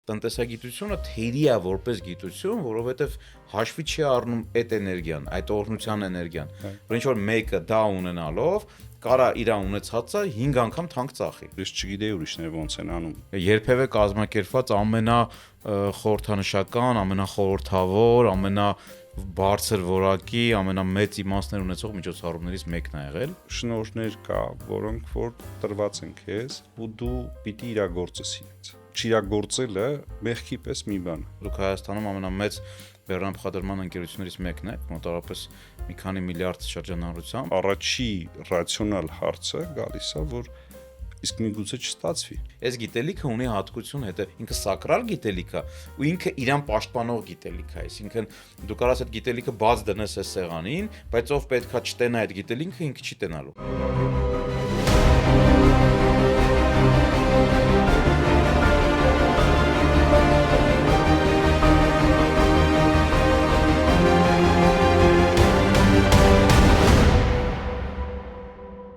Տնտեսագիտությունը թերի է որպես գիտություն, որովհետև հաշվի չի առնում այդ էներգիան, այդ օրհնության էներգիան, որ ինչ որ մեկը դա ունենալով կարա իր ունեցածը 5 անգամ թանկ ծախի։ Ես չգիտեի ուրիշները ոնց են անում։ Երբևէ կազմակերպված խորհրդանշական, ամենախորհրդավոր, բարձր որակի, ամենամեծ իմաստներ ունեցող միջոցառումներից մեկն է եղել։ Շնորհներ կա, որոնք որ տրված են քեզ, ու դու պիտի իրագործես իրենց։ Չիրագործելը մեղքի պես մի բան։ Դուք Հայաստանում ամենամեծ բեռնափոխադրման ընկերություններից մեկն եք, մոտավորապես մի քանի միլիարդ շրջանառությամբ։ Առաջի ռացիոնալ հարցը գալիս է, որ իսկ միգուցե չստացվի։ Այս գիտելիքը ունի հատկություն հետը, ինքը սակրալ գիտելիք է, ու ինքը իրան պաշտպանող գիտելիք է, այսինքն դու կարաս այդ գիտելիքը բաց դնես այս սեղանին, բայց ով պետքա չտենա այդ գիտելիքը, ինքը չի տենալու։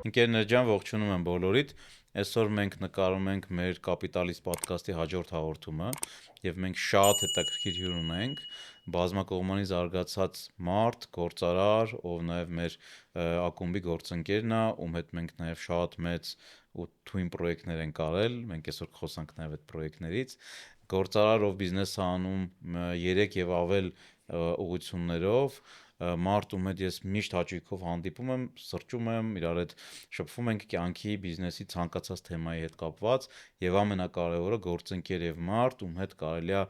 Ընկերներ ջան, ողջունում եմ բոլորիդ։ Այսօր մենք նկարում ենք մեր Կապիտալիստ podcast-ի հաջորդ հաղորդումը, եւ մենք շատ հետաքրքիր հյուր ունենք, բազմակողմանի զարգացած մարդ, գործարար, ով նաեւ մեր ակումբի գործընկերն է, ում հետ մենք նաեւ շատ մեծ ու թույն պրոյեկտներ ենք արել, մենք այսօր կխոսանք նաեւ այդ պրոյեկտներից։ Գործարար, ով բիզնես է անում 3 եւ ավել ուղղություններով, մարդ ում հետ ես միշտ հաճույքով հանդիպում եմ, սրճում եմ, իրար հետ շփվում ենք կյանքի, բիզնեսի ցանկացած թեմայի հետ կապված եւ ամենակարևորը գործընկեր եւ մարդ, ում հետ կարելի է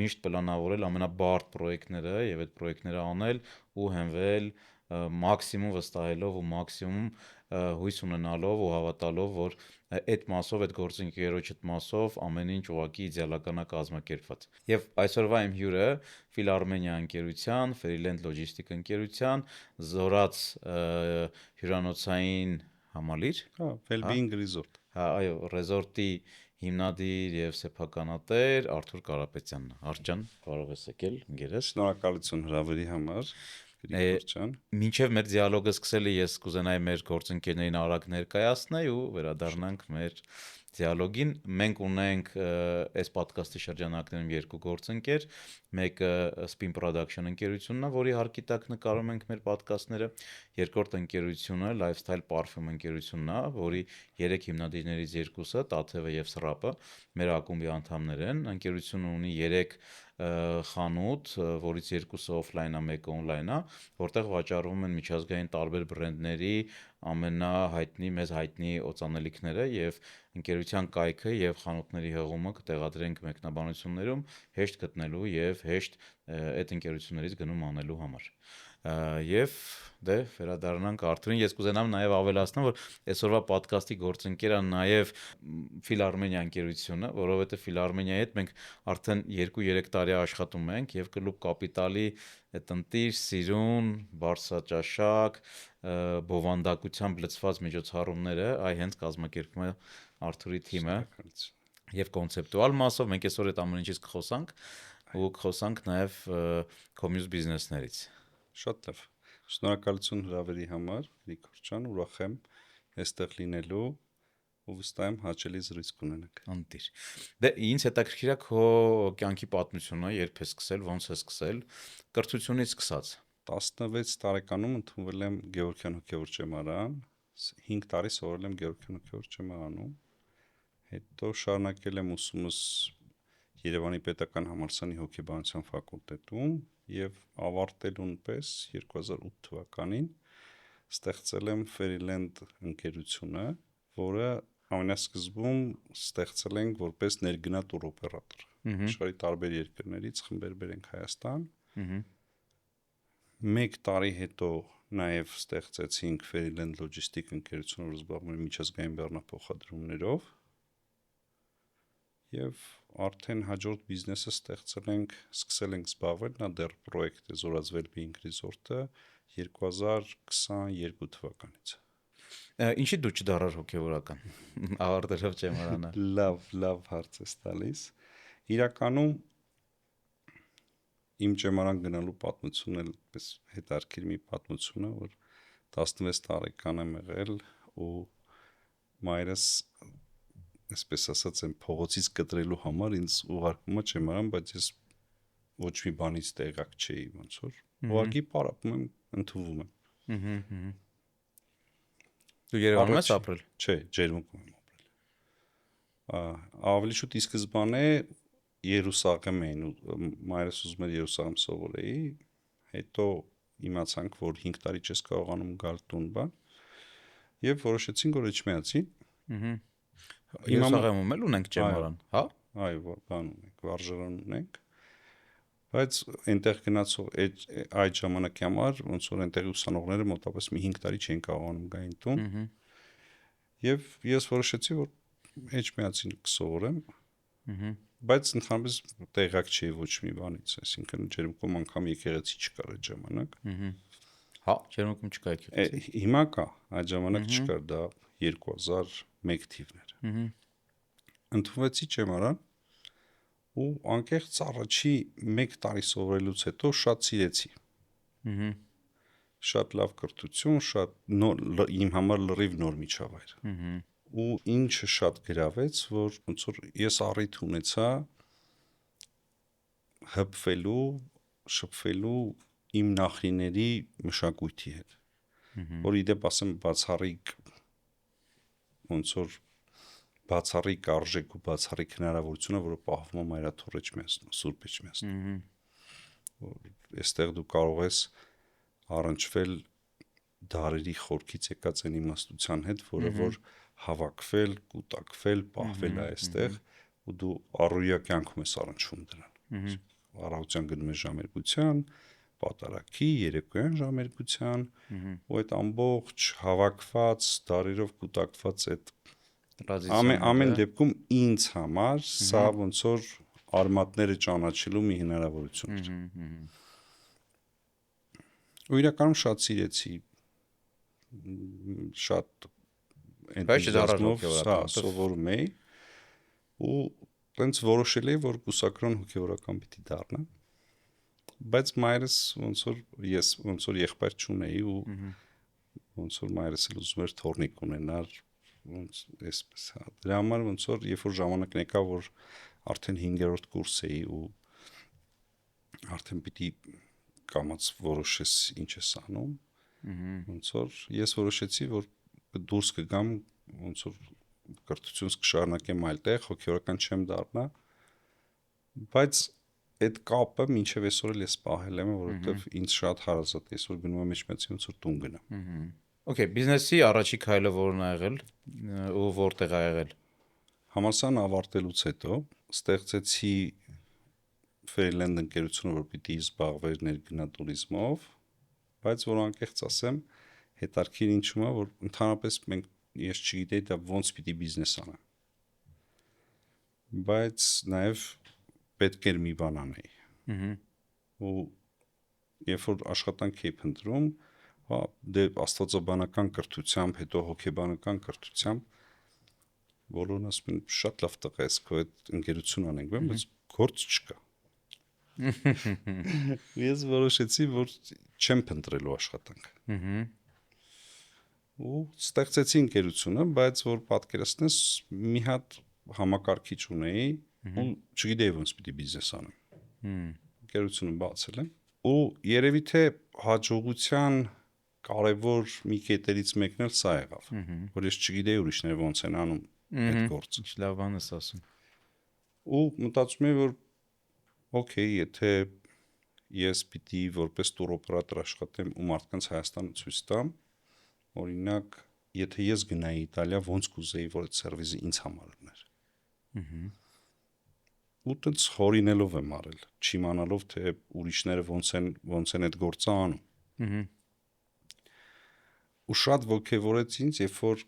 միշտ պլանավորել ամենաբարդ պրոյեկտները եւ այդ պրոյեկտները անել ու հենվել մաքսիմում վստահելով ու մաքսիմում հույս ունենալով ու հավատալով, որ այդ մասով, այդ գործընկերոջդ մասով ամեն ինչ ուղղակի իդեալական է կազմակերպված։ Եվ այսօրվա իմ հյուրը Phil Armenia ընկերության, Fairyland Logistics ընկերության զորաց հյուրանոցային համալիր, Well-being resort։ այո, ռեզորտի հիմնադիր եւ սեփականատեր Արթուր Կարապետյանն է։ Արճան, կարող ես եկել, ընկերս։ Շնորհակալություն հրավերի համար։ Մինչև մեր դիալոգը սկսելը ես կուզենայի մեր գործընկերներին արագ ներկայացնել ու վերադառնանք մեր դիալոգին։ Մենք ունենք այս podcast-ի շրջանակներում 2 գործընկեր, մեկը Spin Production ընկերությունն է, որի հարկի տակ նկարում ենք մեր podcast-ները, երկրորդ ընկերությունը Lifestyle Parfum ընկերությունն է, որի 3 հիմնադիրներից 2-ը, Տաթևը եւ Սրապը, մեր ակումբի անդամներ են։ Ընկերությունը ունի 3 խանութ, որից 2-ը օֆլայն է, մեկը օնլայն է, որտեղ վաճառվում են միջազգային տարբեր բրենդների ամենահայտնի, մեզ հայտնի օծանելիքները եւ ընկերության կայքը եւ խանութների հղումը կտեղադրենք մեկնաբանություններում հեշտ գտնելու եւ հեշտ այդ ընկերություններից գնում անելու համար։ Եվ դե վերադառնանք Արթուրին, ես կուզենամ նաև ավելացնել, որ այսօրվա podcast-ի գործընկերը նաև Phil Armenia ընկերությունը, որովհետև Phil Armenia-ի հետ մենք արդեն 2-3 տարի աշխատում ենք եւ Կլուբ Կապիտալի այդ ընտիր, սիրուն, բարձրաճաշակ, բովանդակությամբ լցված միջոցառումները այ հենց կազմակերպում է Արթուրի թիմը եւ կոնցեպտուալ մասով մենք այսօր այդ ամեն ինչից կխոսանք ու կխոսանք նաև քո մյուս բիզնեսներից։ Շատ լավ։ Շնորհակալություն հրավերի համար, Գրիգոր ջան, ուրախ եմ այստեղ լինելու ու վստահ եմ հաճելի զրույց կունենանք։ Անտիր։ Դե ինձ հետաքրքիր է քո կյանքի պատմությունը, երբ ես սկսել, ոնց ես սկսել, կրթությունից սկսած։ 16 տարեկանում ընդունվել եմ Գևորգյան հոգևոր ճեմարան, 5 տարի սովորել եմ Գևորգյան հոգևոր ճեմարանում, հետո շարունակել եմ ուսումս Երևանի պետական համալսարանի հոգեբանության ֆակուլտետում եւ ավարտելուն պես 2008 թվականին ստեղծել եմ Fairyland ընկերությունը, որը ամենասկզբում ստեղծել ենք որպես ներգնա տուրօպերատոր։ Աշխարհի տարբեր երկրներից խմբեր բերենք Հայաստան։ 1 տարի հետո նաև ստեղծեցինք Fairyland Logistics ընկերությունը, որը զբաղվում է միջազգային բեռնափոխադրումներով։ Եվ արդեն հաջորդ բիզնեսը սկսել ենք զբաղվել, նա դեռ պրոյեկտ է զորաց Well-being Resort-ը 2022 թվականից։ Ինչի դու չդառար հոգևորական, ավարտելով ճեմարանը։ Լավ հարց ես տալիս։ Իրականում իմ ճեմարան գնալու պատմությունն էլ պես հետաքրքիր մի պատմություն է, որ 16 տարեկան եմ եղել ու մայրս այսպես ասած են փողոցից կտրելու համար ինձ ուղարկումը չեմ արան, բայց ես ոչ մի բանից տեղակ չէի ոնց որ ուղղակի պարապում եմ, ընդունվում եմ։ Դու Երևանում ես ապրել։ Չէ, Ջերմուկում եմ ապրել։ Ավելի շուտ ի սկզբանե Երուսաղեմ էին, մայրս ուզում էր Երուսաղեմ սովորեի, հետո իմացանք, որ 5 տարի չես կարողանում գալ տուն բան, եւ որոշեցինք, որ Էջմիածին։ Երուսաղեմում էլ ունենք ճեմարան, հա։ Այո, բան ունենք, վարժարան ունենք, բայց այնտեղ գնացող այդ ժամանակի համար ոնց որ այնտեղ ուսանողները մոտավորապես մի 5 տարի չէին կարողանում գային տուն։ Եվ ես որոշեցի, որ Էջմիածին կսովորեմ, բայց ընդհանրապես տեղակ չէի ոչ մի բանից, այսինքն Ջերմուկում անգամ եկեղեցի չկար այդ ժամանակ։ Հա, Ջերմուկում չկա եկեղեցի։ Հիմա կա, այդ ժամանակ չկար, դա 2001 թիվն էր։ Ընդունվեցի ճեմարան ու անկեղծ առաջի 1 տարի սովորելուց հետո շատ սիրեցի։ Շատ լավ կրթություն, շատ իմ համար լրիվ նոր միջավայր։ Ու ինչը շատ գրավեց, որ ոնց որ ես առիթ ունեցա հպվելու, շփվելու իմ նախնիների մշակույթի հետ, որ իդեպ ասեմ բացառիկ ոնց որ բացառիկ արժեք ու բացառիկ հնարավորությունը, որը պահվում է Մայրաթոր Էջմիածնում, Սուրբ Էջմիածնում, որ այստեղ դու կարող ես առնչվել դարերի խորքից եկած այն իմաստության հետ, որը որ հավաքվել, կուտակվել, պահվել է այստեղ ու դու առօրյա կյանքում ես առնչվում դրան։ Առավոտյան գնում ես ժամերգության, պատարագի, երեկոյան ժամերգության, ու այդ ամբողջ հավաքված, դարերով կուտակված այդ ամեն դեպքում ինձ համար սա ոնց որ արմատները ճանաչելու մի հնարավորություն էր։ Ու իրականում շատ սիրեցի, շատ էնտուզիազմով սովորում էի ու տենց որոշել էի, որ կուսակրոն հոգևորական պիտի դառնամ, բայց մայրս ոնց որ եղբայր չունեի ու ոնց որ մայրս էլ ուզում էր թորնիկ ունենար, ոնց այսպես հա, դրա համար ոնց որ երբ որ ժամանակն եկավ, որ արդեն 5-րդ կուրս էի ու արդեն պիտի կամաց որոշես ինչ ես անում, ոնց որ ես որոշեցի, որ դուրս կգամ, ոնց որ կրթությունս կշարունակեմ այլտեղ, հոգևորական չեմ դառնա, բայց այդ կապը մինչև այսօր էլ ես պահել եմ, որովհետև ինձ շատ հարազատ է, այսօր գնում եմ Էջմիածին, ոնց որ տուն գնամ։ Okay, բիզնեսի առաջի քայլը որն ա եղել ու որտեղ ա եղել։ Համալսարան ավարտելուց հետո ստեղծեցի Fairyland ընկերությունը, որ պիտի զբաղվեր ներգնատուրիզմով, բայց որ անկեղծ ասեմ, հետարքիր ինչու՞մ է, որ ընդհանրապես ես չգիտեի դա ոնց պիտի բիզնես անեմ։ Բայց նաև պետք էր մի բան անեի։ Ու երբ որ աշխատանք էի փնտրում, հա, դե աստվածաբանական կրթությամբ, հետո հոգեբանական կրթությամբ, բոլորն ասում են շատ լավ տղա ես, քո այդ ընկերություն անենք, բայց գործ չկա։ Ես որոշեցի, որ չեմ փնտրելու աշխատանք։ Ու ստեղծեցի ընկերությունը, բայց որ պատկերացնես, մի հատ համակարգիչ ունեի ու չգիտեի ոնց պիտի բիզնես անեմ։ Ընկերությունը բացել եմ ու երևի թե հաջողության կարևոր մի կետերից մեկն էլ սա եղավ, որ ես չգիտեի ուրիշները ոնց են անում այդ գործը։ Ինչ լավ բան ես ասում։ Ու մտածում եմ, որ օքեյ, եթե ես պիտի որպես տուր օպերատոր աշխատեմ ու մարդկանց Հայաստանը ցույց տամ, օրինակ, եթե ես գնայի Իտալիա, ոնց կուզեի, որ այդ սերվիսը ինձ համար լիներ։ Ու տենց հորինելով եմ արել, չիմանալով թե ուրիշները ոնց են այդ գործը անում։ Ու շատ ոգևորեց ինձ, երբ որ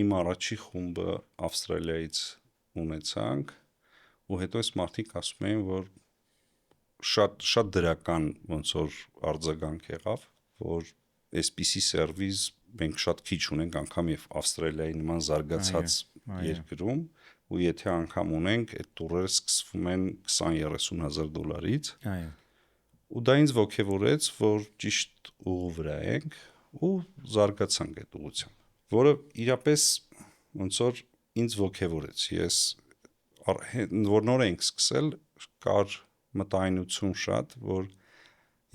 իմ առաջի խումբը Ավստրալիայից ունեցանք, ու հետո այս մարդիկ ասում էին, որ շատ դրական ոնց որ արձագանք եղավ, որ այսպիսի սերվիս մենք շատ քիչ ունենք, անգամ եւ Ավստրալիայի նման զարգացած երկրում, ու եթե անգամ ունենք, այդ տուրերը սկսվում են 20-30 հազար $-ից։ Այո։ Ու դա ինձ ոգևորեց, որ ճիշտ ուղու վրա ենք ու զարգացանք այդ ուղղությամբ, որը իրապես ոնց որ ինձ ոգևորեց։ Ես որ նոր ենք սկսել, կար մտայնություն շատ, որ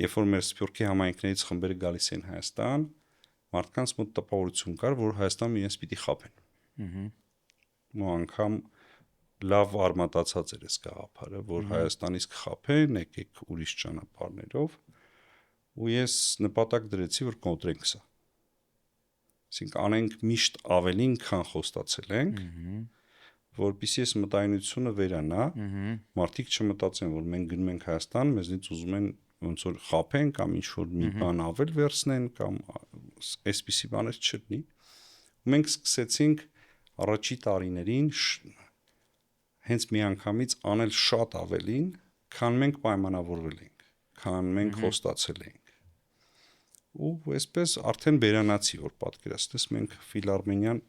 երբ որ մեր Սփյուռքի համայնքներից խմբերը գալիս են Հայաստան, մարդկանց մոտ տպավորություն կար, որ Հայաստանում իրենց պիտի խաբեն։ Ու անգամ լավ արմատացած էր այս գաղափարը, որ Հայաստանից կխաբեն, եկեք ուրիշ ճանապարհներով, ու ես նպատակ դրեցի, որ կոնտրենք սա։ Այսինքն անենք միշտ ավելին, քան խոստացել ենք, որպեսզի այս մտայնությունը վերանա, մարդիկ չմտածեն, որ մենք գնում ենք Հայաստան, մեզնից ուզում են ոնց որ խաբեն կամ ինչ-որ մի բան ավել վերցնեն կամ այսպիսի բաներ չլինի։ Մենք սկսեցինք առաջի տարիներին հենց միանգամից անել շատ ավելին, քան մենք պայմանավորվել ենք, քան մենք խոստացել ենք։ Ու այսպես արդեն բերանացի, որ պատկերացնես, մենք Ֆիլարմենիան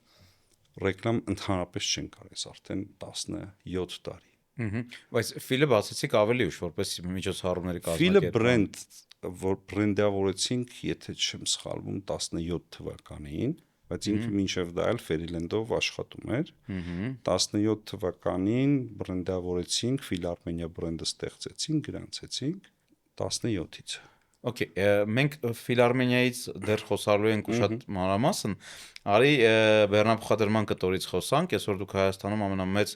ռեկլամ ընդհանրապես չենք արել, արդեն 17 տարի։ Բայց Ֆիլը բացեցիք ավելի ուշ, որպես միջոցառումների Ֆիլը կազմակերպ։ բրենդ, որ բրենդավորեցինք, եթե չեմ սխալվում, 17 թվականին, բայց ինքը մինչև դա էլ Ֆերիլենդով աշխատում էր։ 17 թվականին բրենդավորեցինք, Ֆիլարմենիա բրենդը ստեղծեցինք, գրանցեցինք 17-ից։ Okay, մենք Ֆիլարմենիայից դեռ խոսալու ենք ու շատ մանրամասն, արի բեռնափոխադրման կտորից խոսանք, այսօր դուք Հայաստանում ամենամեծ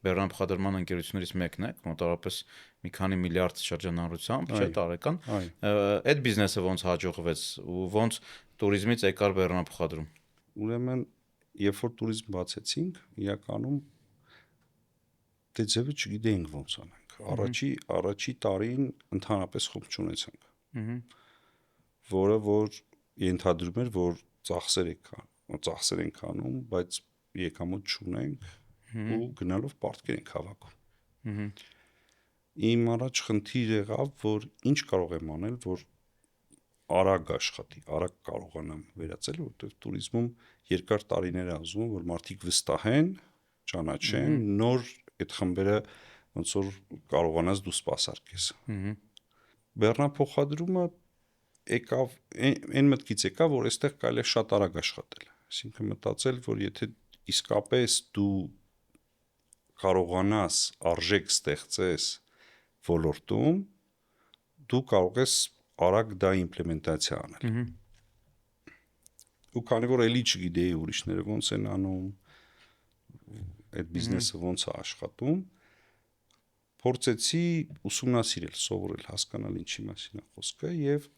բեռնափոխադրման ընկերություններից մեկն եք, մոտավորապես մի քանի միլիարդ շրջանառությամբ, չէ՞ տարեկան։ Այդ բիզնեսը ոնց հաջողվեց ու ոնց туриզմից եկար բեռնափոխադրում։ Ուրեմն, երբ որ туриզմ բացեցինք, իրականում դե ձևը չգիտեինք ոնց անենք։ Առաջի տարին ընդհանրապես խոբ չունեցանք։ Որը որ ենթադրում էր, որ ծախսեր ենք անում, բայց եկամուտ չունենք ու գնալով պարտքեր ենք հավաքում։ Իմ առաջ խնդիր եղավ, որ ինչ կարող եմ անել, որ արագ աշխատի, արագ կարողանամ վերածել, որտեղ туриզմում երկար տարիներ ազում, որ մարդիկ վստահեն, ճանաչեն, նոր այդ խմբերը ոնց որ կարողանաս դու սպասարկես։ Բեռնափոխադրումը եկավ այն մտքից եկավ, որ այստեղ կարելի է շատ արագ աշխատել։ Այսինքն մտածել, որ եթե իսկապես դու կարողանաս արժեք ստեղծես ոլորտում, դու կարող ես արագ դա իմպլեմենտացիա անել։ Ու քանի որ էլի չգիտեի ուրիշները ոնց են անում, այդ բիզնեսը ոնց է աշխատում, փորձեցի ուսումնասիրել, սովորել, հասկանալ ինչի մասին է խոսքը եւ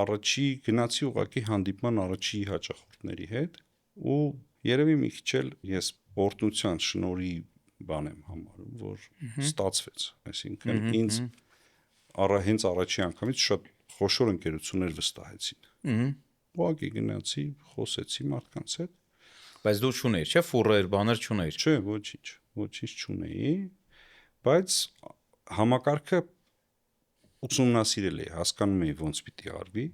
առաջի գնացի ուղղակի հանդիպման առաջի հաճախորդների հետ ու երևի մի քիչ էլ ես օրտնության շնորհի բան եմ համարում, որ ստացվեց, այսինքն ինձ հենց առաջի անգամից շատ խոշոր ընկերություններ վստահեցին։ Ուղղակի գնացի, խոսեցի մարդկանց հետ, բայց դու չունեիր, չէ՞, ֆուրեր, բաներ չունեիր։ Չէ, ոչինչ չունեի, բայց համակարգը ուսումնասիրել էի, հասկանում էի ոնց պիտի արվի,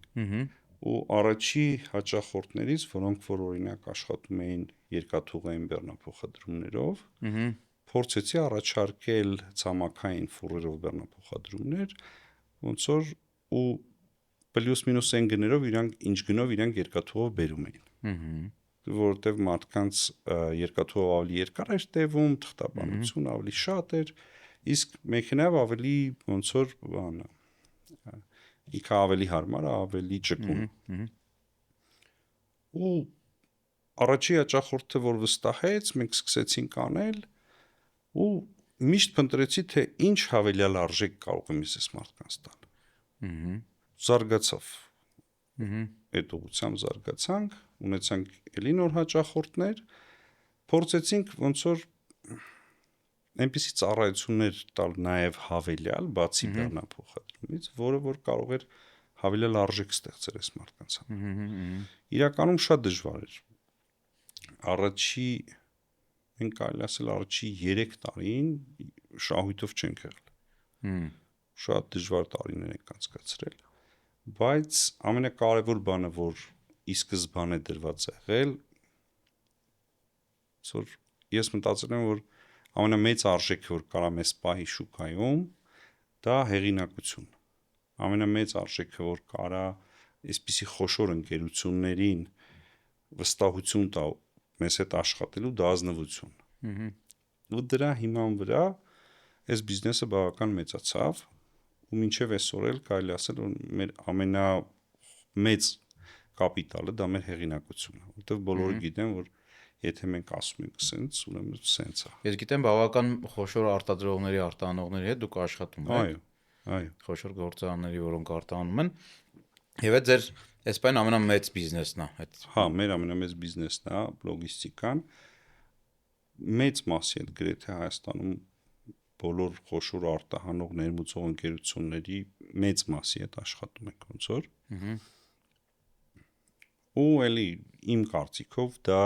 ու առաջի հաճախորդներից, որոնք որ օրինակ աշխատում էին երկաթուղային բեռնափոխադրումներով, փորձեցի առաջարկել ցամաքային ֆուրերով բեռնափոխադրումներ, ոնց որ ու պլյուս մինուս այն գներով ինչ գնով իրանք երկաթուղով բերում էին։ Որովհետև մարդկանց երկաթուղով ավելի երկար էր տևում, թղթաբանություն ավելի շատ էր, իսկ մեքենայով ավելի ոնց որ բանը ինքը ավելի հարմար, ավելի ճկուն։ Ու առաջի հաճախորդը որ վստահեց, մենք սկսեցինք անել ու միշտ փնտրեցի, թե ինչ հավելյալ արժեք կարող եմ ես մարդկանց տալ։ Զարգացավ։ Այդ ուղղությամբ զարգացանք, ունեցանք էլի նոր հաճախորդներ, փորձեցինք ոնց որ այնպիսի ծառայություններ տալ նաև հավելյալ, բացի բեռնափոխադրումից, որը որ կարող էր հավելյալ արժեք ստեղծել այս մարդկանց համար։ Իրականում շատ դժվար էր։ Մենք կարելի ասել առաջի 3 տարին շահույթով չենք եղել։ Շատ դժվար տարիներ ենք անցկացրել, բայց ամենակարևոր բանը, որ ի սկզբանե դրված է եղել, որ ես մտածել եմ, որ ամենամեծ արժեքը, որ կարամ ես պահի շուկայում, դա հեղինակությունն է։ Ամենամեծ արժեքը, որ կարա այսպիսի խոշոր ընկերություններին վստահություն տա մեզ հետ աշխատելու դա ազնվություն։ Ու դրա հիման վրա այս բիզնեսը բավական մեծացավ ու մինչև այսօր էլ կարելի ասել որ մեր ամենամեծ կապիտալը դա մեր հեղինակությունն է, որովհետև բոլորը գիտեն որ եթե մենք ասում ենք սենց, ուրեմն սենց է։ Ես գիտեմ բավական խոշոր արտադրողների, արտահանողների հետ դուք աշխատում եք։ Այո։ Խոշոր գործարանների, որոնք արտահանում են։ Եվ այդ ձեր այսպես ամենամեծ բիզնեսն է, այդ։ Հա, մեր ամենամեծ բիզնեսն է լոգիստիկան։ Մեծ մասի հետ գրեթե Հայաստանում բոլոր խոշոր արտահանող ներմուծող ընկերությունների մեծ մասի հետ աշխատում ենք ոնց որ։ Ու էլի իմ կարծիքով դա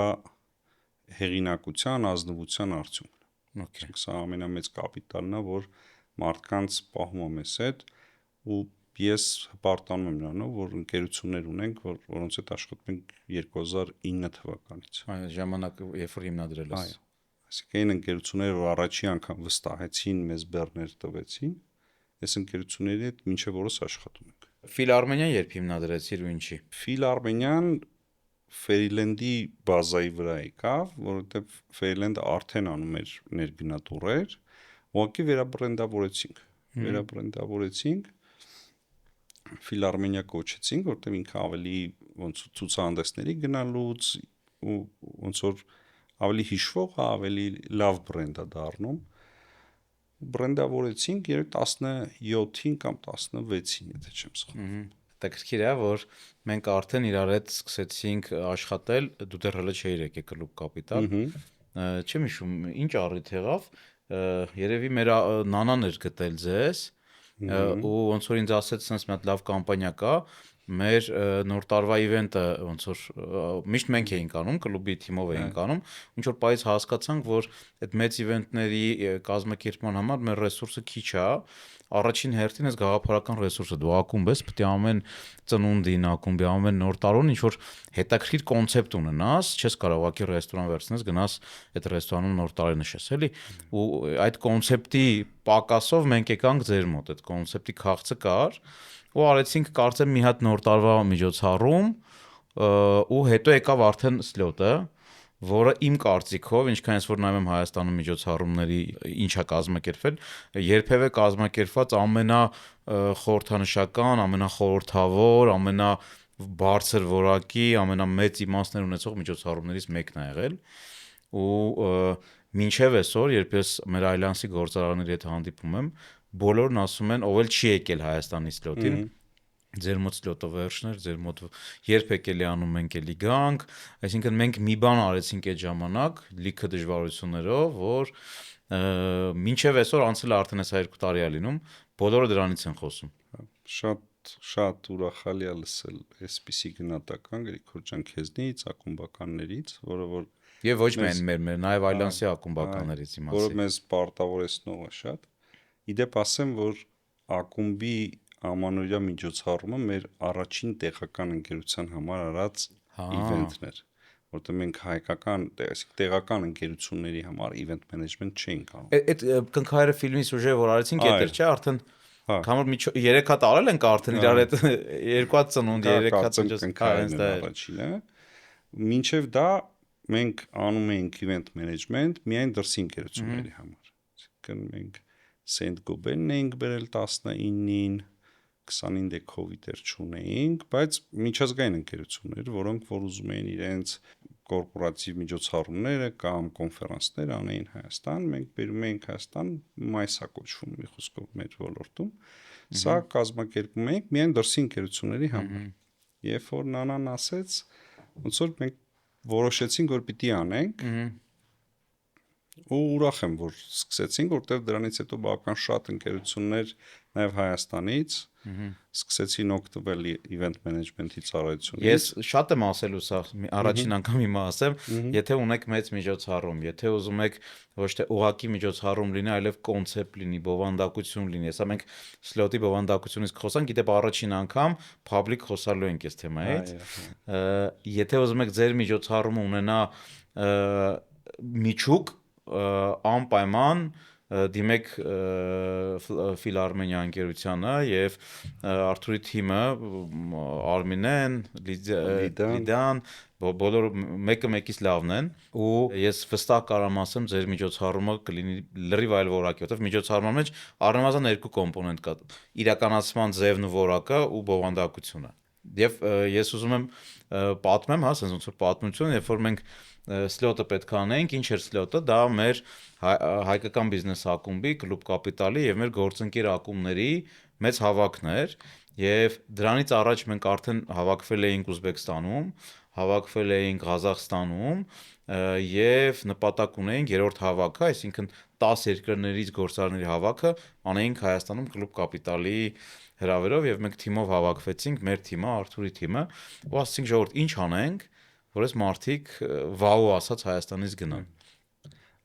հեղինակության, ազնվության արդյունքն է։ Okay. Սա ամենամեծ կապիտալն է, որ մարդկանց պահում է մեզ հետ ու ես հպարտանում եմ նրանով, որ ընկերություններ ունենք, որոնց հետ աշխատում ենք 2009 թվականից։ Այն ժամանակ երբ որ հիմնադրել ես։ Այո։ Այսինքն այն ընկերությունները, որ առաջի անգամ վստահեցին, մեզ բեռներ տվեցին, այս ընկերությունների հետ մինչև օրս աշխատում ենք։ Ֆիլարմենիան երբ հիմնադրեցիր ու ինչի։ Ֆիլարմենիան Ֆերիլենդի բազայի վրա եկավ, որովհետև Ֆերիլենդը արդեն անում էր ներգնատորեր, ուղղակի վերաբրենդավորեցինք, Ֆիլարմենիա կոչեցինք, որովհետև ինքը ավելի ոնց ցուցահանդեսների գնալուց ու ոնց որ ավելի հիշվող, ավելի լավ բրենդ է դառնում։ Բրենդավորեցինք 17-ին կամ 16-ին, եթե չեմ սխալվում։ Հետաքրքիր է, որ մենք արդեն իրար հետ սկսեցինք աշխատել, դու դեռ հələ չէիր եկել Club Capital։ Չեմ հիշում, ինչ առիթ եղավ, երևի մեր նանան էր գտել ձեզ, ու ոնց որ ինձ ասեց, sense մի հատ լավ կամպանիա կա, մեր նոր տարվա իվենտը ոնց որ միշտ մենք էինք անում, կլուբի թիմով էինք անում, ինչ որ պայից հասկացանք, որ այդ մեծ իվենտների կազմակերպման համար մեր ռեսուրսը քիչ է, առաջին հերթին այս գաղափարական ռեսուրսը դու ակումբ ես, պետք է ամեն ծնունդին ակումբի, ամեն նոր տարուն ինչ որ հետաքրքիր կոնցեպտ ունենաս, չես կարող ուղղակի ռեստորան վերցնես, գնաս այդ ռեստորանում նոր տարի նշես, էլի, ու այդ կոնցեպտի պակասով մենք եկանք ձեր մոտ, այդ կոնցեպտի քաղցը կար, ու արեցինք կարծեմ մի հատ նոր տարվա միջոցառում, ու հետո եկավ արդեն սլյոտը, որը իմ կարծիքով, ինչքան ես որ նայում եմ Հայաստանում միջոցառումների ինչա կազմակերպվել, երբևէ կազմակերպված ամենախորհրդանշական, ամենախորհրդավոր, ամենաբարձր որակի, ամենամեծ իմաստներ ունեցող միջոցառումներից մեկն է եղել, ու մինչև այսօր, երբ ես մեր Alliance-ի գործարանների հետ հանդիպում եմ, բոլորն ասում են, ով էլ չի եկել Հայաստանի սլյոտին, ձեր մոտ սլյոտը վերջներ, ձեր մոտ երբ եկել է անում ենք էլի գանք, այսինքն մենք մի բան արեցինք այդ ժամանակ, լիքը դժվարություններով, որ մինչև այսօր անցել է արդեն այս 2 տարի է լինում, բոլորը դրանից են խոսում։ Շատ ուրախալի է լսել այսպիսի գնահատական Գրիգոր ջան քեզնից, ակումբականներից, որը որ Եվ ոչ միայն մեր, նաև Alliance-ի ակումբականներից իմացի։ Որը մեզ պարտավորեցնող է շատ։ Իդեպ ասեմ, որ ակումբի ամանորյա միջոցառումը մեր առաջին տեղական ընկերության համար արած իվենտն էր, որտեղ մենք տեղական ընկերությունների համար իվենտ մենեջմենտ չէինք անում։ Այդ Կնքահայրը ֆիլմի սյուժե որ արեցինք էդ չէ, արդեն կամոր 3 հատ արել ենք արդեն իրար հետ 2 հատ ծնունդ, 3 հատ ծնունդ առաջինը։ Մինչև դա մենք անում էինք event management միայն դրսի ընկերությունների համար։ Այսինքն մենք Saint-Gobain-ն էինք բերել 19-ին, 29 դե COVID էր չունեինք, բայց միջազգային ընկերություններ, որոնք որ ուզում էին իրենց կորպորատիվ միջոցառումները կամ կոնֆերանսներ անեին Հայաստան, մենք բերում էինք Հայաստան, մայսա կոչվում մի խոսքով մեր ոլորտում, սա կազմակերպում էինք միայն դրսի ընկերությունների համար։ Երբ որ նանան ասեց, ոնց որ մենք որոշեցինք, որ պիտի անենք, ու ուրախ եմ, որ սկսեցինք, որտեղ դրանից հետո բավական շատ ընկերություններ նաև Հայաստանից սկսեցին օգտվել event management-ի ծառայությունից։ Ես շատ եմ ասելու սա, առաջին անգամ հիմա ասեմ, եթե ունեք մեծ միջոցառում, եթե ուզում եք ոչ թե ուղակի միջոցառում լինի, այլև կոնցեպտ լինի, բովանդակություն լինի։ Հեսա մենք սլյոտի բովանդակությունից խոսանք, գիտե առաջին անգամ public խոսալու ենք այս թեմայից։ Եթե ուզում եք ձեր միջոցառումը ունենա միջուկ անպայման դիմեք Ֆիլարմենիա ընկերությանը եւ Արթուրի թիմը Արմինեն, Լիդան բոլոր մեկը մեկից լավն են ու ես վստահ կարամ ասեմ ձեր միջոցառումը կլինի լրիվ այլ որակի, որովհետեւ միջոցառման մեջ առնվազն երկու կոմպոնենտ կա՝ իրականացման ձևն ու որակը ու բովանդակությունը։ Եվ ես ուզում եմ պատմեմ, հա, ասես ոնց որ պատմություն, երբ որ մենք սլյոտը պետք է անենք, ինչ էր սլյոտը, դա մեր հայկական բիզնես ակումբի, Կլուբ Կապիտալի եւ մեր գործընկեր ակումբների մեծ հավաքն էր, եւ դրանից առաջ մենք արդեն հավաքվել էինք Ուզբեկստանում, հավաքվել էինք Ղազախստանում եւ նպատակ ունեինք երրորդ հավաքը, այսինքն 10 երկրներից գործարարների հավաքը անեինք Հայաստանում Կլուբ Կապիտալի հրավերով եւ մենք թիմով հավաքվեցինք, մեր թիմը, Արթուրի թիմը, ու ասացինք ժողովուրդ ինչ անենք, որ այս մարդիկ վաու ասած Հայաստանից գնան։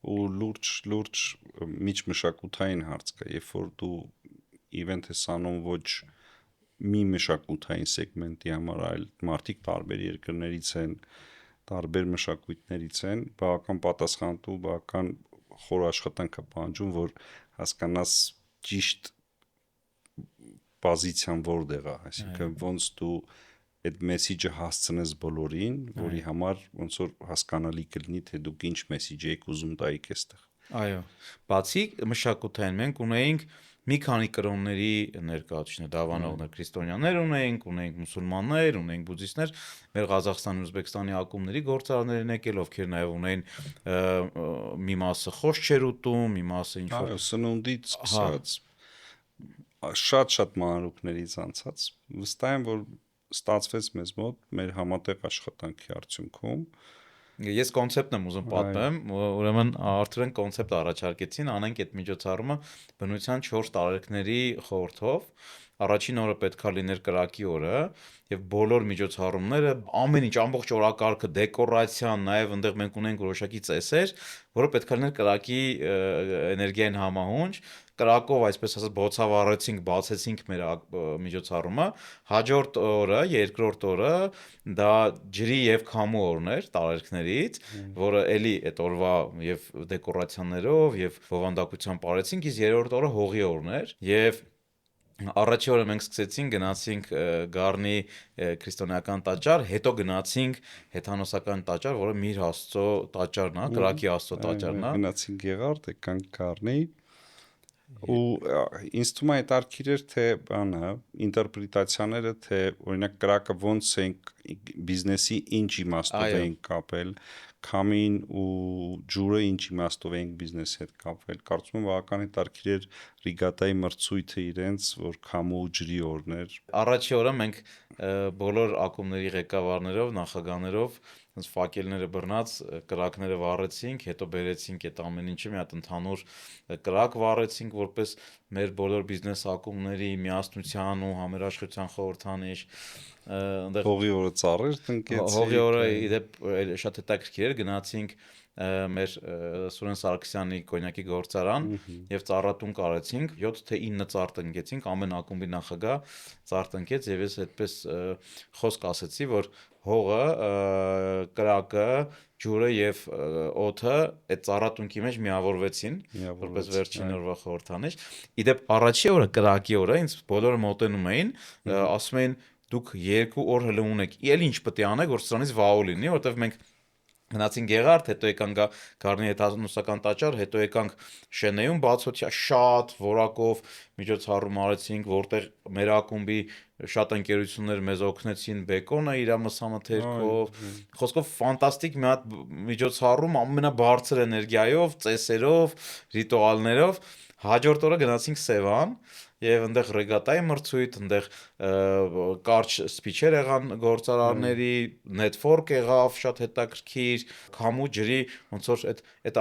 Ու լուրջ միջմշակութային հարց կա, երբ որ դու event ես անում ոչ մի մշակութային սեգմենտի համար, այլ մարդիկ տարբեր երկրներից են, տարբեր մշակույթներից են, բավական պատասխանատու, բավական խոր աշխատանք է պահանջում, որ հասկանաս ճիշտ պոզիցիան որտեղ է, այսինքն ոնց դու այդ մեսիջը հասցնես բոլորին, որի համար ոնց որ հասկանալի կլինի, թե դուք ինչ մեսիջ եք ուզում տայիք այստեղ։ Այո, բացի մշակութային մենք ունեինք մի քանի կրոնների ներկայացուցիչներ, դավանողներ, քրիստոնյաներ ունեինք մուսուլմաններ, ունեինք բուդդիստներ, մեր Ղազախստանի, Ուզբեկստանի ակումբների գործարարներն եկել, ովքեր նաև ունեին մի մասը խոսք չեր ուտում, մի մասը ինչ որ սնունդից սկսած շատ մանրուքներից անցած, վստահ եմ, որ ստացվեց մեզ մոտ մեր համատեղ աշխատանքի արդյունքում։ Ես կոնցեպտն եմ ուզում պատմեմ, ուրեմն Արթուրեն կոնցեպտ առաջարկեցին, անենք այդ միջոցառումը բնության 4 տարերքների խորհրդով։ Առաջին օրը պետքա լիներ կրակի օրը եւ բոլոր միջոցառումները, ամեն ինչ, ամբողջ օրակարգը, դեկորացիան, նաեւ այնտեղ մենք ունենք որոշակի ծեսեր, որը պետքա լիներ կրակի էներգիային համահունչ։ Կրակով, այսպես ասած, բոցավառեցինք, բացեցինք մեր միջոցառումը։ Հաջորդ օրը, երկրորդ օրը դա ջրի եւ քամու օրն էր տարերքներից, որը էլի այդ օրվա եւ դեկորացիաներով եւ բովանդակությամբ արեցինք, իսկ երրորդ օրը հողի օրն էր եւ առաջի օրը մենք սկսեցինք, գնացինք Գառնի քրիստոնեական տաճար, հետո գնացինք հեթանոսական տաճար, որը Միր Աստծո տաճարն է, կրակի Աստծո տաճարն է։ Գնացինք Գեղարդ, եկանք Գառնի ու ինձ թվում է հետաքրքիր էր թե բանը ինտերպրետացիաները թե օրինակ կրակը ոնց են բիզնեսի ինչ իմաստով են կապել քամին ու ջուրը ինչ իմաստով են բիզնեսի հետ կապվել կարծում եմ բավական հետաքրքիր էր Ռիգատայի մրցույթը իրենց որ քամու ու ջրի օրն էր առաջի օրը մենք բոլոր ակումբների ղեկավարներով նախագահներով ֆակելները բռնած կրակները վառեցինք, հետո բերեցինք այդ ամեն ինչը մի հատ ընդհանուր կրակ վառեցինք, որպես մեր բոլոր բիզնես ակումբների միասնության ու համերաշխության խորհրդանիշ։ Հողի օրը ծառեր տնկեցինք։ Հողի օրը իդեպ շատ հետաքրքիր էր, գնացինք մեր Սուրեն Սարգսյանի կոնյակի գործարան եւ ծառատուն կարեցինք 7 թե 9 ծառ տնկեցինք ամեն ակումբի նախագահ ծառ տնկեց եւ ես այդպես խոսք ասեցի որ հողը կրակը ջուրը եւ օդը այդ ծառատունքի մեջ միավորվեցին որպես վերջին օրվա խորհրդանիշ իդեպ առաջի օրը կրակի օրը ինձ բոլորը մոտենում էին ասում էին դուք 2 օր հլը ունեք ել ինչ պետք է անեք որ սրանից վաու լինի որովհետեւ մենք Գնացինք Գեղարդ, հետո եկանք Գառնի հեթանոսական տաճար, հետո եկանք Շենեյում բացօթյա շատ որակով միջոցառում արեցինք, որտեղ մեր ակումբի շատ ընկերություններ մեզ օգնեցին Բեկոնը իր մսամթերքով, խոսքով ֆանտաստիկ մի հատ միջոցառում ամենաբարձր էներգիայով, ծեսերով, ռիտուալներով, հաջորդ օրը գնացինք Սևան Եվ այնտեղ ռեգատայի մրցույթ, այնտեղ կարճ սփիչեր եղան գործարարների, նետվորք եղավ շատ հետաքրքիր, քամու ջրի ոնց որ այդ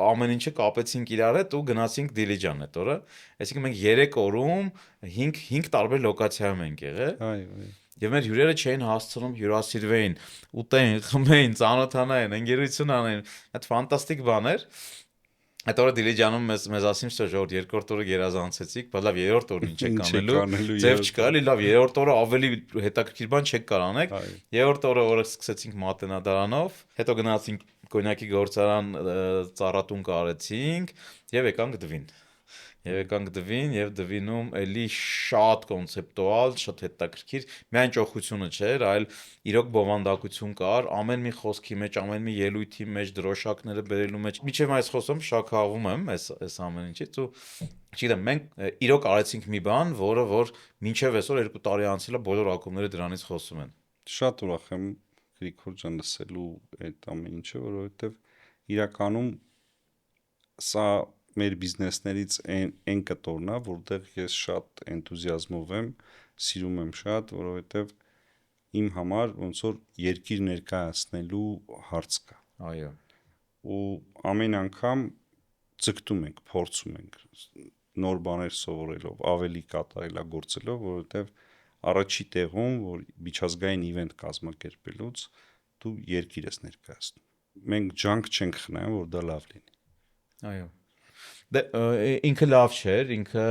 ամեն ինչը կապեցինք իրար հետ ու գնացինք Դիլիջան այդ օրը։ Այսինքն մենք 3 օրում 5 տարբեր լոկացիայում ենք եղել։ Այո։ Եվ մեր հյուրերը չէին հասցնում հյուրասիրվեին, ուտեին, խմեին, ծանոթանային, ընկերություն անեին։ Այդ ֆանտաստիկ բան էր։ Այդ օրը Դիլիջանում մեզ ասին, что ժողովուրդ երկրորդ օրը գերազանցեցիք, բայց լավ երրորդ օրն ինչ եք անելու։ Ձև չկա, էլի լավ երրորդ օրը ավելի հետաքրքիր բան չեք կարող անեք։ Երրորդ օրը սկսեցինք մատենադարանով, հետո գնացինք կոնյակի գործարան ծառատուն կարեցինք եւ եկանք դվին։ Եվ դվինում էլի շատ կոնցեպտուալ, շատ հետաքրքիր, միայն ճոխությունը չէր, այլ իրոք բովանդակություն կար, ամեն մի խոսքի մեջ, ամեն մի ելույթի մեջ, դրոշակները բերելու մեջ։ Մինչև այս խոսում շաքավում եմ այս ամեն ինչից ու չգիտեմ, մենք իրոք արեցինք մի բան, որը որ մինչև այսօր 2 տարի անցել է, բոլոր ակումբները դրանից խոսում են։ Շատ ուրախ եմ Գրիգոր ջան լսելու այդ ամեն ինչը, որովհետև իրականում սա մեր բիզնեսներից այն կտորն է, որտեղ ես շատ էնտուզիազմով եմ, սիրում եմ շատ, որովհետև իմ համար ոնց որ երկիր ներկայացնելու հարց կա։ Այո։ Ու ամեն անգամ ձգտում ենք, փորձում ենք նոր բաներ սովորելով, ավելի կատարելագործելով, որովհետև առաջի տեղում, որ միջազգային իվենտ կազմակերպելուց դու երկիր ես ներկայացնում։ Մենք ջանք չենք խնայում, որ դա լավ լինի։ Այո։ Դե ինքը լավ չէր, ինքը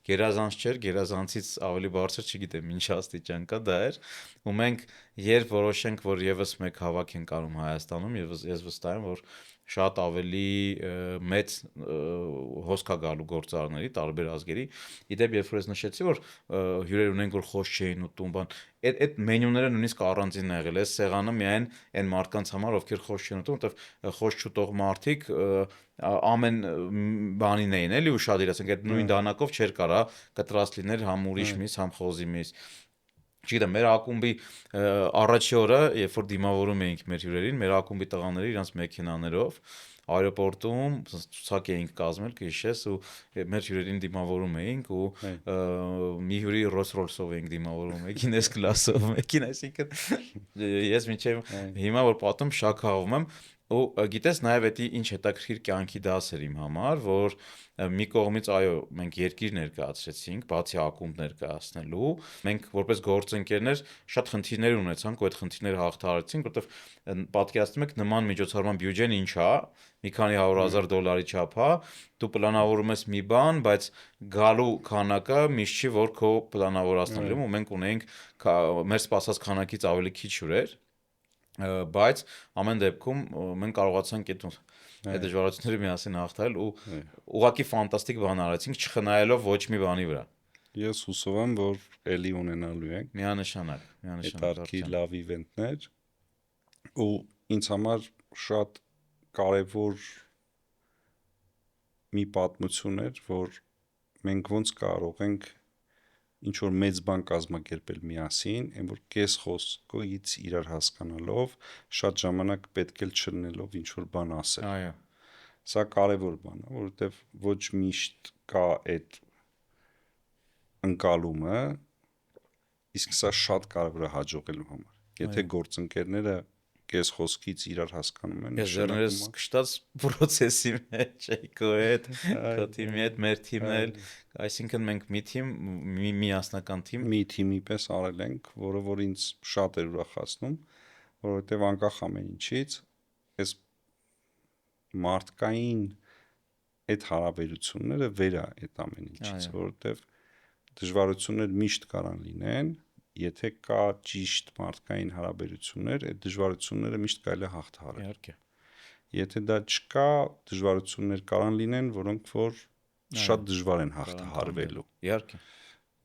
գերազանց չէր, գերազանցից ավելի բարձր չգիտեմ ինչ աստիճան կա դա էր, ու մենք երբ որոշենք, որ եւս մեկ հավաք ենք անում Հայաստանում, ես վստահ եմ, որ շատ ավելի մեծ հոսք է գալու գործարարների, տարբեր ազգերի։ Իդեպ երբ որ ես նշեցի, որ հյուրեր ունենք, որ խոս չէին ուտում, բան, այդ մենյուները նույնիսկ առանձին ա եղել, այս սեղանը միայն այն մարդկանց համար, ովքեր խոս չեն ուտում, որովհետև խոս չուտող մարդիկ ամեն բանին էին էլի ուշադիր, ասենք այդ նույն դանակով չէր կարա կտրած լիներ համ ուրիշ միս, համ խոզի միս։ Չգիտեմ, մեր ակումբի առաջի օրը, երբ որ դիմավորում էինք մեր հյուրերին, մեր ակումբի տղաները իրանց մեքենաներով այրոպորտում ցուցակ էինք կազմել, կհիշես, ու մեր հյուրերին դիմավորում էինք ու մի հյուրի Rolls-Royce-ով էինք դիմավորում, մեկին S-Class-ով, մեկին, այսինքն ես մինչև հիմա որ պատում շաքավում եմ ու գիտես նաև դա ինչ հետաքրքիր կյանքի դաս էր իմ համար, որ մի կողմից այո, մենք երկիր ներկայացրեցինք, բացի ակումբ ներկայացնելու, մենք որպես գործընկերներ շատ խնդիրներ ունեցանք, ու այդ խնդիրները հաղթահարեցինք, որովհետև պատկերացնում եք նման միջոցառման բյուջեն ինչ է, մի քանի $100,000 չափ է, դու պլանավորում ես մի բան, բայց գալու քանակը միշտ չի, որ քո պլանավորածներում, ու մենք ունեինք մեր սպասած քանակից ավելի քիչ հյուրեր, բայց ամեն դեպքում մենք կարողացանք այդ դժվարությունները միասին հաղթահարել ու ուղղակի ֆանտաստիկ բան արեցինք, չխնայելով ոչ մի բանի վրա։ Ես հուսով եմ, որ էլի ունենալու ենք Միանշանակ, հետարքի լավ իվենտներ ու ինձ համար շատ կարևոր մի պատմություն էր, որ մենք ոնց կարող ենք ինչ որ մեծ բան կազմակերպել միասին, այն որ կես խոսքից իրար հասկանալով, շատ ժամանակ պետք է չլնելով ինչ որ բան ասել։ Այո։ Սա կարևոր բան է, որովհետև ոչ միշտ կա այդ ընկալումը, իսկ սա շատ կարևոր է հաջողելու համար։ Եթե գործընկերները կես խոսքից իրար հասկանում են, ես ձեռներս կշտած process-ի մեջ էի քո հետ, քո թիմի հետ, մեր թիմն էլ, այսինքն մենք մի թիմ, մի միասնական թիմ, մի թիմի պես արել ենք, որը որ ինձ շատ էր ուրախացնում, որովհետև անկախ ամեն ինչից, այս մարդկային այդ հարաբերությունները վեր է այդ ամեն ինչից, որովհետև դժվարություններ միշտ կարան լինեն, եթե կա ճիշտ մարդկային հարաբերություններ, այդ դժվարությունները միշտ կարելի է հաղթահարել։ Իհարկե։ Եթե դա չկա, դժվարություններ կարան լինեն, որոնք որ շատ դժվար են հաղթահարվելու։ Իհարկե։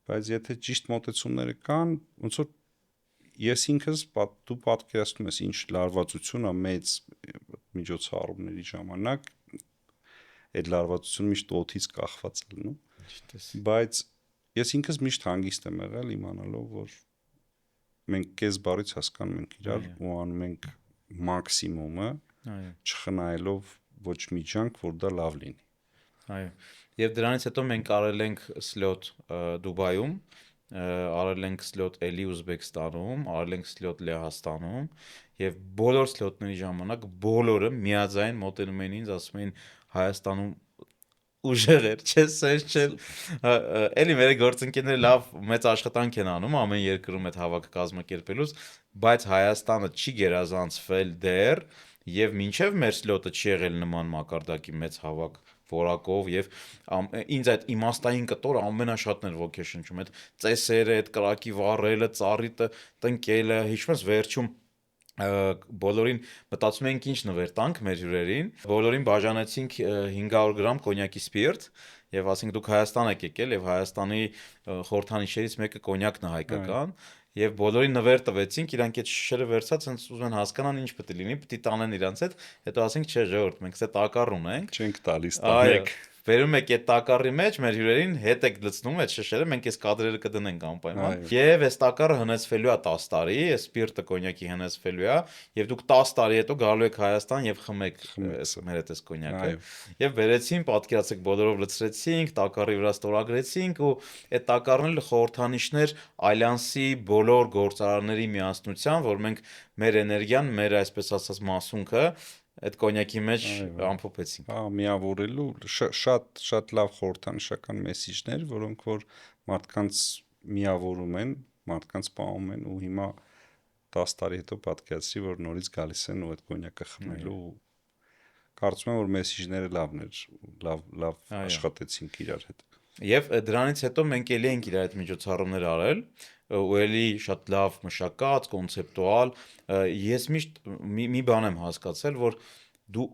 Բայց եթե ճիշտ մոտեցումները կան, ոնց որ ես ինքս դու պատկերացնում ես ինչ լարվածություն է մեծ միջոցառումների ժամանակ, այդ լարվածությունը միշտ օդից կախված է լինում, բայց ես ինքս միշտ հանգիստ եմ եղել իմանալով, որ մենք կես բարից հասկանում ենք իրար ու անում ենք մաքսիմումը, չխնայելով ոչ մի ջանք, որ դա լավ լինի։ Այո։ Եվ դրանից հետո մենք արել ենք սլոտ Դուբայում, արել ենք սլոտ էլի Ուզբեկստանում, արել ենք սլոտ Լեհաստանում եւ բոլոր սլոտների ժամանակ բոլորը միաձայն մոտենում էին ինձ, ասում էին Հայաստանում ուժեղ էր, չես չէ։ Էլի մեր գործընկերները լավ մեծ աշխատանք են անում ամեն երկրում այդ հավաքը կազմակերպելուց, բայց Հայաստանը չի գերազանցվել դեռ եւ մինչեւ մեր սլոտը չի եղել նման մակարդակի մեծ հավաք որակով եւ ինձ այդ իմաստային կտորը ամենաշատն էր ոգեշնչում, այդ ծեսերը, այդ կրակի վառելը, ծառի տնկելը, հիշում ես վերջում բոլորին մտածում էինք ինչ նվեր տանք մեր հյուրերին, բոլորին բաժանեցինք 500 գրամ կոնյակի սպիրտ եւ ասենք դուք Հայաստան եք եկել եւ Հայաստանի խորհրդանիշերից մեկը կոնյակն է հայկական եւ բոլորին նվեր տվեցինք, իրանք այդ շշերը վերցած հենց ուզում են հասկանան ինչ պետք է լինի, պետք է տանեն իրանց հետ, հետո ասենք չէ ժողովուրդ, մենք սա տակառ ունենք, չենք տալիս տանեք։ Վերում եք այդ տակառի մեջ մեր հյուրերին հետ եք լցնում այդ շշերը, մենք այս կադրերը կդնենք անպայման։ Եվ այս տակառը հնեցվելու է 10 տարի, այս սպիրտը կոնյակի հնեցվելու է, եւ դուք 10 տարի հետո գալու եք Հայաստան եւ խմեք մեր այդ կոնյակը։ Եվ վերեցին, պատկերացեք, բոլորով լցրեցինք, տակառի վրա ստորագրեցինք ու այդ տակառն էլ խորհրդանիշներ Alliance-ի բոլոր գործարարների միասնության, որ մենք մեր էներգիան, մեր այսպես ասած մասունքը այդ կոնյակի մեջ ամփոփեցինք։ Հա, միավորելու շատ լավ խորհրդանշական մեսիջներ, որոնք որ մարդկանց միավորում են, մարդկանց պահում են ու հիմա 10 տարի հետո պատկերացրի, որ նորից գալիս են ու այդ կոնյակը խմելու։ Կարծում եմ, որ մեսիջները լավն էր, լավ աշխատեցինք իրար հետ։ Եվ դրանից հետո մենք ելի ենք իրար այդ միջոցառումներ արել, ու ելի շատ լավ մշակած, կոնցեպտուալ։ Ես միշտ մի բան եմ հասկացել, որ դու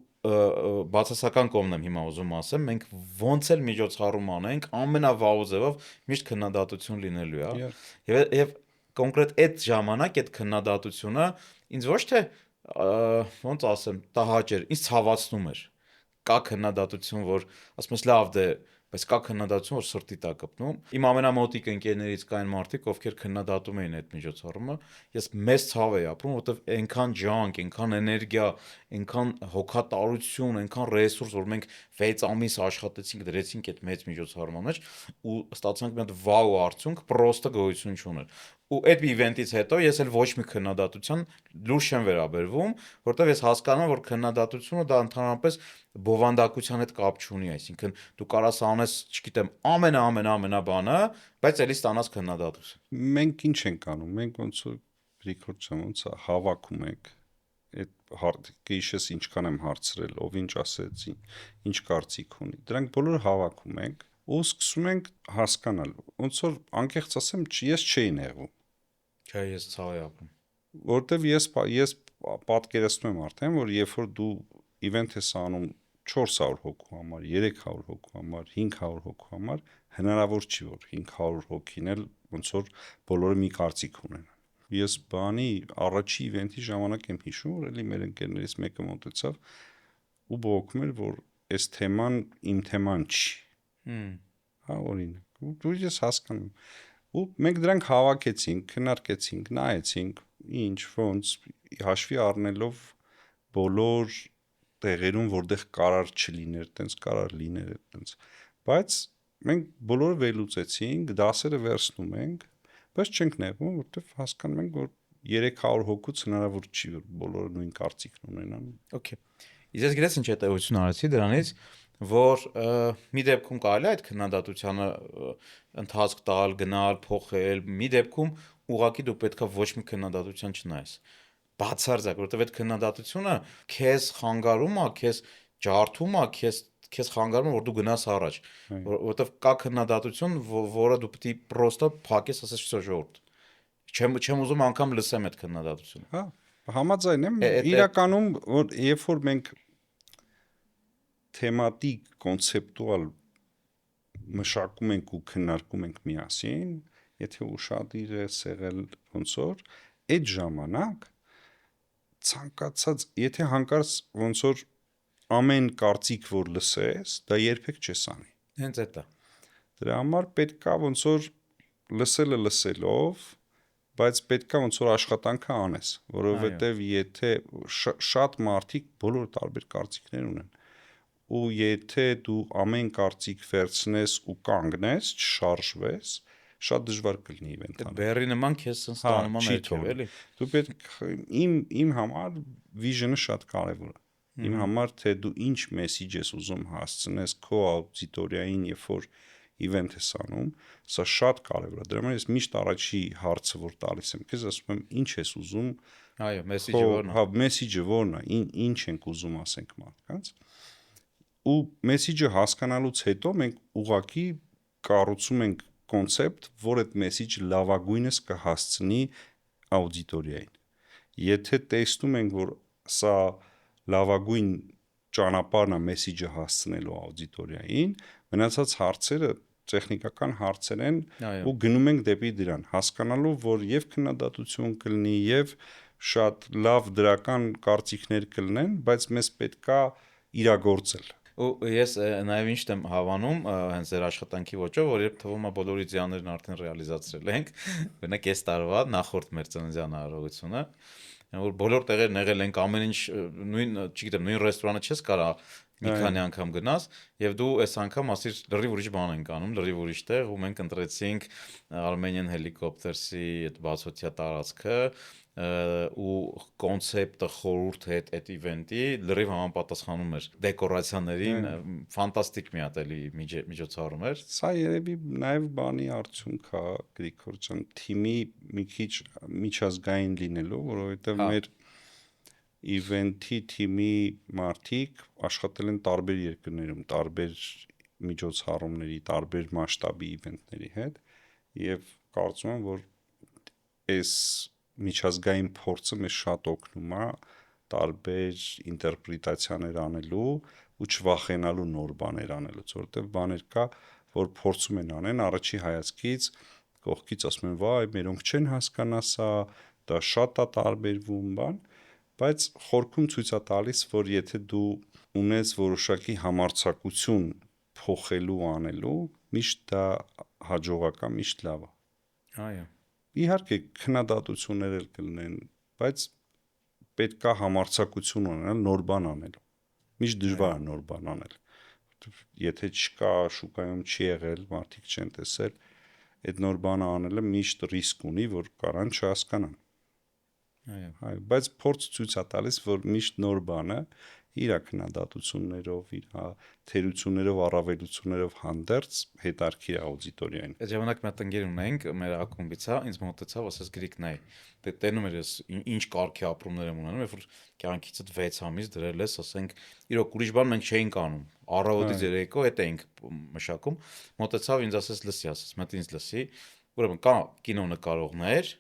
բացասական կողմն եմ հիմա ուզում ասեմ, մենք ոնց էլ միջոցառում անենք, ամենավաղ ձևով միշտ քննադատություն լինելու է։ Եվ կոնկրետ այդ ժամանակ այդ քննադատությունը ինձ ոչ թե ոնց ասեմ, տհաճ էր, ինձ ցավացնում էր։ Կա քննադատություն, որ ասում ես լավ դե բայց կա քննադատություն, որ սրտի տա կպնում։ Իմ ամենամոտիկ ընկերներից կային մարդիկ, ովքեր քննադատում էին այդ միջոցառումը։ Ես մեծ ցավ էի ապրում, որովհետև այնքան ջանք, այնքան էներգիա, այնքան հոգատարություն, այնքան ռեսուրս, որ մենք 6 ամիս աշխատեցինք, դրեցինք այդ մեծ միջոցառման մեջ ու ստացանք մի հատ վաու արդյունք, պրոստը գոյություն չուներ։ Ու այդ իվենտից հետո ես էլ ոչ մի քննադատության լուրջ չեմ վերաբերվում, որովհետև ես հասկանում եմ, որ քննադատությունը դա ընդհանրապես բովանդակության հետ կապ չունի, այսինքն դու կարաս անես, չգիտեմ, ամենա բանը, բայց էլի ստանաս քննադատություն։ Մենք ինչ ենք անում, մենք ոնց որ ռեկորդ ոնց է հավաքում ենք այդ գիշես ինչքան եմ հարցրել, ով ինչ ասեց, ինչ կարծիք ունի։ Դրանք բոլորը հավաքում ենք ու սկսում ենք հասկանալ։ Ոնց որ անկեղծ ասեմ, ես չէի նեղվում։ Չէ, ես ցավ եմ ապրում։ Որտեվ ես պատկերացնում եմ արդեն, որ երբ որ դու իվենթ ես անում 400 հոգու համար, 300 հոգու համար, 500 հոգու համար, հնարավոր չի որ 500 հոգին էլ ոնց որ բոլորը մի կարծիք ունենան։ Ես բանի առաջի իվենթի ժամանակ եմ հիշում, որ էլի մեր ընկերներից մեկը մոտեցավ ու բողոքում էր, որ այս թեման իմ թեման չի։ Հա, օրինակ։ Ու ես հասկանում եմ։ Ու մենք դրանք հավաքեցինք, քննարկեցինք, նայեցինք, ինչ ոնց հաշվի առնելով բոլոր տեղերում, որտեղ կարար չլիներ, տենց կարար լիներ այդպես։ Բայց մենք բոլորը վերլուծեցինք, դասերը վերցնում ենք, բայց չենք նեղվում, որովհետև հասկանում ենք, որ 300 հոգուց հնարավոր չի, որ բոլորը նույն կարծիքն ունենան։ Okay։ Իսկ գիտես ինչ հետևություն արեցի դրանից, որ մի դեպքում կարելի է այդ քննադատությանը ընթացք տալ, գնալ, փոխել, մի դեպքում ուղղակի դու պետքա ոչ մի քննադատության չնայես։ Բացարձակ, որովհետև այդ քննադատությունը քեզ խանգարում է, քեզ ջարդում է, քեզ խանգարում է, որ դու գնաս առաջ, որովհետև կա քննադատություն, որը դու պետք է պրոստը փակես, ասես չէ ժողովուրդ։ Չեմ ուզում անգամ լսեմ այդ քննադատությունը։ Հա, համաձայն եմ, իրականում որ երբ որ մենք թեմատիկ, կոնցեպտուալ մշակում ենք ու քննարկում ենք միասին, եթե ուշադիր ես եղել ոնց որ այդ ժամանակ ցանկացած, եթե հանկարծ ոնց որ ամեն կարծիք որ լսես, դա երբեք չես անի։ Հենց այդ է։ Դրա համար պետքա ոնց որ լսելը լսելով, բայց պետքա ոնց որ աշխատանքը անես, որովհետև եթե շատ մարդիկ բոլոր տարբեր կարծիքներ ունեն, ու եթե դու ամեն կարծիք վերցնես ու կանգնես, չշարժվես, շատ դժվար կլինի իվենթ անել։ Բերի նման քեզ sense տանում է ներքև, էլի։ Դու պետք իմ համար վիժնը շատ կարևոր է։ Իմ համար թե դու ինչ մեսիջ ես ուզում հասցնես քո աուդիտորիային, երբ որ իվենթ ես անում, սա շատ կարևոր է։ Դրա համար ես միշտ առաջի հարցը որ տալիս եմ, քեզ ասում եմ ինչ ես ուզում։ Այո, մեսիջը ո՞րն է։ Հա, մեսիջը ո՞րն է, ինչ ենք ուզում ասենք մարդկանց։ Ու մեսիջը հասկանալուց հետո մենք ուղղակի կառուցում ենք կոնցեպտ, որ այդ մեսիջը լավագույնս կհասցնի աուդիտորիային։ Եթե տեսնում ենք, որ սա լավագույն ճանապարհն է մեսիջը հասցնելու աուդիտորիային, մնացած հարցերը տեխնիկական հարցեր են ու գնում ենք դեպի դրան, հասկանալով, որ եւ քննադատություն կլինի եւ շատ լավ դրական կարծիքներ կլինեն, բայց մեզ պետքա իրագործել։ Ու ես նաև ինչ եմ հավանում հենց ձեր աշխատանքի ոճով, որ երբ թվում է բոլոր իդեաներն արդեն ռեալիզացրել ենք, օրինակ այս տարվա նախորդ մեր ծննդյան արարողությունը, որ բոլոր տեղերն եղել ենք, ամեն ինչ նույն, չգիտեմ, նույն ռեստորանը չես կարող մի քանի անգամ գնաս, եւ դու այս անգամ ասիր լրիվ ուրիշ բան ենք անում, լրիվ ուրիշ տեղ, ու մենք ընտրեցինք Armenian Helicopters-ի այդ բացօթյա տարածքը ու կոնցեպտը խորհուրդ այդ իվենտի լրիվ համապատասխանում էր դեկորացիաներին, ֆանտաստիկ մի հատ էլի միջոցառում էր։ Սա երևի նաև բանի արդյունք է, Գրիգոր ջան, թիմի մի քիչ միջազգային լինելու, որովհետև մեր իվենթի թիմի մարդիկ աշխատել են տարբեր երկրներում, տարբեր միջոցառումների, տարբեր մասշտաբի իվենտների հետ, եւ կարծում եմ, որ այս միջազգային փորձը մեզ շատ օգնում է տարբեր ինտերպրետացիաներ անելու ու չվախենալու նոր բաներ անելուց, որովհետև բաներ կա, որ փորձում են անեն առաջի հայացքից, կողքից ասում են, վայ, մերոնք չեն հասկանա սա, դա շատ է տարբերվում, բան, բայց խորքում ցույց է տալիս, որ եթե դու ունես որոշակի համարձակություն փոխելու անելու, միշտ դա հաջողական, միշտ լավ է։ Այո։ Իհարկե քննադատություններ էլ կլինեն, բայց պետքա համարձակություն ունենալ նոր բան անելու։ Միշտ դժվար է նոր բան անել։ Եթե չկա շուկայում չի եղել, մարդիկ չեն տեսել, այդ նոր բանը անելը միշտ ռիսկ ունի, որ կարան չհասկանան։ Այո, բայց փորձ ցույց է տալիս, որ միշտ նոր բանը իր քննադատություններով, իր թերություններով, առավելություններով հանդերձ հետարքի է աուդիտորիային։ Այդ ժամանակ մի հատ ընկեր ունենք, մեր ակումբից է, ինձ մոտեցավ, ասես Գրիգն այ, դե տենում էր ես ինչ կարգի ապրումներ եմ ունենում, երբ որ կյանքիցդ 6 ամիս դրել ես, ասենք, իրոք ուրիշ բան մենք չէինք անում։ Առավոտից երեկո հետ էինք մշակում, մոտեցավ ինձ ասես լսի, ասես, մտ ինձ լսի, ուրեմն կա կինո նկարողներ,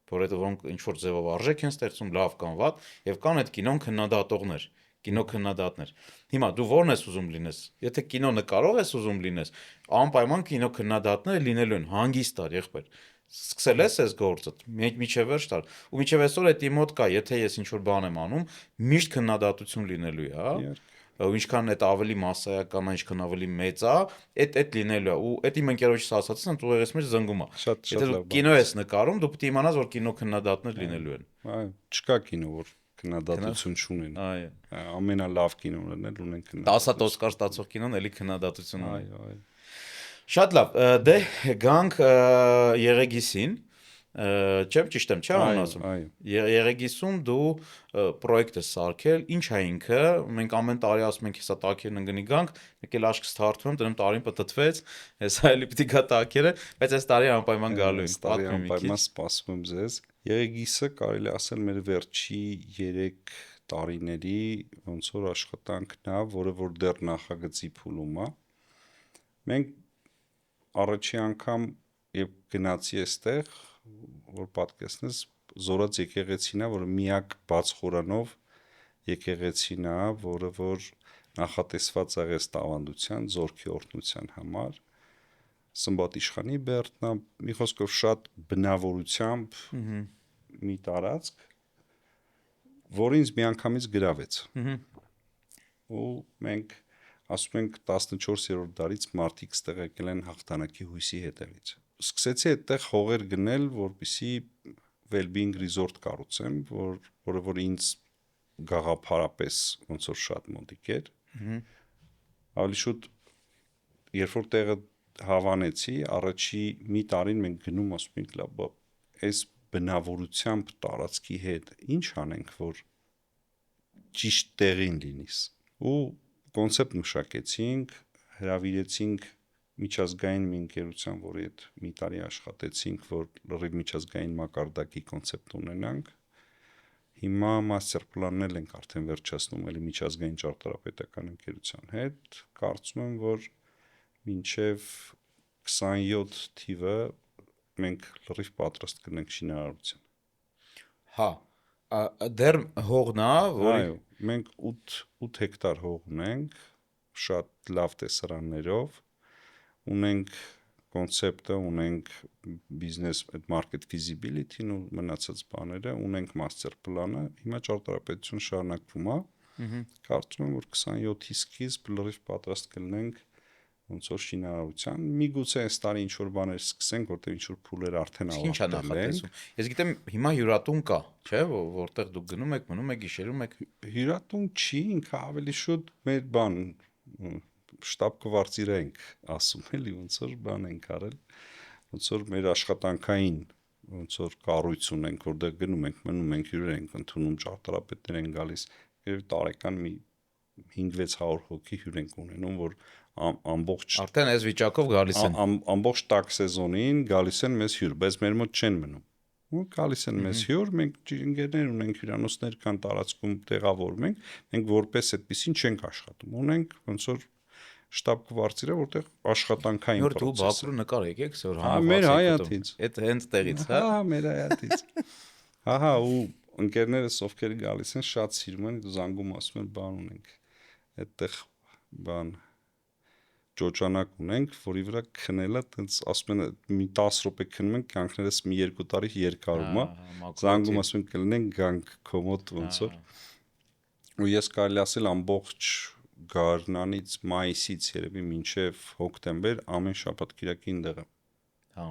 որոնք ինչ որ ձևով արժեք են ստեղծում, լավ կամ վատ, եւ կան այդ կինոն քննադատողներ, կինո քննադատներ։ Հիմա դու ո՞րն ես ուզում լինես։ Եթե կինո նկարող ես ուզում լինես, անպայման կինո քննադատները լինելու են, հանգիստ ար, եղբայր։ Սկսել ես այս գործը, միջև վերջ տար։ Ու միջև այսօր էդի մոտ կա, եթե ես ինչ որ բան եմ անում, միշտ քննադատություն լինելու է, հա։ Ու ինչքան այդ ավելի massայական, ինչքան ավելի մեծ է, այդ լինելու է։ Ու այդ իմ ընկերոջս ասածն են, ուղեղս մեջ զնգում է։ Եթե դու կինո ես նկարում, դու պետք է իմանաս, որ կինո քննադատներ լինելու են։ Այո, չկա կինո, որ քննադատություն չունեն։ Այո։ Ամենալավ կինոներն էլ ունեն քննադատություն։ 10 հատ Օսկար ստացող կինոն էլի քննադատություն ունի։ Այո, այո։ Շատ լավ, դե գանք Եղեգիսին, չեմ ճիշտ եմ, չէ՞ ասում։ Եղեգիսում դու պրոյեկտ ես սարքել, ինչ է ինքը, մենք ամեն տարի ասում ենք, հեսա տակերն ընկնի գանք, մեկ էլ աշկս թարթում, դրում տարին պատտվեց, հեսա էլի պիտի գա տակերը, բայց այս տարի անպայման գալու ենք, պատմի մի քիչ։ Անպայման սպասում եմ ձեզ։ Եղեգիսը կարելի ասել մեր վերջի 3 տարիների ոնց որ աշխատանքն է, որը որ դեռ նախագծի փուլում է։ Մենք առաջի անգամ երբ գնացի այստեղ, որ պատկերացնես, Զորաց եկեղեցին է, որը միակ բաց խորանով եկեղեցին է, որը որ նախատեսված է եղես տավանդության, զորքի օրհնության համար։ Սմբատ իշխանի Բերդն է, մի խոսքով շատ բնավորությամբ մի տարածք, որ ինձ միանգամից գրավեց։ Ու մենք ասում ենք 14-րդ դարից մարդիկ ստեղ եկել են հաղթանակի հույսի հետևից։ Սկսեցի այդտեղ հողեր գնել, որպեսզի well-being resort կառուցեմ, որը որ ինձ գաղափարապես ոնց որ շատ մոտիկ էր։ Ավելի շուտ երբ որ տեղը հավանեցի, առաջի մի տարին մենք գնում ասում ենք, լավ, այս բնավորությամբ տարածքի հետ ինչ անենք, որ ճիշտ տեղին լինիս։ Ու կոնցեպտ մշակեցինք, հրավիրեցինք միջազգային մի ընկերության, որի հետ մի տարի աշխատեցինք, որ լրիվ միջազգային մակարդակի կոնցեպտ ունենանք։ Հիմա մաստեր պլանն ենք արդեն վերջացնում էլի միջազգային ճարտարապետական ընկերության հետ։ Կարծում եմ, որ մինչև 27 թիվը մենք լրիվ պատրաստ կլինենք շինարարության։ Հա, Դեռ հողն է, որի Այո, մենք 8 հեկտար հող ունենք, շատ լավ տեսարաններով, ունենք կոնցեպտը, ունենք բիզնես այդ market feasibility-ն ու մնացած բաները, ունենք master plan-ը, հիմա ճարտարապետություն շարունակվում է։ Կարծում եմ, որ 27-ի սկիզբ լրիվ պատրաստ կլինենք ոնց որ շինարարության, միգուցե այս տարի ինչ որ բաներ սկսենք, որտեղ ինչ որ փուլեր արդեն ինչ է ավարտել են։ նախատեսում։ Ես գիտեմ հիմա հյուրատուն կա, չէ՞, որտեղ դուք գնում եք, մնում եք, գիշերում եք։ Հյուրատուն չի, ինքը ավելի շուտ մեր բան շտաբ կվարձիր ենք ասում էլի, ոնց որ բան ենք արել, ոնց որ մեր աշխատանքային ոնց որ կառույց ունենք, որտեղ գնում ենք, մնում ենք, հյուրեր ենք ընդունում, ճարտարապետներ են գալիս, երբ տարեկան մի 5-600 հոգի հյուր ենք ունենում, որ ամբողջ Արդեն այս վիճակով գալիս են։ ամբողջ տաք սեզոնին գալիս են մեզ հյուր, բայց մեր մոտ չեն մնում։ Ու գալիս են մեզ հյուր, մենք ընկերներ ունենք, հյուրանոցներ կան տարածքում տեղավորում ենք, մենք որպես այդպեսին չենք աշխատում։ Ունենք ոնց որ շտաբ կվարձիրը, որտեղ աշխատանքային Նոր դու process Բաքրու նկար եկեք, որ մեր հայաթից։ Այդ հենց տեղից, հա։ Հա, մեր հայաթից։ Ահա ու ընկերներս ովքեր գալիս են շատ սիրում են, զանգում ասում են բան ունենք։ Այդտեղ բան ճոճանակ ունենք, որի վրա քնելը, տենց ասում են մի 10 րոպե քնում ենք, կյանքներս մի 2 տարի երկարում է։ Զանգում ասում են կլինենք գանք կոմոդ ոնց որ։ Ու ես կարելի ասել ամբողջ գարնանից մայիսից երևի մինչև հոկտեմբեր ամեն շաբաթ կիրակի այնտեղ եմ։ Հա։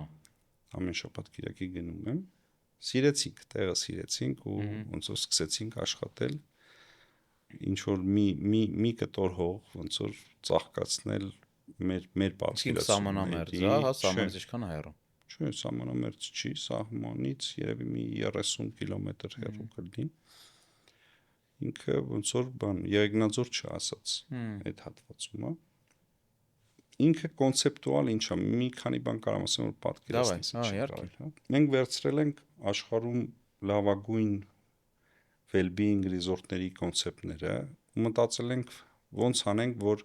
Ամեն շաբաթ կիրակի գնում եմ։ Սիրեցինք, տեղը սիրեցինք ու ոնց որ սկսեցինք աշխատել։ Ինչ որ մի կտոր հող ոնց որ ծաղկացնել մեր պատկերացումների։ Սահմանամերձ, հա, սահմանից ինչքան է հեռու։ Չէ, սահմանամերձ չի, սահմանից երևի մի 30 կիլոմետր հեռու կլինի։ Ինքը ոնց որ բան, Եղեգնաձոր չասած այդ հատվածումը։ Ինքը կոնցեպտուալ ինչ է, մի քանի բան կարամ ասեմ, որ պատկերացնես ինչ է կարել, հա։ Մենք վերցրել ենք աշխարհում լավագույն well-being resort-ների կոնցեպտները ու մտածել ենք ոնց անենք, որ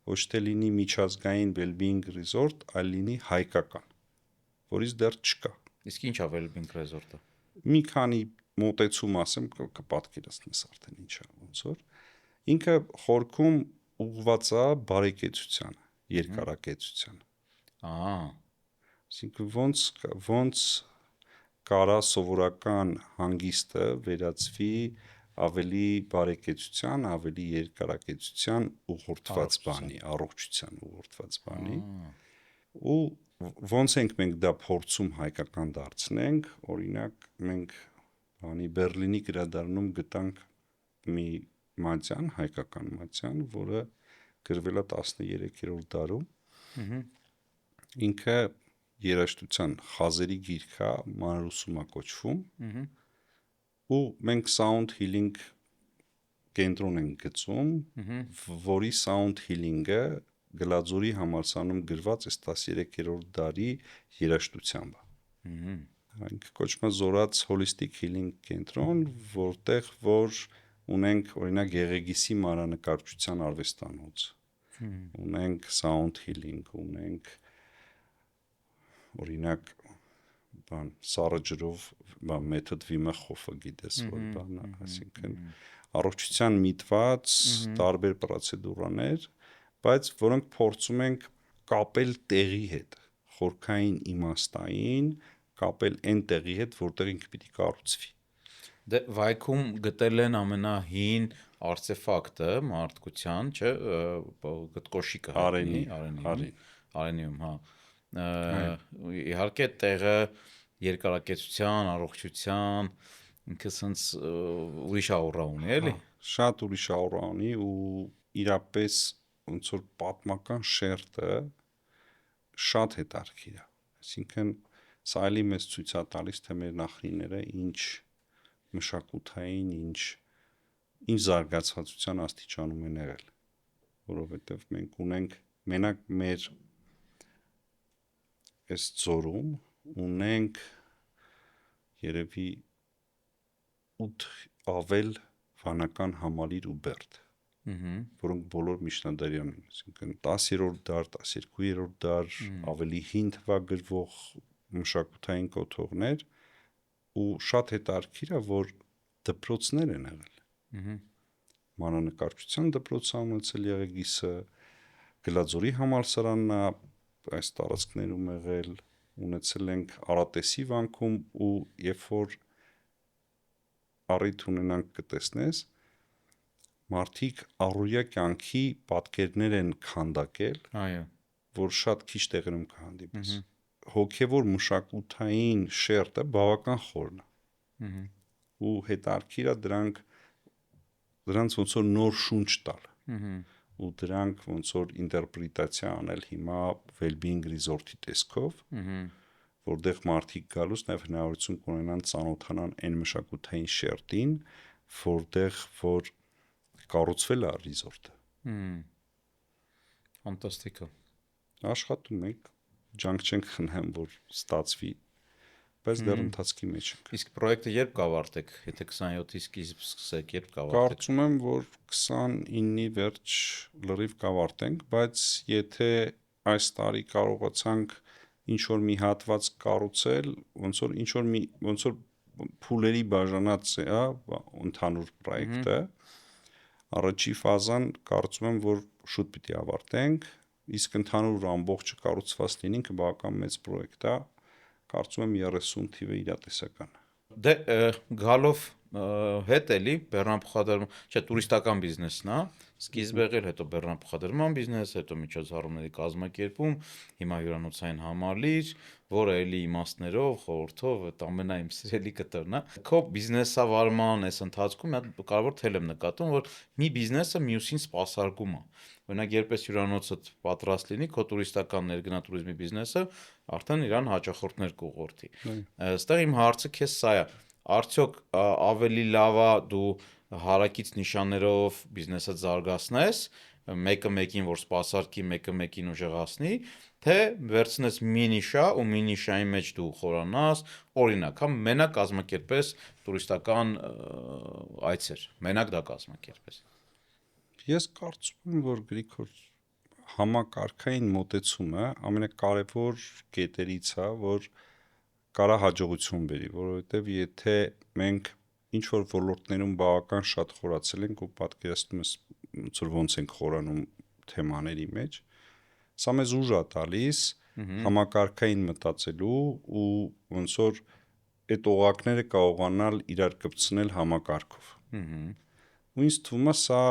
ոչ թե լինի միջազգային well-being resort, այլ լինի հայկական, որից դեռ չկա։ Իսկ ինչ է well-being resort-ը։ Մի քանի մոտեցում ասեմ, կպատկերացնես արդեն ինչ է, ոնց որ ինքը խորքում ուղղված է բարեկեցությանը, երկարակեցությանը։ Այսինքն ոնց կարա սովորական հանգիստը վերածվի ավելի բարեկեցության, ավելի երկարակեցության ուղղորդված բանի, առողջության ուղղորդված բանի։ Ու ոնց ենք մենք դա փորձում հայկական դարձնենք, օրինակ մենք բանի Բերլինի գրադարանում գտանք մի մատյան, հայկական մատյան, որը գրվել է 13-րդ դարում։ Ինքը երաժշտության խազերի գիրք է, մանրուսում է կոչվում։ Ու մենք sound healing կենտրոն ենք գծում, որի sound healing-ը Գլաձորի համալսարանում գրված է 13-րդ դարի երաժշտությամբ է։ Ինքը կոչվում է Զորաց Holistic Healing կենտրոն, որտեղ որ ունենք օրինակ Գեղեգիսի մանրանկարչության արվեստանոց, ունենք sound healing, ունենք օրինակ բան սառը ջրով բան մեթոդ Վիմը Խոֆը գիտես որ բան, այսինքն առողջության միտված տարբեր պրոցեդուրաներ, բայց որոնք փորձում ենք կապել տեղի հետ, խորքային իմաստային, կապել այն տեղի հետ, որտեղ ինքը պիտի կառուցվի։ Դե վայքում գտել են ամենահին արտեֆակտը մարդկության, չէ, այդ կոշիկը արենիում, հա։ Իհարկե տեղը երկարակեցության, առողջության, ինքը sense ուրիշ աուրա ունի, էլի։ Շատ ուրիշ աուրա ունի ու իրապես ոնց որ պատմական շերտը շատ հետաքրքիր է։ Այսինքն սա էլի մեզ ցույց է տալիս, թե մեր նախնիները ինչ մշակութային, ինչ զարգացվածության աստիճանում են եղել, որովհետև մենք ունենք մենակ մեր այս ձորում ունենք երևի 8 ավել վանական համալիր ու բերդ, որոնք բոլոր միջնադարյան են, այսինքն 10-րդ դար, 12-րդ դար, ավելի հին թվագրվող մշակութային կոթողներ ու շատ հետաքրքիր է, որ դպրոցներ են եղել։ Ահա։ Մանրանկարչության դպրոցը ունեցել Եղեգիսը, Գլաձորի համալսարանն է այս տարածքներում եղել, ունեցել ենք Արատեսի վանքում ու երբ որ առիթ ունենանք կտեսնես, մարդիկ առօրյա կյանքի պատկերներ են քանդակել, Այո։ որ շատ քիչ տեղերում կհանդիպես։ Հոգևոր մշակութային շերտը բավական խորն է։ Ահա։ Ու հետարքիր է դրանց ոնց որ նոր շունչ տալ։ Ահա։ Ու դրանք ոնց որ ինտերպրետացիա անել հիմա well-being resort-ի տեսքով, Ահա։ որտեղ մարդիկ գալուց նաև հնարավորություն կունենան ծանոթանան այն մշակութային շերտին, որտեղ որ կառուցվել է resort-ը։ Ահա։ Ֆանտաստիկ է։ Աշխատում ենք, ջանք չենք խնայում, որ ստացվի, բայց դեռ ընթացքի մեջ ենք։ Իսկ պրոյեկտը երբ կավարտեք, եթե 27-ի սկիզբ սկսեք, երբ կավարտեք։ Կարծում եմ, որ 29-ի վերջ լրիվ կավարտենք, բայց եթե այս տարի կարողացանք ինչ-որ մի հատված կառուցել, ոնց որ փուլերի բաժանած է, ընդհանուր պրոյեկտը, առաջի ֆազան կարծում եմ, որ շուտ պիտի ավարտենք, իսկ ընդհանուր ամբողջը կառուցված լինի, բավական մեծ պրոյեկտ է, կարծում եմ 30 թիվը իրատեսական է։ Դե գալով հետ էլի բեռնափոխադրում, չէ, տուրիստական բիզնեսն է, սկիզբ եղել, հետո բեռնափոխադրման բիզնես, հետո միջոցառումների կազմակերպում, հիմա հյուրանոցային համալիր, որը էլի իմաստներով, խորհրդով, այդ ամենայիմ սիրելի կտորն է։ Քո բիզնեսավարման այս ընթացքում մի հատ կարևոր թել եմ նկատում, որ մի բիզնեսը մյուսին սպասարկում է։ Օրինակ, երբ հյուրանոցը պատրաստ լինի, քո տուրիստական ներգնա туриզմի բիզնեսը արդեն իրան հաճախորդներ կուղղորդի։ Այստեղ իմ հարցը քեզ սա է. արդյոք ավելի լավ է դու հարակից նիշաներով բիզնեսը զարգացնես, մեկը մեկին որ սպասարկի, մեկը մեկին ուժեղացնի, թե վերցնես մի նիշա ու մի նիշայի մեջ դու խորանաս, օրինակ, հա մենակ կազմակերպես տուրիստական այցեր, մենակ դա կազմակերպես։ Ես կարծում եմ, որ Գրիգոր համակարգային մոտեցումը ամենակարևոր կետերից է, որ կարա հաջողություն բերի, որովհետև եթե մենք ինչ որ ոլորտներում բավական շատ խորացել ենք ու պատկերացնում ես ոնց ենք խորանում թեմաների մեջ, սա մեզ ուժ է տալիս համակարգային մտածելու ու ոնց որ այդ օղակները կարողանալ իրար կպցնել համակարգով։ Ու ինձ թվում է սա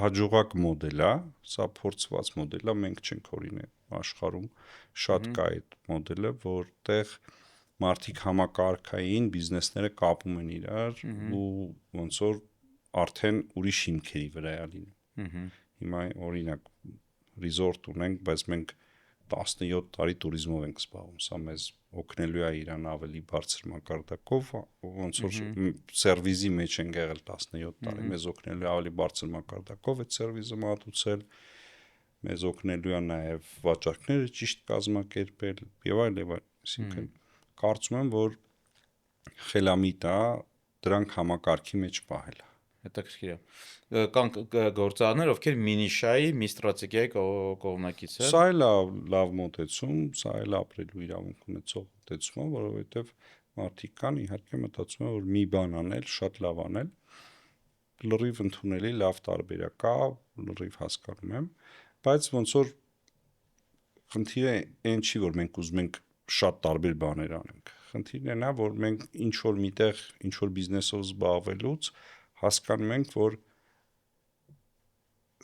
հաջողակ մոդել է, սա փորձված մոդել է, մենք չենք օրինակ աշխարհում շատ կա այդ մոդելը, որտեղ մարդիկ համակարգային բիզնեսները կապում են իրար ու ոնց որ արդեն ուրիշ հիմքերի վրա է լինում։ Հիմա օրինակ resort ունենք, բայց մենք 17 տարի туриզմով ենք զբաղվում, սա մեզ օգնելու է իրան ավելի բարձր մակարդակով, ոնց որ սերվիզի մեջ ենք եղել 17 տարի, մեզ օգնելու է ավելի բարձր մակարդակով այդ սերվիզը մատուցել, մեզ օգնելու է նաև վաճառքները ճիշտ կազմակերպել եւ այլ եւ այլ, այսինքն կարծում եմ, որ խելամիտ է դրանք համակարգի մեջ պահել։ Հետաքրքիր է։ Կան գործարարներ, ովքեր մինիշայի, մի ստրատեգիայի կողմնակից են։ Սա էլ է լավ մոտեցում, սա էլ ապրելու իրավունք ունեցող մոտեցում է, որովհետև մարդիկ կան իհարկե մտածում են, որ մի բան անել, շատ լավ անել, լրիվ ընդունելի, լավ տարբերակ է, լրիվ հասկանում եմ, բայց ոնց որ խնդիրը այն չի, որ մենք ուզում ենք շատ տարբեր բաներ անենք։ Խնդիրն այն է, որ մենք ինչ որ միտեղ, ինչ որ բիզնեսով զբաղվելուց հասկանում ենք, որ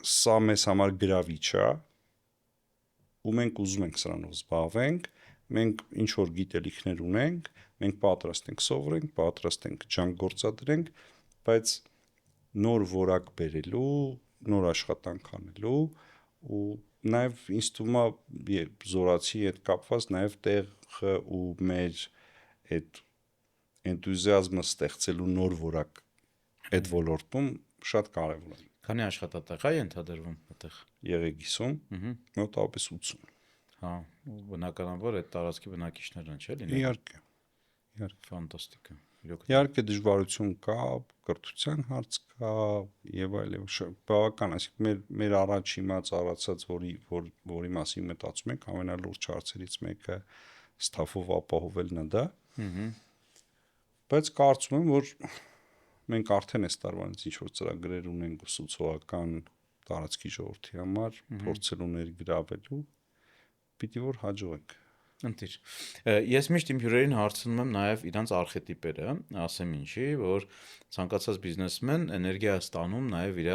սա մեզ համար գրավիչ է ու մենք ուզում ենք սրանով զբաղվենք, մենք ինչ որ գիտելիքներ ունենք, մենք պատրաստ ենք սովորենք, պատրաստ ենք ջանք գործադրենք, բայց նոր որակ բերելու, նոր աշխատանք անելու ու նաև ինձ թվում է զորացի հետ կապված նաև տեղը ու մեր այդ էնտուզիազմը ստեղծելու նոր որակ այդ ոլորտում շատ կարևոր է։ Քանի աշխատատեղ է ընդհանրվում այդտեղ Եղեգիսում մոտավորապես 80։ Հա, բնականաբար այդ տարածքի բնակիչներն չէ՞ լինի։ Իհարկե։ Ֆանտաստիկ է։ Իհարկե դժվարություն կա, կրթության հարց կա եւ այլ բավական, այսինքն մեր առաջ հիմա ծառացած, որի մասին մտածում ենք, ամենալուրջ հարցերից մեկը ստաֆով ապահովելն է դա։ Բայց կարծում եմ, որ մենք արդեն այս տարվանից ինչ որ ծրագրեր ունենք ուսուցողական տարածքի ժողովրդի համար, փորձելու ներգրավելու, պիտի որ հաջողենք։ Ընտիր։ Ես միշտ իմ հյուրերին հարցնում եմ նաև իրանց արխետիպերը, ասեմ ինչի, որ ցանկացած բիզնեսմեն էներգիա է ստանում նաև իր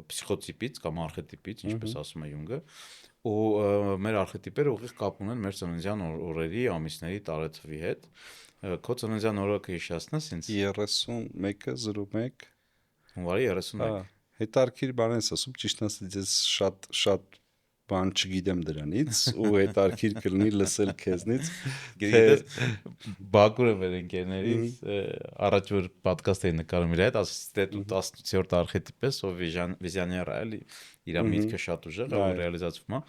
պսիխոտիպից կամ արխետիպից, ինչպես ասում է Յունգը, ու մեր արխետիպերը ուղիղ կապ ունեն մեր ծննդյան օրերի, ամիսների, տարեթվի հետ։ Քո ծննդյան օրը կհիշեցնես ինձ 31-01 հունվարի 31։ Հետարքիր բան ես ասում, ճիշտ ասած ես շատ բան չգիտեմ դրանից ու հետարքիր կլինի լսել քեզնից, Գիտես, Բաքուր եմ մեր ընկերներից, առաջ որ պոդքասթ էի նկարում իր հետ, ասեցի դե դու 18-րդ արխետիպ ես, ով վիզիոներ է, էլի, իր միտքը շատ ուժեղ է, ռեալիզացվում է։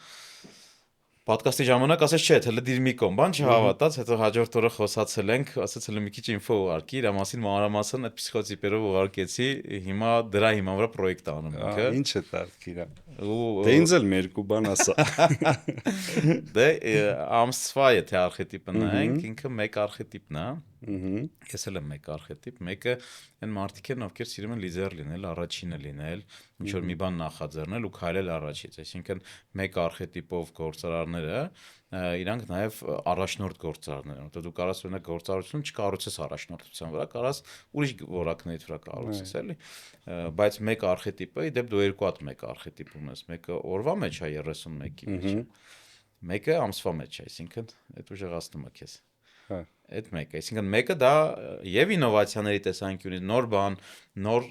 Պոդքասթի ժամանակ ասես չէ, հələ դիր մի կողմ, բան չհավատաց, հետո հաջորդ օրը խոսացել ենք, ասեց հələ մի քիչ ինֆո ուղարկի, իր մասին մանրամասն այդ պսիխոտիպերով ուղարկեցի, հիմա դրա հիման վրա պրոյեկտ անում ենք, հա։ Ինչ է տարքիրա։ Դե ինձ էլ մեր կու բան ասա։ Դե ամսվա եթե արխետիպը նայենք, ինքը մեկ արխետիպն է։ Ես էլ եմ մեկ արխետիպ, մեկը այն մարդիկ են, ովքեր սիրում են լիդեր լինել, առաջինը լինել, ինչ որ մի բան նախաձեռնել ու քայլել առաջից, այսինքն մեկ արխետիպով գործարարները, իրանք նաև առաջնորդ գործարարներ են, որտեղ դու կարաս օրինակ գործարարություն չկառուցես առաջնորդության վրա, կարաս ուրիշ որակներից վրա կառուցես, էլի, բայց մեկ արխետիպը, ի դեպ դու երկու հատ մեկ արխետիպ ունես, մեկը օրվա մեջ է 31-ի մեջ, մեկը ամսվա մեջ է, այսինքն այդ ուժեղացնում է քեզ։ Այդ մեկը, այսինքն մեկը դա եւ ինովացիաների տեսանկյունից նոր բան, նոր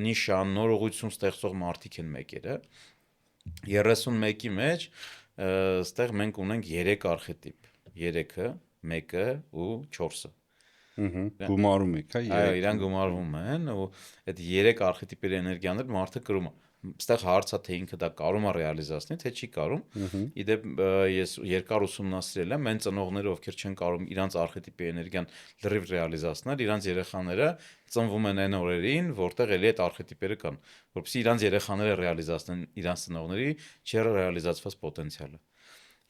նիշան, նոր ուղղություն ստեղծող մարդիկ են մեկերը։ 31-ի մեջ այստեղ մենք ունենք 3 արխետիպ, 3-ը, 1-ը ու 4-ը։ Գումարում եք, հա, այո, իրան գումարվում են ու այդ 3 արխետիպերի էներգիաներ մարդը կրում է։ Այստեղ հարցը թե ինքը դա կարում է ռեալիզացնել, թե չի կարում։ Իդեպ ես երկար ուսումնասիրել եմ, այն ծնողները, ովքեր չեն կարում իրանց արխետիպի էներգիան լրիվ ռեալիզացնել, իրանց երեխաները ծնվում են այն օրերին, որտեղ էլի այդ արխետիպերը կան, որովհետեւ իրանց երեխաները ռեալիզացնեն իրանց ծնողների չռեալիզացված պոտենցիալը։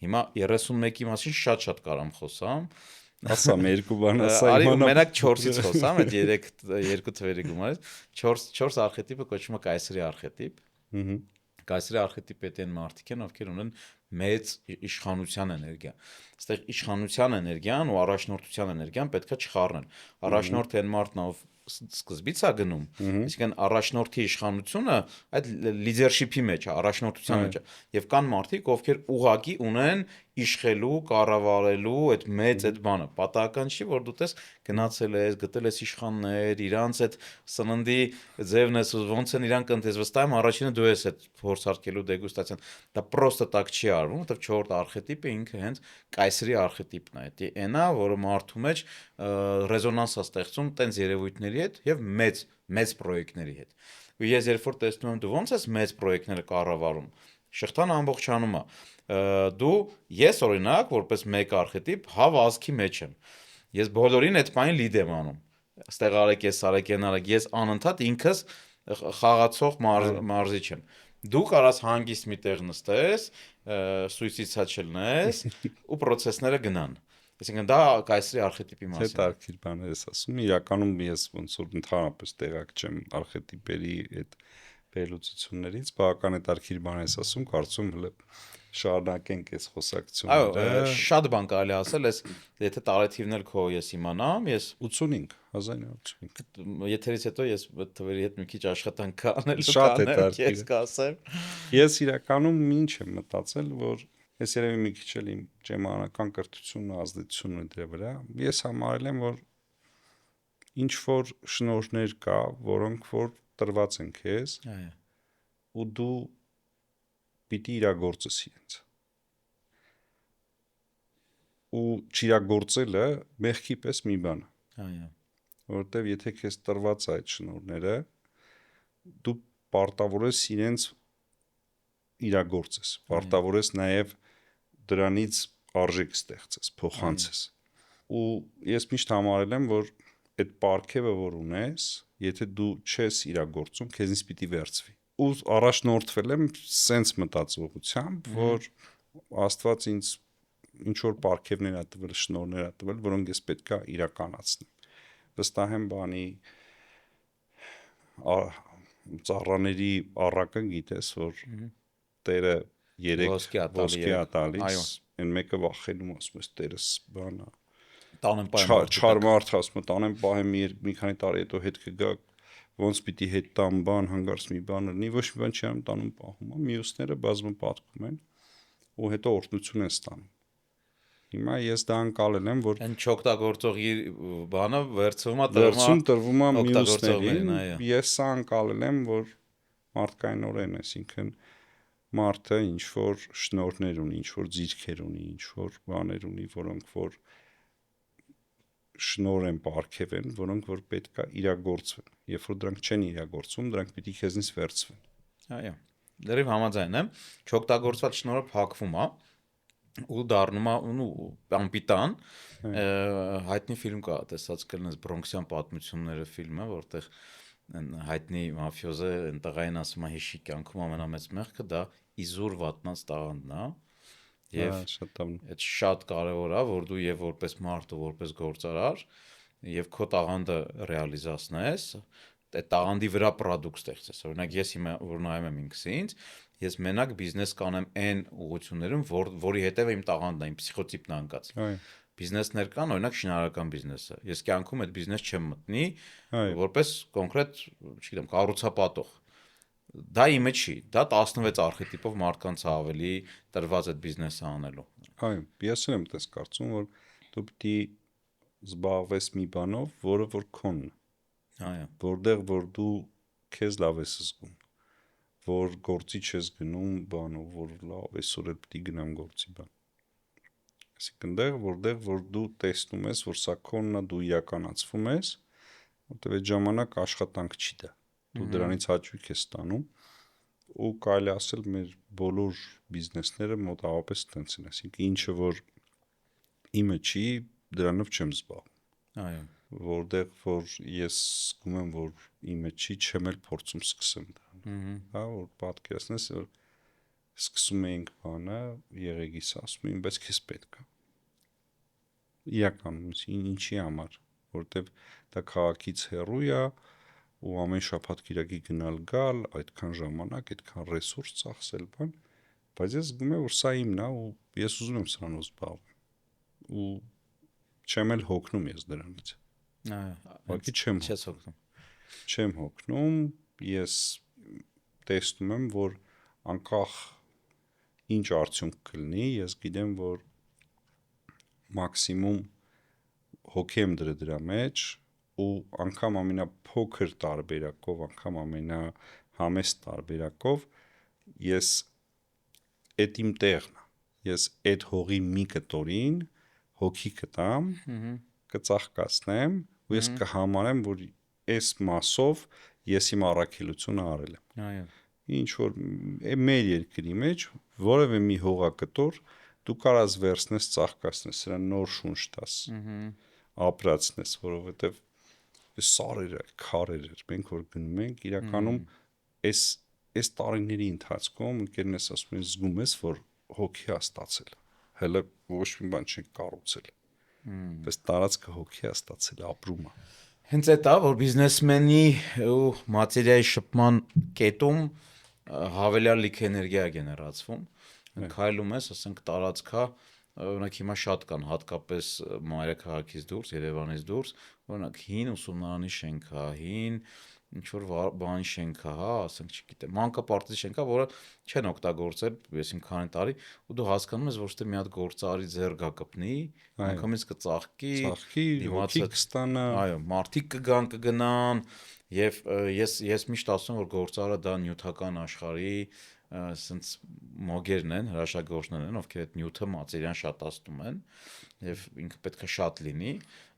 Հիմա 31-ի մասին շատ կարամ խոսամ։ Ասա մեր երկու բան ասա իմանա։ Արի մենակ 4-ից խոսամ, այդ 2 թվերի գումարից։ 4 արխետիպը կոչվում է կայսրի արխետիպ։ Կայսրի արխետիպը այն մարդիկ են, ովքեր ունեն մեծ իշխանության էներգիա։ Այստեղ իշխանության էներգիան ու առաջնորդության էներգիան պետքա չխառնել։ Առաջնորդը այն մարդն է, ով սկզբից է գնում, այսինքն առաջնորդի իշխանությունը այդ լիդերշիփի մեջ է, առաջնորդության մեջ է, եւ կան մարդիկ, ովքեր ուղակի ունեն իշխելու, կառավարելու այդ մեծ այդ բանը։ Պատահական չի, որ դու տես գնացել ես, գտել ես իշխաններ, իրանց այդ սննդի ձևն ես, ոնց են իրանք ընտես, վստահ եմ առաջինը դու ես այդ փորձարկելու դեգուստացիան։ Դա պրոստը տակ չի արվում, որովհետեւ 4-րդ արխետիպը ինքը հենց կայսրի արխետիպն է։ Դա այնա, որը մարդու մեջ ռեզոնանս է ստեղծում տենց երևույթների հետ եւ մեծ պրոյեկտների հետ։ Ու ես երբ որ տեսնում եմ դու ոնց ես մեծ պրոյեկտները կառավարում, շղթան ամբողջանում է։ Ես օրինակ որպես մեկ արխետիպ հավազքի մեջ եմ։ Ես բոլորին այդ բանին լիդ եմ անում։ Այստեղ արեք ես արեք են արեք, ես անընդհատ ինքս խաղացող մարզիչ եմ։ Դու կարաս հանգիստ մի տեղ նստես, սույցիցա չլնես ու process-ները գնան։ Այսինքն դա կայսրի արխետիպի մասին է։ Հետ արխիվ բաներ ես ասում, իրականում ես ոնց որ ընդհանրապես տեղակ չեմ արխետիպերի այդ վերլուծություններից, բավական այդ արխիվ բաներ ես ասում, կարծում եմ շարունակենք այս խոսակցությունները։ Այո, շատ բան կարելի ասել, եթե տարեթիվն էլ քո ես իմանամ, ես 85 Եթերից հետո ես թվերի հետ մի քիչ աշխատանք կանելու շատ է տարբեր։ Ես կասեմ։ Ես իրականում ինչ եմ մտածել, որ ես երևի մի քիչ էլ իմ ճեմանական կրթությունը ազդեցություն ունի դրա վրա։ Ես համարել եմ, որ ինչ որ շնորհներ կա, որոնք որ տրված են քեզ, Այո։ ու դու պիտի իրագործես իրենց։ Ու չիրագործելը մեղքի պես մի բան է։ Այո։ Որովհետև եթե քեզ տրված է այդ շնորհները, դու պարտավոր ես իրենց իրագործես, պարտավոր ես նաև դրանից արժեք ստեղծես, փոխանցես։ Ու ես միշտ համարել եմ, որ այդ պարգևը, որ ունես, եթե դու չես իրագործում, քեզնից պիտի վերցվի։ Ու առաջնորդվել եմ սենց մտածողությամբ, որ Աստված ինձ ինչ որ պարգևներ ա տվել, շնորհներ ա տվել, որոնք ես պետքա իրականացնեմ։ Վստահ եմ բանի ծառաների առակը գիտես, որ տերը 3 ոսկի է տալիս, այն մեկը վախենում ասում ես տերս բանա տանեմ պայեմ չար մարդ ասում տանեմ պահեմ մի քանի տարի հետո հետ կգա ոնց պիտի հետ տամ բան հանգարց մի բան լինի ոչ մի բան չի անում տանում պահում մյուսները բազմապատկում են ու հետո օրհնություն են ստանում հիմա ես դա անկալել եմ որ այն չօգտագործողի բանը վերցվում տրվում է մյուսներին ես սա անկալել եմ որ մարդկայնորեն այսինքն մարդը ինչ որ շնորհներ ունի ինչ որ ձիրքեր ունի ինչ որ բաներ ունի որոնք որ շնոր են պարգևեն, որոնք որ պետք է իրագործվեն։ Երբ որ դրանք չեն իրագործվում, դրանք պիտի քեզնից վերցվեն։ Այո։ Դեռև համաձայն եմ, չօգտագործված շնորհը փակվում է ու դառնում է ու անպիտան հայտնի ֆիլմ կա, տեսած կլինես Բրոնքսյան պատմությունները ֆիլմը, որտեղ հայտնի մաֆիոզը այն տղային ասում է հիշի կյանքում ամենամեծ մեղքը դա իզուր վատնած տաղանդն է։ Եվ այդ շատ կարևոր է, որ դու եւ որպես մարդ ու որպես գործարար եւ քո տաղանդը ռեալիզացնես, այդ տաղանդի վրա պրոդուկտ ստեղծես։ Օրինակ ես հիմա որ նայում եմ ինքս ինձ, ես մենակ բիզնես կանեմ այն ուղղություններում, որի հետեւ իմ տաղանդն է, իմ պսիխոտիպն է անկած։ Բիզնեսներ կան, օրինակ շինարարական բիզնեսը։ Ես կյանքում այդ բիզնես չեմ մտնի, որպես կոնկրետ, չգիտեմ, կառուցապատող։ Դա իմը չի, դա 16 արխետիպով մարդկանց ավելի տրված այդ բիզնեսը անելու։ Այո, ես եմ դες կարծում, որ դու պիտի զբաղվես մի բանով, որը որ քոնն է։ Այո։ Որտեղ որ դու քեզ լավ ես զգում, որ գործի չես գնում բանով, որ լավ այսօր էլ պիտի գնամ գործի բան։ Այսինքն որտեղ որ դու տեսնում ես, որ սա քոնն է, դու իրականացվում ես, որտեղ այդ ժամանակ աշխատանք չի դա։ Դու դրանից հաճույք ես ստանում ու կարելի ասել մեր բոլոր բիզնեսները մոտավորապես տենց են, այսինքն ինչը որ իմը չի, դրանով չեմ զբաղվում։ Այո։ Որտեղ որ ես զգում եմ, որ իմը չի, չեմ էլ փորձում սկսեմ դրանով։ Հա, որ պատկերացնես, որ սկսում էինք բանը, եղեգիս ասում էին, բայց քեզ պետք է։ Իրականում ինչի համար, որտեղ դա քաղաքից հեռու է ու ամեն շաբաթ կիրակի գնալ գալ, այդքան ժամանակ, այդքան ռեսուրս ծախսել բան, բայց ես զգում եմ, որ սա իմն է ու ես ուզում եմ սրանով զբաղվել։ Ու չեմ էլ հոգնում ես դրանից։ Ուղղակի չեմ հոգնում։ Չեմ հոգնում, ես տեսնում եմ, որ անկախ ինչ արդյունք կլինի, ես գիտեմ, որ մաքսիմում հոգի եմ դրա մեջ ու անգամ ամենափոքր տարբերակով, անգամ ամենահամեստ տարբերակով ես այդ իմ տեղն է։ Ես այդ հողի մի կտորին հոգի կտամ, կծաղկացնեմ ու ես կհամարեմ, որ այս մասով ես իմ առաքելությունը արել եմ։ Այո։ Ինչ որ մեր երկրի մեջ որևէ մի հողակտոր դու կարաս վերցնես, ծաղկացնես, սրան նոր շունչ տաս, ապրացնես, որովհետև սարեր էր, քարեր էր, մենք որ գնում ենք, իրականում այս տարիների ընթացքում ընկերներս ասում են, զգում ես, որ հոգի է ստացել, հələ ոչ մի բան չենք կառուցել, բայց տարածքը հոգի է ստացել, ապրում է։ Հենց այդ է, որ բիզնեսմենի ու մատերիայի շփման կետում հավելյալ լիք էներգիա է գեներացվում, քայլում ես, ասենք տարածքա, օրինակ հիմա շատ կան, հատկապես մայրաքաղաքից դուրս, Երևանից դուրս, օրինակ հին ուսումնարանի շենք է, հին ինչ որ բանի շենք է, հա, ասենք, չգիտեմ, մանկապարտեզի շենք է, որը չեն օգտագործել, ես իմ քանի տարի, ու դու հասկանում ես, որ ստե մի հատ գործարարի ձեռ գա կպնի, անգամից կծաղկի, դիմացը կստանա, այո, մարդիկ կգան, կգնան, եւ ես միշտ ասում եմ, որ գործարարը դա նյութական աշխարհի ասենց մոգերն են, հրաշագործներն են, ովքեր այդ նյութը մատերիան շատացնում են եւ ինքը պետք է շատ լինի,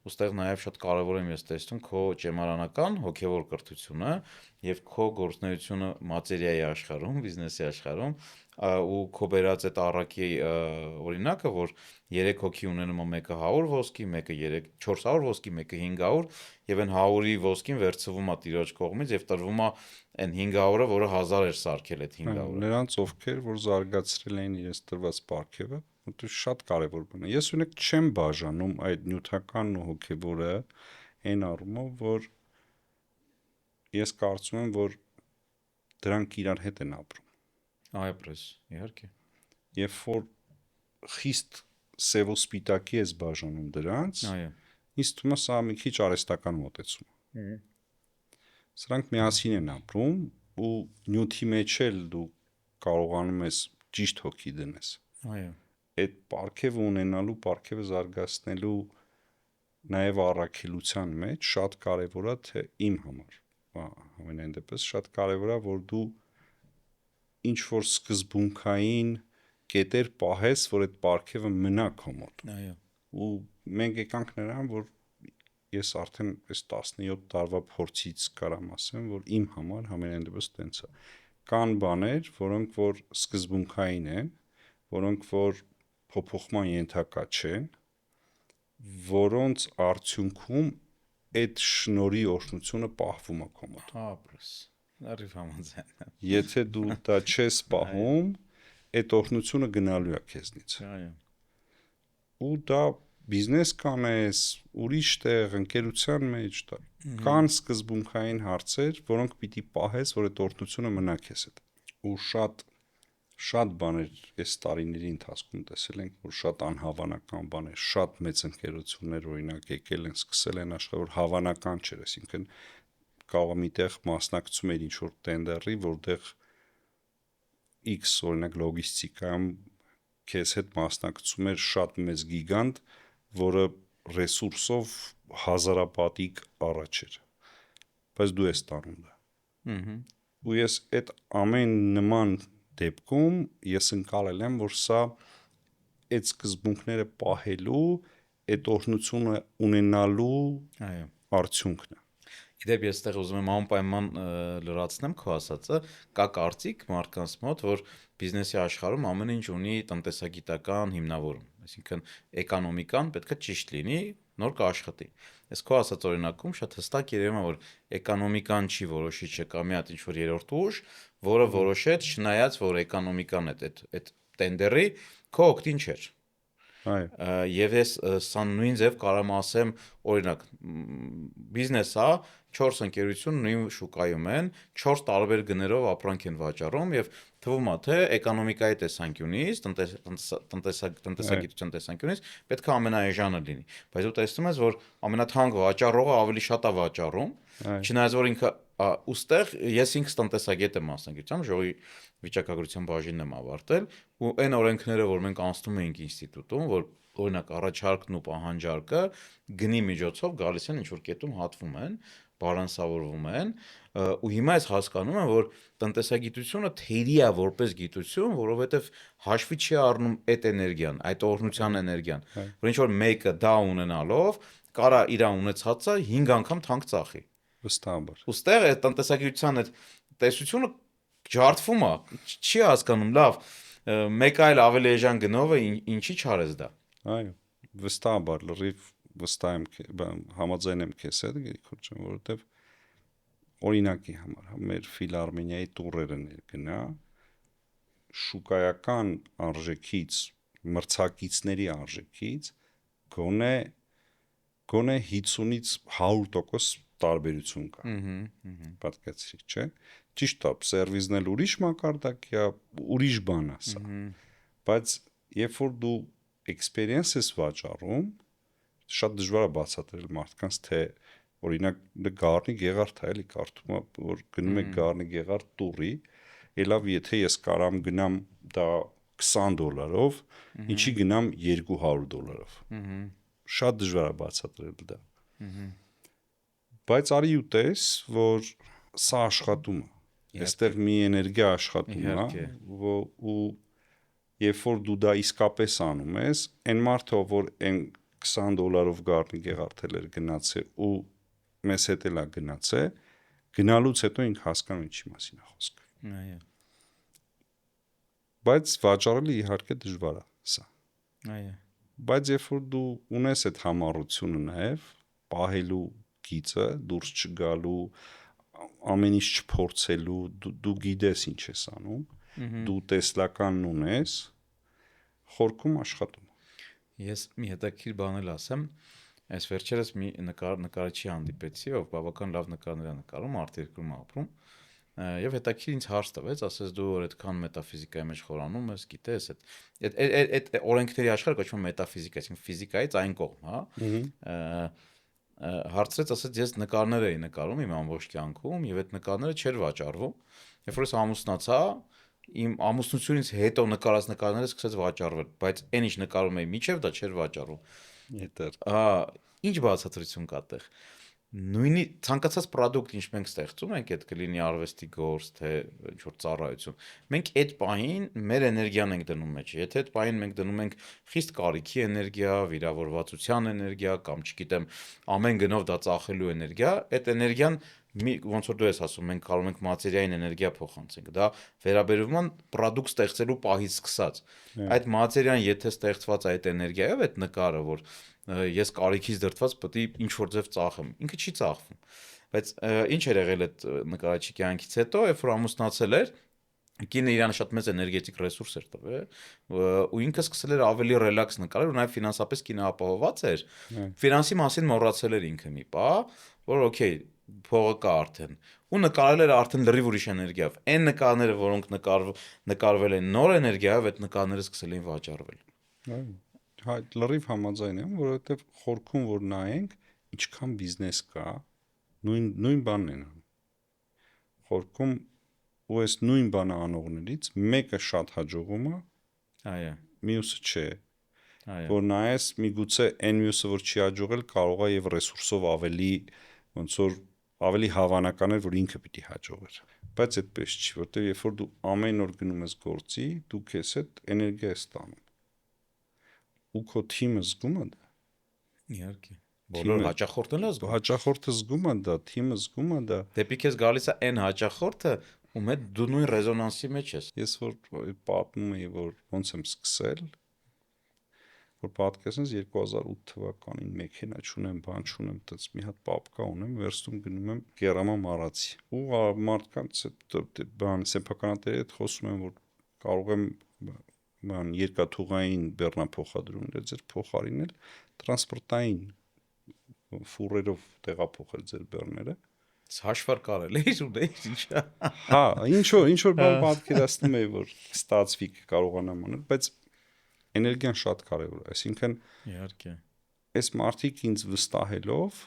ուստեղ նաեւ շատ կարեւոր եմ ես տեսնում քո ճեմարանական հոգեվոր կրթությունը եւ քո գործունեությունը մատերիայի աշխարհում, բիզնեսի աշխարհում ու քո բերած այդ առակի օրինակը, որ 3 հոգի ունենում է մեկը 100 ոսկի, մեկը 400 ոսկի, մեկը 500 եւ այն 100-ի ոսկին վերցվում է տիրոջ կողմից եւ տրվում է այն 500-ը, որը 1000 էր սարքել այդ 500-ը։ Նրանց ովքեր որ զարգացրել էին իրենց տրված պարգևը, դա շատ կարևոր բան է։ Ես ունեք չեմ բաժանում այդ նյութականն ու հոգեվորը այն առումով, որ ես կարծում եմ, որ դրանք իրար հետ են ապրում։ Այպես, իհարկե։ Երբ որ խիստ սև ու սպիտակի ես բաժանում դրանց, Այո։ ինձ թվում է սա մի քիչ արհեստական մոտեցում է։ Սրանք միասին են ապրում ու նյութի մեջ էլ դու կարողանում ես ճիշտ հոգի դնես։ Այո։ Այդ պարգևը ունենալու, պարգևը զարգացնելու նաև առաքելության մեջ շատ կարևոր է, թե իմ համար, ամենայն դեպս շատ կարևոր է, որ դու ինչ որ սկզբունքային կետեր պահես, որ այդ պարգևը մնա քո մոտ։ Այո։ Ու մենք եկանք նրան, որ ես արդեն այս 17 տարվա փորձից կարամ ասեմ, որ իմ համար ամենայն դեպս տենց է։ Կան բաներ, որոնք որ սկզբունքային են, որոնք որ փոփոխման ենթակա չեն, որոնց արդյունքում այդ շնորհի օրհնությունը պահվում է քո մոտ։ Ապրես։ Լրիվ համաձայն եմ։ Եթե դու դա չես պահում, այդ օրհնությունը գնալու է քեզնից։ Այո։ Ու դա բիզնես կանես, ուրիշ տեղ, ընկերության մեջ, դա կան սկզբունքային հարցեր, որոնք պիտի պահես, որ այդ օրհնությունը մնա քեզ հետ։ Ու շատ բաներ այս տարիների ընթացքում տեսել ենք, որ շատ անհավանական բաներ, շատ մեծ ընկերություններ օրինակ եկել են, սկսել են աշխատ, որ հավանական չէր, այսինքն կարող է միտեղ մասնակցում էր ինչ-որ տենդերի, որտեղ X օրինակ լոգիստիկայում քեզ հետ մասնակցում էր շատ մեծ գիգանտ, որը ռեսուրսով հազարապատիկ առաջ էր, բայց դու ես տանում դա։ Ու ես այդ ամեն նման դեպքում ես ընկալել եմ, որ սա այդ սկզբունքները պահելու, այդ օրհնությունը ունենալու Այո։ արդյունքն է։ Իդեպ ես այդտեղ ուզում եմ անպայման լրացնեմ քո ասածը, կա կարծիք մարդկանց մոտ, որ բիզնեսի աշխարհում ամեն ինչ ունի տնտեսագիտական հիմնավորում, այսինքն էկոնոմիկան պետք է ճիշտ լինի, նոր կաշխատի։ Այս քո ասած օրինակում շատ հստակ երևում է, որ էկոնոմիկան չի որոշիչը կամ մի հատ ինչ-որ երրորդ ուժ, որը որոշեց, չնայած որ էկոնոմիկան այդ տենդերի քո օգտին չէր։ Այո։ Եվ ես սա նույն ձև կարամ ասեմ, օրինակ, բիզնես է, 4 ընկերություն նույն շուկայում են, 4 տարբեր գներով ապրանք են վաճառում եւ թվում է թե էկոնոմիկայի տեսանկյունից, տնտեսագիտության տեսանկյունից պետք է ամենաէժանը լինի, բայց դու տեսնում ես, որ ամենաթանկ վաճառողը ավելի շատ է վաճառում, չնայած որ ինքը ուստեղ ես ինքս տնտեսագետ եմ մասնագիտությամբ, ժողովի վիճակագրության բաժինն եմ ավարտել ու այն օրենքները, որ մենք անցնում էինք ինստիտուտում, որ օրինակ առաջարկն ու պահանջարկը գնի միջոցով գալիս են ինչ-որ կետում հատվում են, բալանսավորվում են, ու հիմա ես հասկանում եմ, որ տնտեսագիտությունը թերի է որպես գիտություն, որովհետև հաշվի չի առնում այդ էներգիան, այդ օրհնության էներգիան, որ ինչ-որ մեկը դա ունենալով կարա իր ունեցածը 5 անգամ թանկ ծախի։ Վստահաբար։ Ոստեղ այդ տնտեսագիտության այդ տեսությունը ջարդվում է, չի հասկանում, լավ, մեկ այլ ավելի էժան գնով է ինչի չարես դա։ Այո, վստահաբար, լրիվ վստահ եմ, համաձայն եմ քեզ հետ, Գրիգոր ջան, որովհետև օրինակի համար, մեր ֆիլարմոնիայի տուրերը ներգնա, շուկայական արժեքից, մրցակիցների արժեքից գոնե 50-ից 100% տարբերություն կա։ Պատկերացրիք, չէ՞։ Ճիշտ է, սերվիզն էլ ուրիշ մակարդակի է, ուրիշ բան է սա։ Բայց երբ որ դու experience ես վաճառում, շատ դժվար է բացատրել մարդկանց, թե օրինակ Գառնի Գեղարդ է, էլի կարդում է, որ գնում եք Գառնի Գեղարդ տուրի, ելավ եթե ես կարամ գնամ դա $20, ինչի գնամ $200։ Շատ դժվար է բացատրել դա։ Բայց արի ու տես, որ սա աշխատում է։ Այստեղ մի էներգիա աշխատում է, ու երբ որ դու դա իսկապես անում ես, այն մարդը, որ այն $20 Գառնի Գեղարդ էր գնացել ու մեզ հետ էլ է գնացել, գնալուց հետո ինքը հասկանում է ինչի մասին է խոսքը։ Այո։ Բայց վաճառելը իհարկե դժվար է սա։ Այո։ Բայց երբ որ դու ունես այդ համառությունը նաև, պահելու գիծը, դուրս չգալու, ամեն ինչ չփորձելու, դու գիտես ինչ ես անում, դու տեսլականն ունես, խորքում աշխատում։ Ես մի հետաքրքիր բան էլ ասեմ, Այս վերջերս մի նկարիչի հանդիպեցի, ով բավական լավ նկարներ է նկարում, արտերկրում ապրում, եւ հետաքրքիր ինձ հարց տվեց, ասես դու որ այդքան մետաֆիզիկայի մեջ խորանում ես, գիտես, այդ օրենքների աշխարհը կոչվում է մետաֆիզիկա, այսինքն ֆիզիկայից այն կողմ, հա։ Հարցրեց, ասեց ես նկարներ էի նկարում իմ ամբողջ կյանքում եւ այդ նկարները չէր վաճառվում։ Երբ որ ես ամուսնացա, իմ ամուսնությունից հետո նկարած նկարները սկսեց վաճառվել, բայց այն ինչ նկարում էի միջև դա չէր վաճառվում։ Հետեր։ Ինչ բացատրություն կա այդտեղ։ Նույնի ցանկացած product ինչ մենք ստեղծում ենք, այդ կլինի արվեստի գործ, թե ինչ որ ծառայություն։ Մենք այդ պահին մեր էներգիան ենք դնում մեջ։ Եթե այդ պահին մենք դնում ենք խիստ կարիքի էներգիա, վիրավորվածության էներգիա կամ չգիտեմ, ամեն գնով դա ծախելու էներգիա, այդ էներգիան ոնց որ դու ես ասում, մենք կարող ենք մատերիային էներգիա փոխանցենք։ Դա վերաբերվում է product ստեղծելու պահից սկսած։ Այդ մատերիան եթե ստեղծված է այդ էներգիայով, այդ նկարը, որ ես կարիքից դրդված պետք է ինչ որ ձև ծախեմ, ինքը չի ծախվում։ Բայց ինչ էր եղել այդ նկարիչի կյանքից հետո, երբ որ ամուսնացել էր, կինը իրան շատ մեծ էներգետիկ ռեսուրս էր տվել ու ինքը սկսել էր ավելի ռելաքս նկարել ու նաև ֆինանսապես կինը ապահովված էր։ Ֆինանսի մասին մոռացել էր ինքը մի պահ, որ օքեյ, փողը կա արդեն ու նկարել էր արդեն լրիվ ուրիշ էներգիայով։ Այն նկարները, որոնք նկարվել են նոր էներգիայով, այդ նկարները սկսել էին վաճառվել։ Հա, լրիվ համաձայն եմ, որովհետև խորքում որ նայենք, ինչքան բիզնես կա, նույն բանն են անում։ Խորքում ու այս նույն բանը անողներից մեկը շատ հաջողում է, այո, մյուսը չէ։ այո։ Որ նայես, միգուցե այն մյուսը որ չի հաջողել, կարող է եւ ռեսուրսով ավելի ոնց որ ավելի հավանական է, որ ինքը պիտի հաջողեր։ Բայց այդպես չի, որտեղ երբ որ դու ամեն օր գնում ես գործի, դու քեզ հետ էներգիա ես ստանում։ Ու քո թիմը զգում է դա։ Իհարկե։ Բոլոր հաճախորդն էլ զգում։ Հաճախորդը զգում է դա, թիմը զգում է դա։ Դեպի քեզ գալիս է այն հաճախորդը, ում հետ դու նույն ռեզոնանսի մեջ ես։ Ես որ պատմում եի, որ ոնց եմ սկսել, որ պատկերացնես 2008 թվականին մեքենա չունեմ, բան չունեմ, տես մի հատ պապկա ունեմ, վերստում գնում եմ Գերամա մարացի։ Ու մարդկանց բան սեփականատերի հետ խոսում եմ, որ կարող եմ բան երկաթուղային բեռնափոխադրումներ ձեր փոխարինել տրանսպորտային ֆուրերով տեղափոխել ձեր բեռները։ Հաշվար կարել էի ունեի ինչա։ Հա, ինչ որ բան պատկերացնում եի, որ ստացվի կարողանամ անել, բայց էներգիան շատ կարևոր է, այսինքն Իհարկե։ այս մարդիկ ինձ վստահելով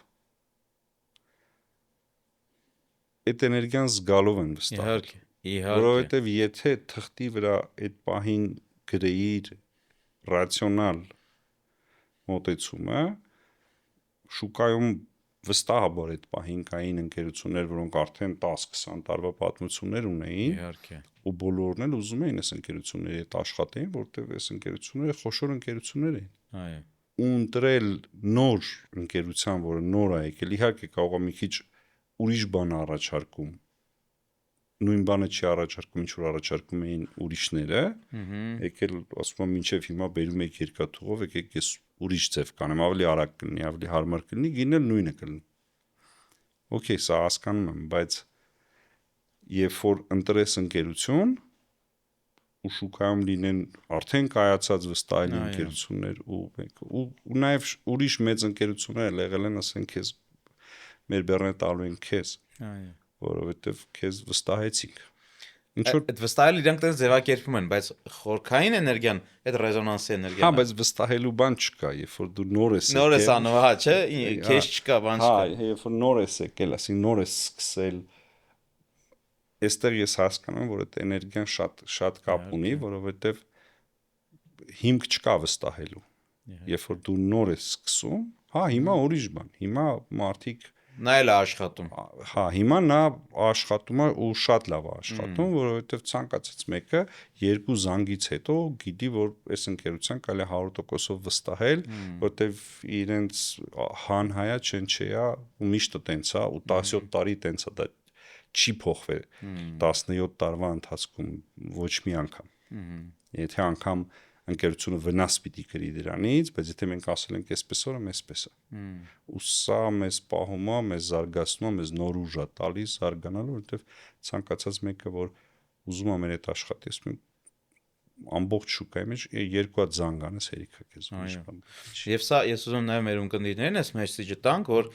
այդ էներգիան զգալով են վստահել։ Իհարկե։ Որովհետև եթե թղթի վրա այդ պահին գրեիր ռացիոնալ մոտեցումը, շուկայում վստահաբար այդ պահին կային ընկերություններ, որոնք արդեն 10-20 տարվա պատմություններ ունեին, Իհարկե։ ու բոլորն էլ ուզում էին այս ընկերությունների հետ աշխատեին, որտեղ այս ընկերությունները խոշոր ընկերություններ էին։ Այո։ Ու ընտրել նոր ընկերության, որը նոր է եկել, իհարկե կարող է մի քիչ ուրիշ բան առաջարկում։ Նույն բանը չի առաջարկում, ինչ որ առաջարկում էին ուրիշները, եկել ասում եմ մինչև հիմա բերում եք երկաթուղով, եկեք ես ուրիշ ձև կանեմ, ավելի արագ կլինի, ավելի հարմար կլինի, գինել նույնը կլինի։ Okay, սա հասկանում եմ, բայց երբ որ ընտրես ընկերություն ու շուկայում լինեն արդեն կայացած վստահելի ընկերություններ ու նաև ուրիշ մեծ ընկերություններ եղել են, ասեն քեզ մեր բեռները տալու են քեզ, որովհետև քեզ վստահեցինք։ Ինչ որ այդ վստահել իրանք տես ձևակերպում են, բայց խորքային էներգիան, այդ ռեզոնանսի էներգիան։ Հա, բայց վստահելու բան չկա, երբ որ դու նոր ես եկել։ Նոր ես անում, հա, չէ, քեզ չկա, բան չկա։ Հա, երբ որ նոր ես եկել, ասի նոր ես սկսել, այստեղ ես հասկանում եմ, որ այդ էներգիան շատ կապ ունի, որովհետև հիմք չկա վստահելու։ Երբ որ դու նոր ես սկսում, հա, հիմա ուրիշ բան։ Հիմա մարդիկ նա էլ է աշխատում։ Հա, հիմա նա աշխատում է ու շատ լավ է աշխատում, որովհետև ցանկացած մեկը երկու զանգից հետո գիտի, որ այս ընկերության կարելի է 100%-ով վստահել, որովհետև իրենց հանհայա չենչեա ու միշտ տենց է ու 17 տարի տենց է, դա չի փոխվել 17 տարվա ընթացքում ոչ մի անգամ։ Եթե անգամ ընկերությունը վնաս պիտի կրի դրանից, բայց եթե մենք ասել ենք այսպես օրը, այսպես է։ Ու սա մեզ պահում է, մեզ զարգացնում է, մեզ նոր ուժ է տալիս զարգանալու, որովհետև ցանկացած մեկը, որ ուզում է մեր հետ աշխատի, ասում ամբողջ շուկայի մեջ երկու հատ զանգանես հերիքա քեզ ուրիշ բան։ Եվ սա ես ուզում նաև մեր ունկնդիրներին այս մեսեջը տանք, որ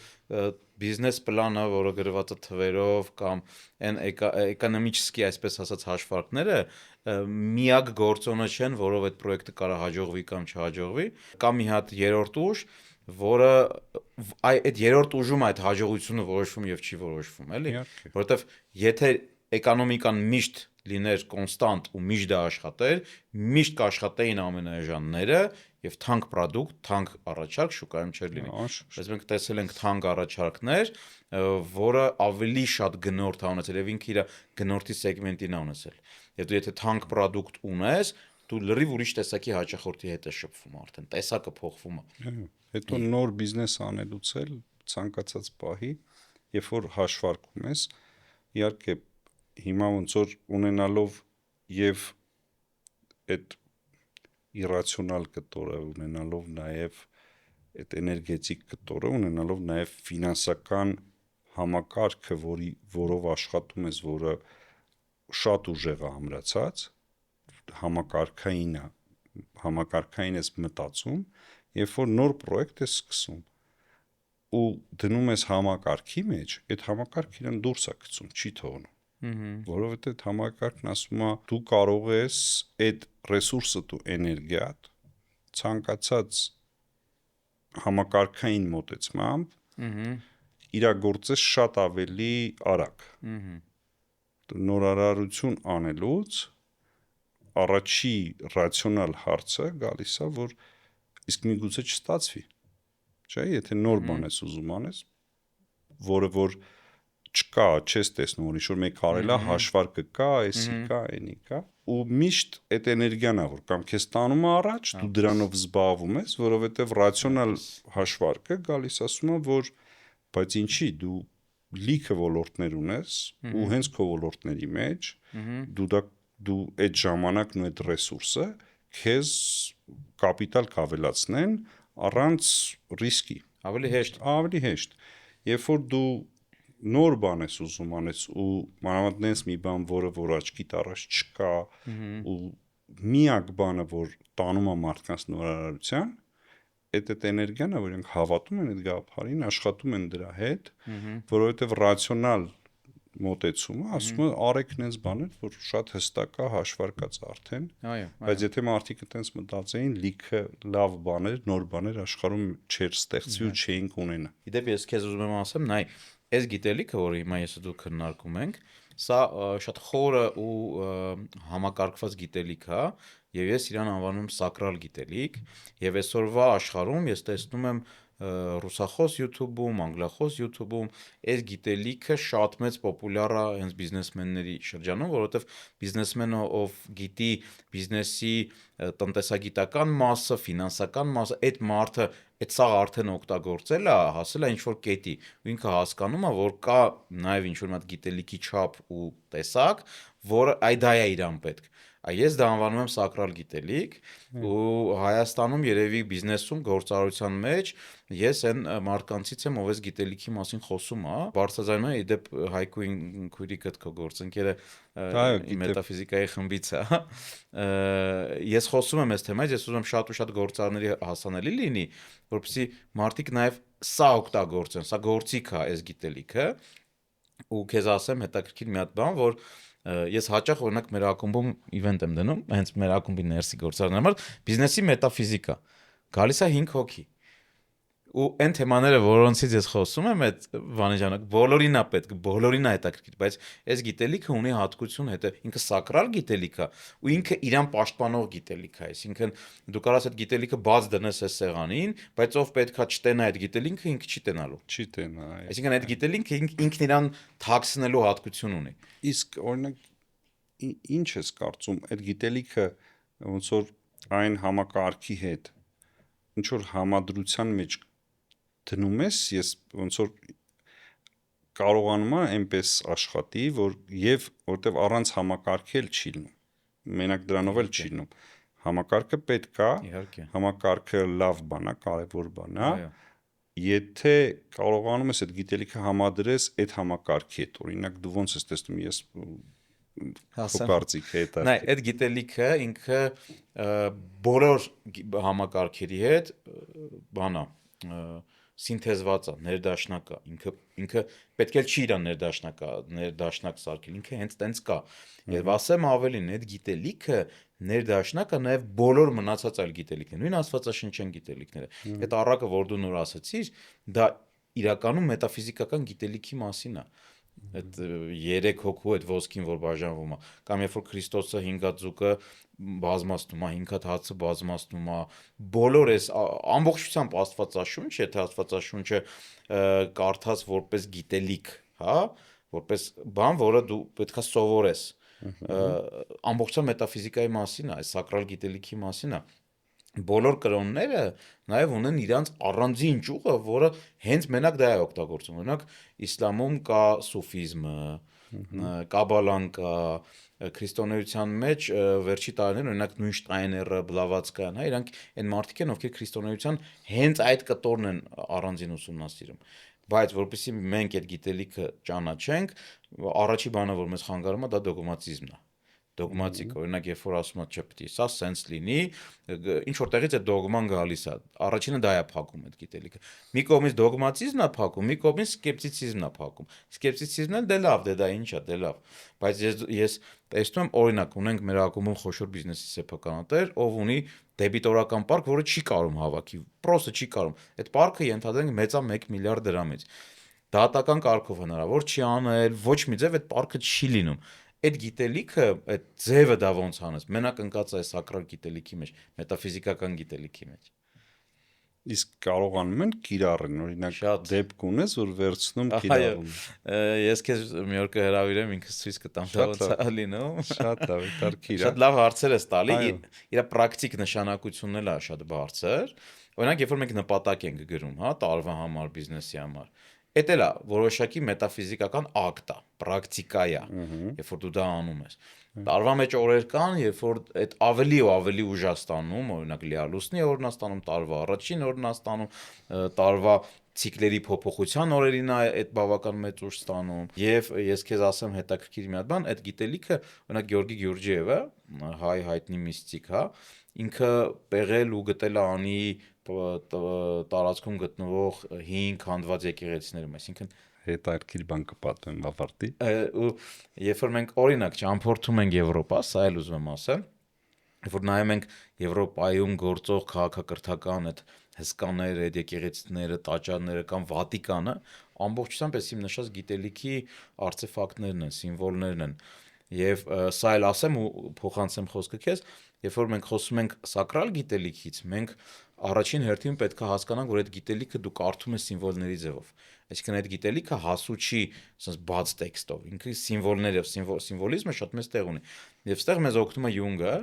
բիզնես պլանը, որը գրված է թվերով կամ այն էկոնոմիկի, այսպես ասած, հաշվարկները միակ գործոնը չեն, որով այդ պրոյեկտը կարող հաջողվի կամ չհաջողվի, կամ մի հատ երրորդ ուժ, որը այդ երրորդ ուժում այդ հաջողությունը որոշվում եւ չի որոշվում, էլի, որովհետեւ եթե էկոնոմիկան միշտ լիներ կոնստանտ ու միշտ դա աշխատեր, միշտ կաշխատեին ամենաեժանները եւ թանկ product, թանկ առաջարկ շուկայում չէր լինի։ Բայց մենք տեսել ենք թանկ առաջարկներ, որը ավելի շատ գնորդ ա ունեցել եւ ինքը իր գնորդի սեգմենտին ա ունեցել։ Եվ դու եթե թանկ product ունես, դու լրիվ ուրիշ տեսակի հաճախորդի հետ ես շփվում արդեն, տեսակը փոխվում է։ Հետո նոր բիզնես անելուց էլ ցանկացած պահի, երբ որ հաշվարկում ես, իհարկե հիմա ոնց որ ունենալով եւ այդ իրացիոնալ կտորը ունենալով նաեւ այդ էներգետիկ կտորը ունենալով նաեւ ֆինանսական համակարգը, որով աշխատում ես, որը շատ ուժեղ է ամրացած, համակարգային ես մտածում, երբ որ նոր պրոյեկտ ես սկսում ու դնում ես համակարգի մեջ, այդ համակարգը իրեն դուրս է գցում, չի թողնում։ Որովհետեւ այդ համակարգն ասում է դու կարող ես այդ ռեսուրսը ու էներգիատ ցանկացած համակարգային մոտեցմամբ իրագործես շատ ավելի արագ։ Նորարարություն անելուց առաջի ռացիոնալ հարցը գալիս է, որ իսկ միգուցե չստացվի։ Չէ՞, եթե նոր բան ես ուզում անես, որը որ չկա, չես տեսնում, որ ինչ-որ մեկ արել է, հաշվարկը կա, էսի կա, այնի կա, ու միշտ այդ էներգիան է, որ կամ քեզ տանում է առաջ, դու դրանով զբաղվում ես, որովհետև ռացիոնալ հաշվարկը գալիս ասում է, որ բայց ինչի դու լիքը ոլորտներ ունես ու հենց քո ոլորտների մեջ դու այդ ժամանակն ու այդ ռեսուրսը քեզ կապիտալ կավելացնեն առանց ռիսկի։ Ավելի հեշտ։ Երբ որ դու նոր բան ես ուզում անես ու մանավանդ նենց մի բան, որը որ աչքիդ առաջ չկա ու միակ բանը, որ տանում է մարդկանց նորարարության, այդ էներգիան է, որ իրենք հավատում են այդ գաղափարին, աշխատում են դրա հետ, որովհետև ռացիոնալ մոտեցումը ասում է արեք նենց բաներ, որ շատ հստակ է հաշվարկած արդեն, բայց եթե մարդիկ այտենց մտածեին, լիքը լավ բաներ, նոր բաներ աշխարհում չէր ստեղծվի ու չէինք ունենա։ Իդեպ ես քեզ ուզում եմ ասեմ, նայ, այս գիտելիքը, որը հիմա ես ու դու քննարկում ենք, սա շատ խորը ու համակարգված գիտելիք է, եւ ես իրան անվանում սակրալ գիտելիք, եւ այսօրվա աշխարհում ես տեսնում եմ ռուսախոս YouTube-ում, անգլախոս YouTube-ում այս գիտելիքը շատ մեծ պոպուլյար է հենց բիզնեսմենների շրջանում, որովհետև բիզնեսմենը ով գիտի բիզնեսի տնտեսագիտական մասը, ֆինանսական մասը, այդ մարդը այդ սա արդեն օգտագործել է, հասել է ինչ-որ կետի, ու ինքը հասկանում է, որ կա նաև ինչ-որ մի հատ գիտելիքի չափ ու տեսակ, որ դա է իրան պետք։ Ես դա անվանում եմ սակրալ գիտելիք ու Հայաստանում երևի բիզնեսում գործարարության մեջ ես այն մարդկանցից եմ, ով այս գիտելիքի մասին խոսում է, բարձրաձայնում է, իդեպ Հայկու քույրիկը քո գործընկերը մետաֆիզիկայի խմբից է։ Ես խոսում եմ այս թեմայից, ես ուզում եմ շատ ու շատ գործարարների հասանելի լինի, որպեսզի մարդիկ նաև սա օգտագործեն, սա գործիք է այս գիտելիքը, ու քեզ ասեմ հետաքրքիր մի հատ բան, որ ես հաճախ օրինակ մեր ակումբում իվենտ եմ դնում, հենց մեր ակումբի ներսի գործարարների համար, բիզնեսի մետաֆիզիկա։ Գալիս է 5 հոգի։ Ու այն թեմաները, որոնցից ես խոսում եմ, այդ բանի ժամանակ բոլորին է պետք, բոլորին է հետաքրքիր, բայց այս գիտելիքը ունի հատկություն, հետո ինքը սակրալ գիտելիք է, ու ինքը իրան պաշտպանող գիտելիք է, այսինքն դու կարաս այդ գիտելիքը բաց դնես այս սեղանին, բայց ով պետքա չտենա այդ գիտելիքը, ինքը չի տենալու։ Չի տենա։ Այսինքն այդ գիտելիքը ինքն իրան թաքցնելու հատկություն ունի։ Իսկ օրինակ ինչ ես կարծում, այդ գիտելիքը ոնց որ այն համակարգի հետ ինչ որ համադրության մեջ դնում ես, ես ոնց որ կարողանում եմ այնպես աշխատի, որ եւ որտեվ առանց համակարգել չի լինում։ Մենակ դրանով էլ չի լինում։ Համակարգը պետք է, համակարգը լավ բան է, կարևոր բան է։ Եթե կարողանում ես այդ գիտելիքը համադրես այդ համակարգի հետ, օրինակ դու ոնց ես տեսնում, ես քո կարծիքը այդ Նայ, այդ գիտելիքը ինքը բոլոր համակարգերի հետ բանա սինթեզված է, ներդաշնակ է, ինքը պետք է չի իրան ներդաշնակ սարքել, ինքը հենց տենց կա։ Եվ ասեմ ավելին, այդ գիտելիքը ներդաշնակ է նաև բոլոր մնացած այլ գիտելիքները, նույն աստվածաշնչյան գիտելիքները։ Այդ առակը, որ դու նոր ասացիր, դա իրականում մետաֆիզիկական գիտելիքի մասին է։ Այդ 3 հոգու այդ ոսկին, որ բաժանվում է, կամ երբ որ Քրիստոսը 5 ձուկը բազմացնում է, 5 հացը բազմացնում է, բոլոր այս ամբողջությամբ Աստվածաշունչ, եթե Աստվածաշունչը կարդաս որպես գիտելիք, հա, որպես բան, որը դու պետքա սովորես, ամբողջությամբ մետաֆիզիկայի մասին է, այս սակրալ գիտելիքի մասին է։ Բոլոր կրոնները նաև ունեն իրանց առանձին ճյուղը, որը հենց մենակ դա է օգտագործում։ Օրինակ իսլամում կա սուֆիզմը, կաբալան կա, քրիստոնեության մեջ վերջի տարիներին օրինակ նույն Շտայները, Բլավատսկայան, հա, իրանք այն մարդիկ են, ովքեր քրիստոնեության հենց այդ կտորն են առանձին ուսումնասիրում։ Բայց որպեսզի մենք այդ գիտելիքը ճանաչենք, առաջի բանը, որ մեզ խանգարում է, դա դոգմատիզմն է։ Դոգմատիկ, օրինակ, երբ որ ասում ես, չէ, պետք է սա սենս լինի, ինչ որտեղից է դոգման գալիս է։ Առաջինը դա է փակում այդ գիտելիքը։ Մի կողմից դոգմատիզմն է փակում, մի կողմից սկեպտիցիզմն է փակում։ Սկեպտիցիզմն էլ դե լավ, դե դա ինչ է, դե լավ։ Բայց ես տեսնում եմ, օրինակ, ունենք մեր ակումբում խոշոր բիզնեսի սեփականատեր, ով ունի դեբիտորական պարկ, որը չի կարում հավաքի, պրոսը չի կարում։ Այդ պարկը ենթադրենք մեծա 1 միլիարդ դրամից։ Դատական կարգով հնարավոր չի անել, ոչ մի ձև այդ պարկը չի լինում։ Այդ գիտելիքը, այդ ձևը դա ոնց անես, մենակ ընկած է սակրալ գիտելիքի մեջ, մետաֆիզիկական գիտելիքի մեջ։ Իսկ կարողանում են կիրառեն, օրինակ դեպք ունես, որ վերցնում կիրառում։ Ես քեզ մի օր կհրավիրեմ, ինքս ցույց կտամ, դա ոնց է լինում։ Շատ լավ, դարքի։ Շատ լավ հարցեր ես տալի, իր պրակտիկ նշանակությունն էլ է շատ բարձր։ Օրինակ, երբ որ մենք նպատակ ենք գրում, հա, տարվա համար, բիզնեսի համար, էդ էլ է որոշակի մետաֆիզիկական ակտ է, պրակտիկա է, երբ որ դու դա անում ես։ Տարվա մեջ օրեր կան, երբ որ այդ ավելի ու ավելի ուժ է ստանում, օրինակ լիալուսնի օրն է ստանում, տարվա առաջին օրն է ստանում, տարվա ցիկլերի փոփոխության օրերին է այդ բավական մեծ ուժ ստանում։ Եվ ես քեզ ասեմ հետաքրքիր մի հատ բան, այդ գիտելիքը, օրինակ Գեորգի Գյուրջիևը, հայ հայտնի միստիկ, հա, ինքը պեղել ու գտել է անի տարածքում գտնվող 5 քանդված եկեղեցիներում, այսինքն հետաքրքիր բան կպատմեմ ավարտի։ Ու երբ որ մենք օրինակ ճամփորդում ենք Եվրոպա, սա էլ ուզում եմ ասել, երբ որ նայում ենք Եվրոպայում գործող քաղաքակրթական այդ հսկաները, այդ եկեղեցիները, տաճարները կամ Վատիկանը, ամբողջությամբ էս իմ նշած գիտելիքի արտեֆակտներն են, սիմվոլներն են։ Եվ սա էլ ասեմ ու փոխանցեմ խոսքը քեզ, երբ որ մենք խոսում ենք սակրալ գիտելիքից, մենք առաջին հերթին պետք է հասկանանք, որ այդ գիտելիքը դու կարդում ես սիմվոլների ձևով։ Այսինքն այդ գիտելիքը հասու չի ասես բաց տեքստով, ինքը սիմվոլներով, սիմվոլիզմը շատ մեծ տեղ ունի։ Եվ ստեղ մեզ օգնում է Յունգը,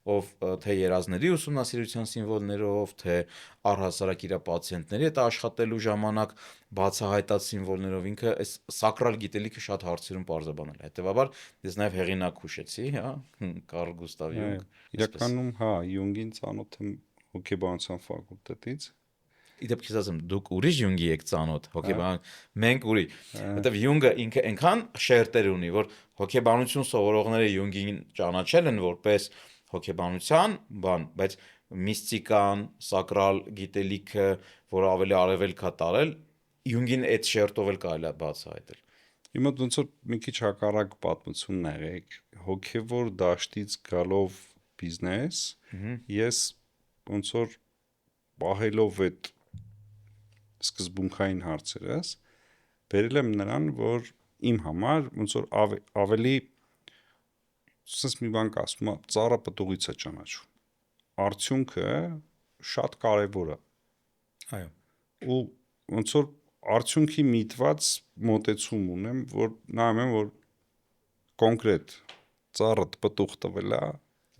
ով թե երազների ուսումնասիրության սիմվոլներով, թե առհասարակ իր պացիենտների հետ աշխատելու ժամանակ բացահայտած սիմվոլներով, ինքը այս սակրալ գիտելիքը շատ հարցերում պարզաբանել է։ Հետևաբար ես նաև հեղինակ հուշեցի, հա, Կարլ Գուստավ Յունգ։ Իրականում, հա, Յունգին ծանոթ եմ հոգեբանության ֆակուլտետից։ Իդեպ քեզ ասեմ, դուք ուրիշ Յունգի եք ծանոթ, հոգեբան, մենք ուրիշ։ Որտեվ Յունգը ինքը այնքան շերտեր ունի, որ հոգեբանություն սովորողները Յունգին ճանաչել են որպես հոգեբանության բան, բայց միստիկան, սակրալ գիտելիքը, որը ավելի արևելք է տարել, Յունգին այդ շերտով էլ կարելի է բացահայտել։ Հիմա ոնց որ մի քիչ հակառակ պատմությունն է եղեք, հոգևոր դաշտից գալով բիզնես, ես ոնց որ պահելով այդ սկզբունքային հարցերս, բերել եմ նրան, որ իմ համար ոնց որ ավելի ասես մի բան կասում, ծառը պտուղից է ճանաչում։ Արդյունքը շատ կարևոր է։ Այո։ Ու ոնց որ արդյունքի միտված մոտեցում ունեմ, որ նայում եմ, որ կոնկրետ ծառը պտուղ տվել է,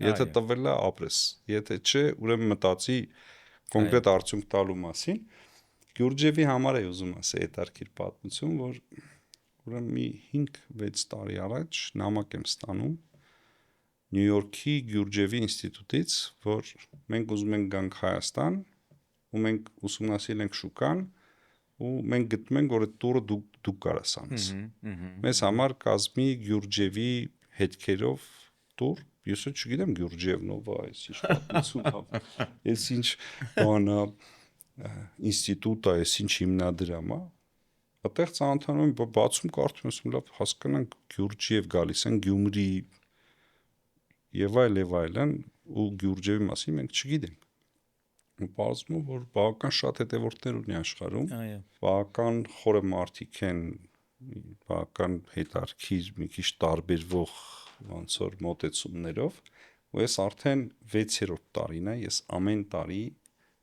եթե տվել է ապրես, եթե չէ, ուրեմն մտածի կոնկրետ արդյունք տալու մասին։ Գյուրջևի համար է ուզում ասել հետարքիր պատմություն, որ ուրեմն մի 5-6 տարի առաջ նամակ եմ ստանում Նյու Յորքի Գյուրջևի ինստիտուտից, որ մենք ուզում ենք գանք Հայաստան, ու մենք ուսումնասիրել ենք շուկան, ու մենք գտնում ենք, որ այդ տուրը դուք կարաս անես։ Մեզ համար կազմի Գյուրջևի հետքերով տուր, ես չգիտեմ Գյուրջիևնովա, այս ինչ պատմություն է, այս ինչ բան է, ինստիտուտ է, այս ինչ հիմնադրամ է, այդտեղ ծանոթանում եմ, բացում կարդում եմ, լավ հասկանանք Գյուրջիև գալիս են Գյումրի եւ այլն, ու Գյուրջիևի մասին մենք չգիտենք։ Ու պարզվում է, որ բավական շատ հետևորդներ ունի աշխարհում, բավական խորը մարդիկ են, բավական հետարքիր, մի քիչ տարբերվող ոնց որ մոտեցումներով, ու ես արդեն 6-րդ տարին է, ես ամեն տարի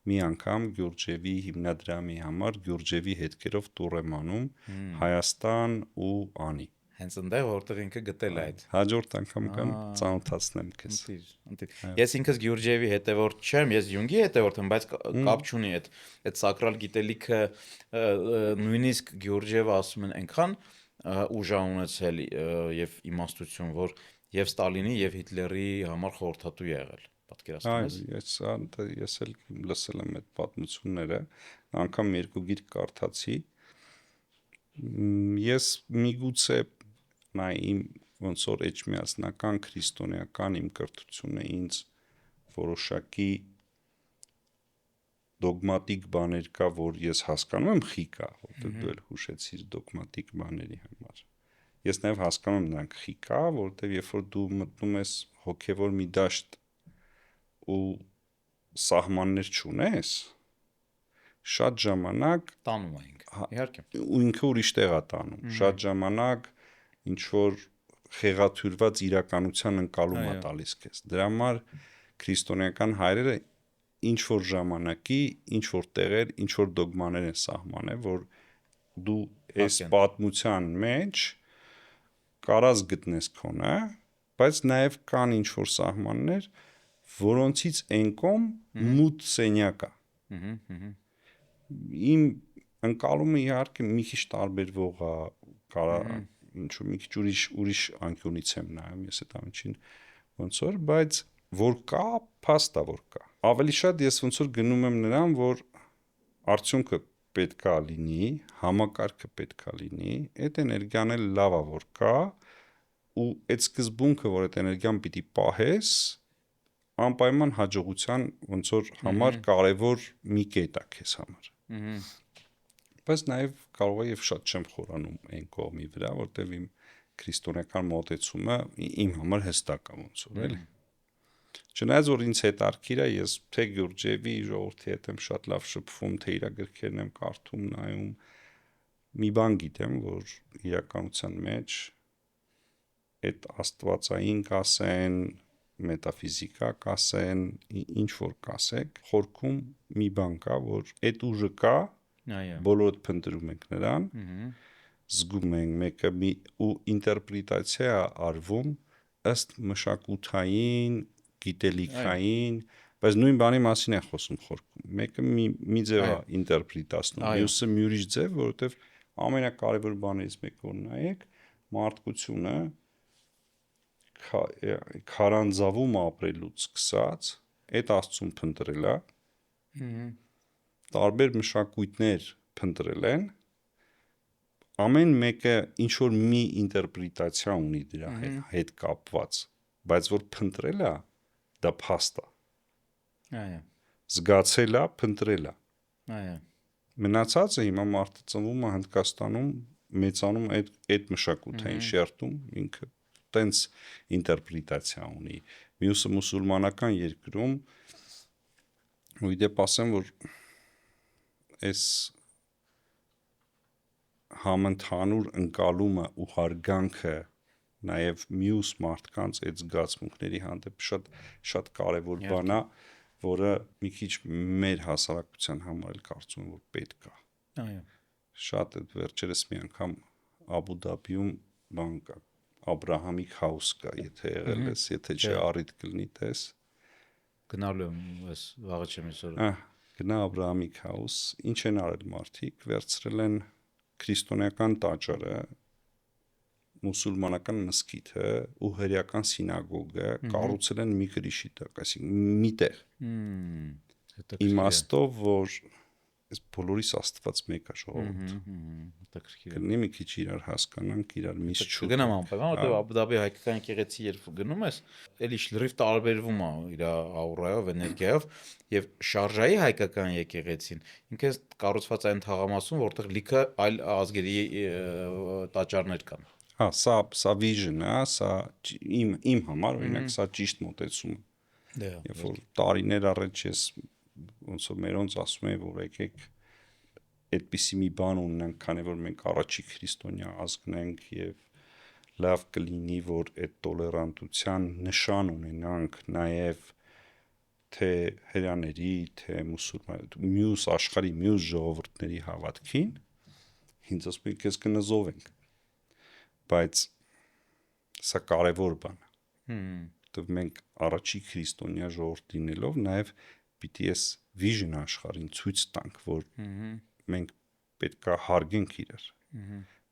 մի անգամ Գյուրջիևի հիմնադրամի համար Գյուրջիևի հետքերով տուր եմ անում Հայաստան ու Անի։ Հենց այնտեղ որտեղ ինքը գտել է այդ։ Հաջորդ անգամ կան ծանոթացնեմ քեզ։ Ես ինքս Գյուրջիևի հետևորդ չեմ, ես Յունգի հետևորդ եմ, բայց կապ չունի այդ սակրալ գիտելիքը նույնիսկ Գյուրջիևը ասում են այնքան ուժ ա ունեցել եւ իմաստություն, որ եւ Ստալինի եւ Հիտլերի համար խորհրդատու եղել։ Պատկերացնում ես։ Ես էլ լսել եմ այդ պատմությունները, անգամ երկու գիրք կարդացի։ Ես միգուցե նա իմ ոնց որ էջմիածնական քրիստոնեական իմ կրթությունը ինձ որոշակի դոգմատիկ բաներ կա, որ ես հասկանում եմ խի կա, որտեղ դու էլ հուշեցիր դոգմատիկ բաների համար։ Ես նաև հասկանում եմ նրանք խի կա, որտեղ երբ որ դու մտնում ես հոգևոր մի դաշտ ու սահմաններ չունես, շատ ժամանակ տանում ենք։ Իհարկե։ Ու ինքը ուրիշ տեղ է տանում։ Շատ ժամանակ ինչ որ խեղաթյուրված իրականության ընկալում է տալիս քեզ։ Դրա համար քրիստոնեական հայրերը ինչ որ ժամանակի, ինչ որ տեղեր, ինչ որ դոգմաներ են սահմանել, որ դու այս պատմության մեջ կարաս գտնես քոնը, բայց նաև կան ինչ որ սահմաններ, որոնցից այն կողմ մութ սենյակ է։ Իմ ընկալումը իհարկե մի քիչ տարբերվող է, կարա ինչ-որ մի քիչ ուրիշ անկյունից եմ նայում ես այդ ամենին ոնց որ, բայց որ կա, փաստ է որ կա։ Ավելի շատ ես ոնց որ գնում եմ նրան, որ արդյունքը պետքա լինի, համակարգը պետքա լինի, այդ էներգիան էլ լավ է որ կա, ու այդ սկզբունքը, որ այդ էներգիան պիտի պահես, անպայման հաջողության ոնց որ համար կարևոր մի կետ է քեզ համար։ Բայց նաև կարող է եւ շատ չեմ խորանում այն կողմի վրա, որտեվ իմ քրիստոնեական մոտեցումը իմ համար հստակ է ոնց որ էլի։ Չնայած որ ինձ հետարքիր է, ես թե Գյուրջիևի ժողովրդի հետ եմ շատ լավ շփվում, թե իր գրքերն եմ կարդում, նայում, մի բան գիտեմ, որ իրականության մեջ այդ աստվածային կասեն, մետաֆիզիկա կասեն, ինչ որ կասեք, խորքում մի բան կա, որ այդ ուժը կա, բոլորդ փնտրում ենք նրան, զգում ենք մեկը ու ինտերպրետացիա արվում ըստ մշակութային, գիտելիքային, բայց նույն բանի մասին է խոսում խորքում։ Մեկը մի ձև է ինտերպրետացնում, մյուսը մի ուրիշ ձև, որովհետև ամենակարևոր բաներից մեկը որ նայեք, մարդկությունը քարանձավում ապրելուց սկսած այդ աստծուն փնտրել է, տարբեր մշակույթներ փնտրել են, ամեն մեկը ինչ որ մի ինտերպրետացիա ունի դրա հետ կապված, բայց որ փնտրել է, դա փաստ է։ Զգացել է, փնտրել է։ Մնացածը հիմա մարդը ծնվում է Հնդկաստանում, մեծանում այդ մշակութային շերտում, ինքը տենց ինտերպրետացիա ունի։ Մյուսը մուսուլմանական երկրում, ու իդեպ ասեմ, որ այս համընդհանուր ընկալումը ու հարգանքը նաև մյուս մարդկանց այդ զգացմունքների հանդեպ շատ կարևոր բան է, որը մի քիչ մեր հասարակության համար էլ կարծում եմ, որ պետք է։ Այո։ Շատ այդ վերջերս մի անգամ Աբու Դաբիում բան կա, Աբրահամիկ house կա, եթե եղել ես, եթե չէ առիթ կլինի տես։ Գնալու եմ, ես վաղը չեմ այսօր։ Գնա Աբրահամիկ house, ինչ են արել մարդիկ, վերցրել են քրիստոնեական տաճարը, մուսուլմանական մզկիթը ու հրեական սինագոգը կառուցել են մի գրիշի տակ, այսինքն մի տեղ։ Իմաստով, որ այս բոլորիս Աստված մեկ է ժողովուրդ։ Հետաքրքիր է։ Կլինի մի քիչ իրար հասկանանք, իրար միշտ շուտ։ Կգնամ անպայման, որտեղ Աբու Դաբի հայկական եկեղեցի երբ գնում ես, էլի լրիվ տարբերվում է իր աուրայով, էներգիայով, եւ Շարժայի հայկական եկեղեցին ինքը կառուցված այն թաղամասում, որտեղ լիքը այլ ազգերի տաճարներ կան։ Հա, սա vision է, սա իմ համար օրինակ սա ճիշտ մոտեցում է։ Երբ որ տարիներ առաջ ես ոնց որ մերոնց ասում եմ, որ եկեք այդպիսի մի բան ունենանք, քանի որ մենք առաջի քրիստոնյա ազգն ենք եւ լավ կլինի, որ այդ տոլերանտության նշան ունենանք նաեւ թե հրյաների, թե մյուս աշխարհի մյուս ժողովուրդների հավատքին, ինձ ասում եք ես կնզովենք, բայց սա կարևոր բան է։ Որտեւ մենք առաջի քրիստոնյա ժողովուրդ լինելով նաեւ պիտի այս vision աշխարհին ցույց տանք, որ մենք պետքա հարգենք իրար։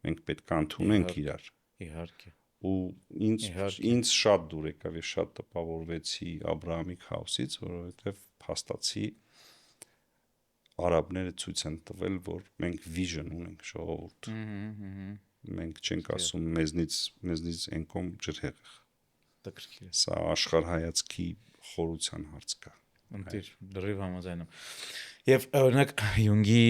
Մենք պետքա ընդունենք իրար։ Իհարկե։ Ու ինձ շատ դուր եկավ, ես շատ տպավորվեցի Աբրահամի քաոսից, որովհետև փաստացի արաբները ցույց են տվել, որ մենք vision ունենք ժողովուրդ։ Մենք չենք ասում մեզնից ենկոմ ջրհեղեղ։ Հետաքրքիր է։ Սա աշխարհայացքի խորության հարց կա։ Ընտիր լրիվ համաձայն եմ։ Եվ օրինակ Յունգի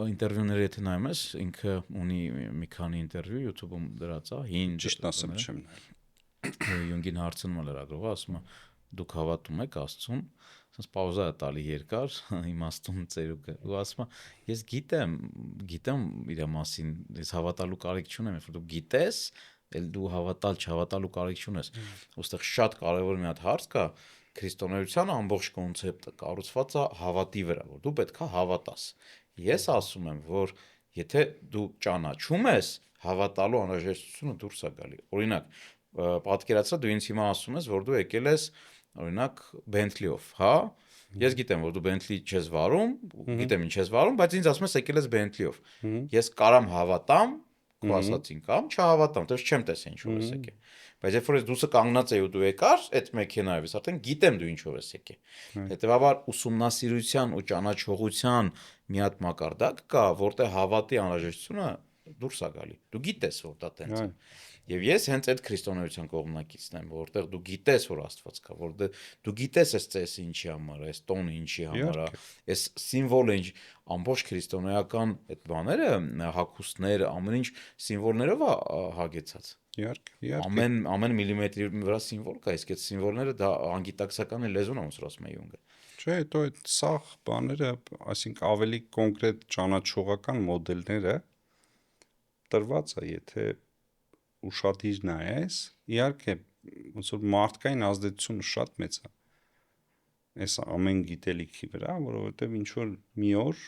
ինտերվյուները եթե նայում ես, ինքը ունի մի քանի ինտերվյու YouTube-ում դրած է, հին Ճիշտ ասեմ չեմ նայել։ Յունգին հարցնում է լրագրողը, ասում է դուք հավատում եք Աստծուն, ասես պաուզա է տալի երկար, իմաստուն ծերուկը, ու ասում է ես գիտեմ իր մասին, ես հավատալու կարիք չունեմ, երբ դու գիտես, էլ դու հավատալ չհավատալու կարիք չունես։ Ոստեղ շատ կարևոր մի հատ հարց կա, քրիստոնեության ամբողջ կոնցեպտը կառուցված է հավատի վրա, որ դու պետքա հավատաս։ Ես ասում եմ, որ եթե դու ճանաչում ես, հավատալու անհրաժեշտությունը դուրս է գալի։ Օրինակ, պատկերացրա դու ինձ հիմա ասում ես, որ դու եկել ես, օրինակ, Bentley-ով, հա? Ես գիտեմ, որ դու Bentley չես վարում, գիտեմ ինչ ես վարում, բայց ինձ ասում ես եկել ես Bentley-ով։ Ես կարամ հավատամ, քո ասածին կամ չհավատամ, դեռ չեմ տեսել ինչով ես եկել։ Բայց երբ որ ես դուսը կանգնած էի ու դու եկար այդ մեքենայով, ես արդեն գիտեմ դու ինչով ես եկել։ Հետևաբար ուսումնասիրության ու ճանաչողության մի հատ մակարդակ կա, որտեղ հավատի անհրաժեշտությունը դուրս է գալի։ Դու գիտես, որ դա տենց է։ Եվ ես հենց այդ քրիստոնեության կողմնակիցն եմ, որտեղ դու գիտես, որ Աստված կա, որտեղ դու գիտես այս ծեսը ինչի համար է, այս տոնը ինչի համար է, այս սիմվոլը ինչ, ամբողջ քրիստոնեական այդ բաները, հագուստները, ամեն ինչ սիմվոլներով է հագեցած։ Իհարկե։ Ամեն միլիմետրի վրա սիմվոլ կա, իսկ այդ սիմվոլները դա անգիտակցական լեզուն է, ոնց որ ասում է Յունգը։ Չէ, հետո այդ սաղ բաները, այսինքն ավելի կոնկրետ ճանաչողական մոդելները տրված է, եթե ուշադիր նայես, իհարկե ոնց որ մարդկային ազդեցությունը շատ մեծ է այս ամեն գիտելիքի վրա, որովհետև ինչ որ մի օր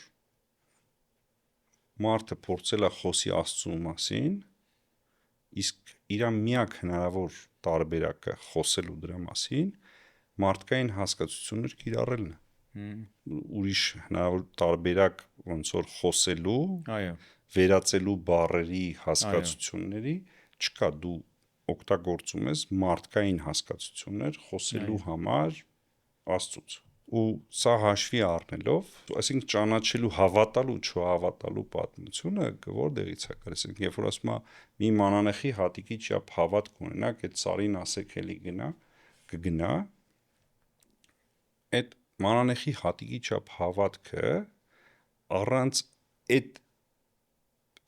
մարդը փորձել է խոսի Աստծու մասին, իսկ իր միակ հնարավոր տարբերակը խոսելու դրա մասին մարդկային հասկացություններ կիրառելն է։ Ուրիշ հնարավոր տարբերակ ոնց որ խոսելու, վերածելու բառերի հասկացությունների չկա, դու օգտագործում ես մարդկային հասկացություններ խոսելու համար Աստծուց։ Ու սա հաշվի առնելով, այսինքն ճանաչելու հավատալու չհավատալու պատմությունը որտեղից է գալիս։ Այսինքն երբ որ ասում է մի մանանեխի հատիկի չափ հավատք ունենաք, այդ սարին ասեք էլի կգնա, այդ մանանեխի հատիկի չափ հավատքը առանց